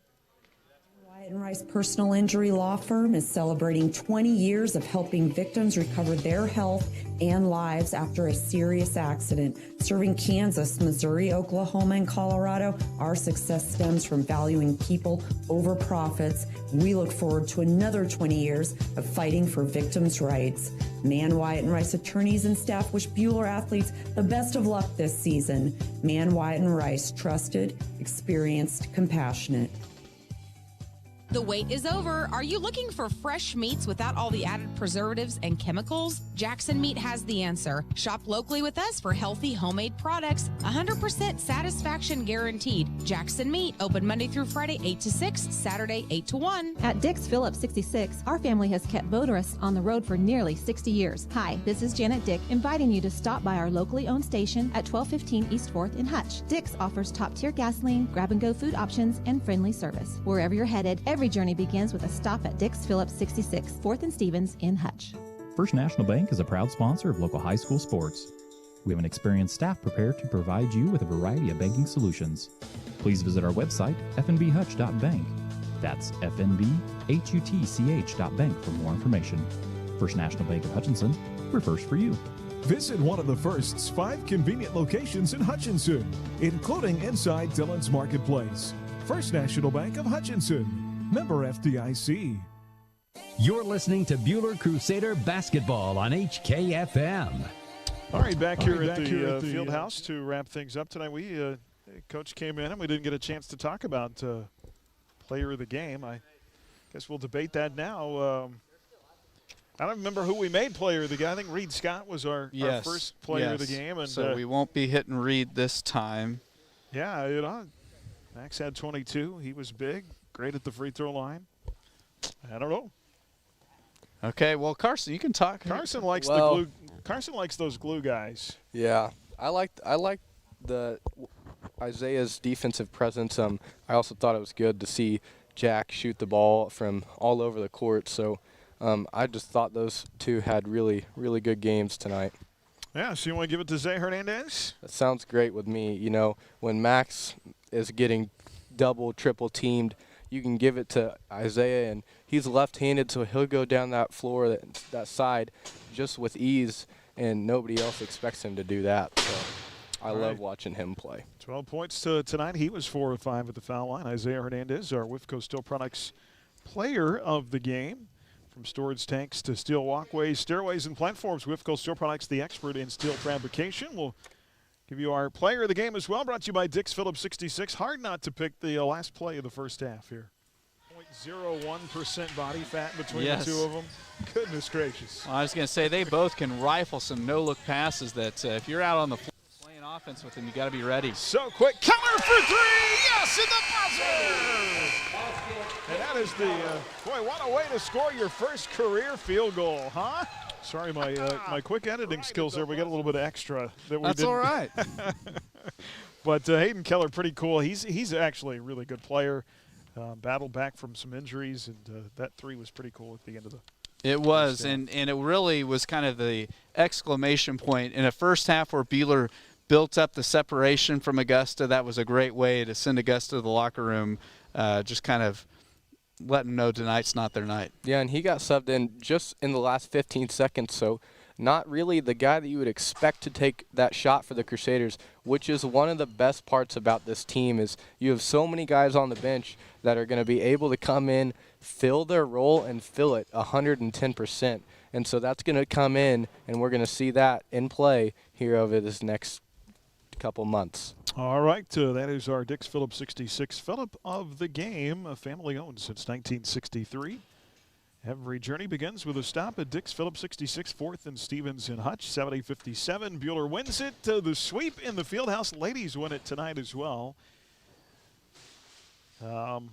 Wyatt & Rice Personal Injury Law Firm is celebrating 20 years of helping victims recover their health and lives after a serious accident. Serving Kansas, Missouri, Oklahoma, and Colorado, our success stems from valuing people over profits. We look forward to another 20 years of fighting for victims' rights. Mann, Wyatt & Rice attorneys and staff wish Buhler athletes the best of luck this season. Mann, Wyatt & Rice, trusted, experienced, compassionate. The wait is over. Are you looking for fresh meats without all the added preservatives and chemicals? Jackson Meat has the answer. Shop locally with us for healthy homemade products. 100% satisfaction guaranteed. Jackson Meat, open Monday through Friday 8 to 6, Saturday 8 to 1. At Dick's Phillips 66, our family has kept motorists on the road for nearly 60 years. Hi, this is Janet Dick, inviting you to stop by our locally owned station at 1215 East 4th in Hutch. Dick's offers top-tier gasoline, grab-and-go food options, and friendly service. Wherever you're headed, every journey begins with a stop at Dick's Phillips 66, 4th and Stevens in Hutch. First National Bank is a proud sponsor of local high school sports. We have an experienced staff prepared to provide you with a variety of banking solutions. Please visit our website, fnbhutch.bank. That's fnbhutch.bank for more information. First National Bank of Hutchinson, we're first for you. Visit one of the First's 5 convenient locations in Hutchinson, including inside Dillon's Marketplace. First National Bank of Hutchinson. Member FDIC. You're listening to Buhler Crusader Basketball on HKFM. All right, back here at the field house to wrap things up tonight. We Coach came in and we didn't get a chance to talk about player of the game. I guess we'll debate that now. I don't remember who we made player of the game. I think Reed Scott was our first player of the game. And so we won't be hitting Reed this time. Yeah, you know, Max had 22. He was big. Great at the free throw line. I don't know. Okay, well, Carson, you can talk. Carson likes the glue. Carson likes those glue guys. Yeah, I liked the Isaiah's defensive presence. I also thought it was good to see Jack shoot the ball from all over the court. So I just thought those two had really, really good games tonight. Yeah, so you want to give it to Zay Hernandez? That sounds great with me. You know, when Max is getting double, triple teamed, you can give it to Isaiah, and he's left-handed, so he'll go down that floor, that side, just with ease, and nobody else expects him to do that. So I love watching him play. 12 points tonight. He was 4 of 5 at the foul line. Isaiah Hernandez, our WIFCO Steel Products player of the game. From storage tanks to steel walkways, stairways, and platforms, WIFCO Steel Products, the expert in steel fabrication. We'll give you our player of the game as well, brought to you by Dick's Phillips 66. Hard not to pick the last play of the first half here. 0.01% body fat between the two of them. Goodness gracious. Well, I was going to say, they both can rifle some no-look passes that if you're out on the floor playing offense with them, you got to be ready. So quick. Keller for 3. Yes, in the buzzer. And that is the, boy, what a way to score your first career field goal, huh? Sorry, my quick editing skills there. We got a little bit of extra that we That's didn't. all right. But Hayden Keller, pretty cool. He's actually a really good player. Battled back from some injuries, and that 3 was pretty cool at the end of the. It was, and it really was kind of the exclamation point in a first half where Buhler built up the separation from Augusta. That was a great way to send Augusta to the locker room, just kind of let them know tonight's not their night. Yeah, and he got subbed in just in the last 15 seconds, so not really the guy that you would expect to take that shot for the Crusaders, which is one of the best parts about this team is you have so many guys on the bench that are going to be able to come in, fill their role, and fill it 110%. And so that's going to come in, and we're going to see that in play here over this next couple months. All right, that is our Dick's Phillips 66 Phillip of the game, family-owned since 1963. Every journey begins with a stop at Dick's Phillips 66, 4th and Stevens in Hutch, 70-57. Buhler wins it. The sweep in the Fieldhouse. Ladies win it tonight as well.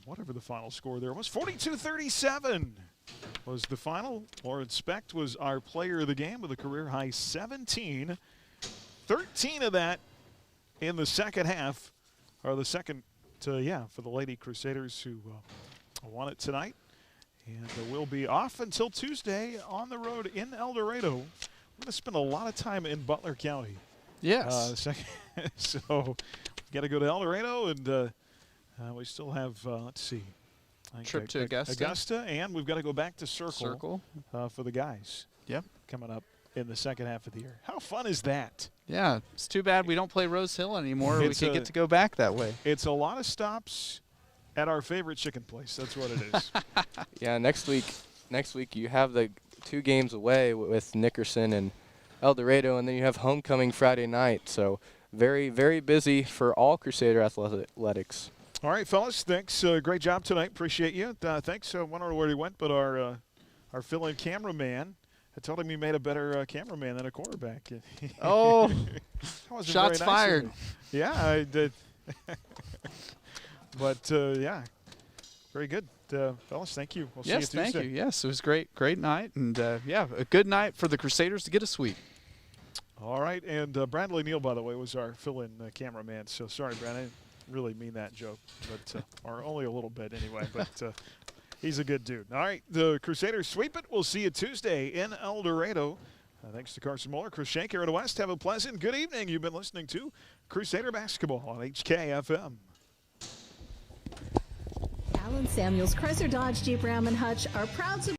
Whatever the final score there was, 42-37 was the final. Lauren Specht was our player of the game with a career-high 17. 13 of that in the second half, or the second, for the Lady Crusaders who won it tonight. And we'll be off until Tuesday on the road in El Dorado. We're going to spend a lot of time in Butler County. Yes. So we got to go to El Dorado, and we still have, let's see. Trip to Augusta, and we've got to go back to Circle for the guys. Yep. Coming up in the second half of the year. How fun is that? Yeah, it's too bad we don't play Rose Hill anymore. We could get to go back that way. It's a lot of stops at our favorite chicken place. That's what it is. Yeah, next week you have the 2 games away with Mcpherson and El Dorado, and then you have homecoming Friday night. So very, very busy for all Crusader athletics. All right, fellas, thanks. Great job tonight. Appreciate you. Thanks. I don't know where he went, but our fill-in cameraman, I told him he made a better cameraman than a quarterback. Oh, shots nice fired. Yeah, I did. But, yeah, very good. Fellas, thank you. We'll see you Tuesday. Yes, thank you. Yes, it was great night. And, yeah, a good night for the Crusaders to get a sweep. All right, and Bradley Neal, by the way, was our fill-in cameraman. So, sorry, Brad, I didn't really mean that joke, but or only a little bit anyway. But he's a good dude. All right, the Crusaders sweep it. We'll see you Tuesday in El Dorado. Thanks to Carson Muller, Chris Shank here at West. Have a pleasant good evening. You've been listening to Crusader Basketball on HKFM. Alan Samuels, Chrysler Dodge Jeep Ram and Hutch are proud supporters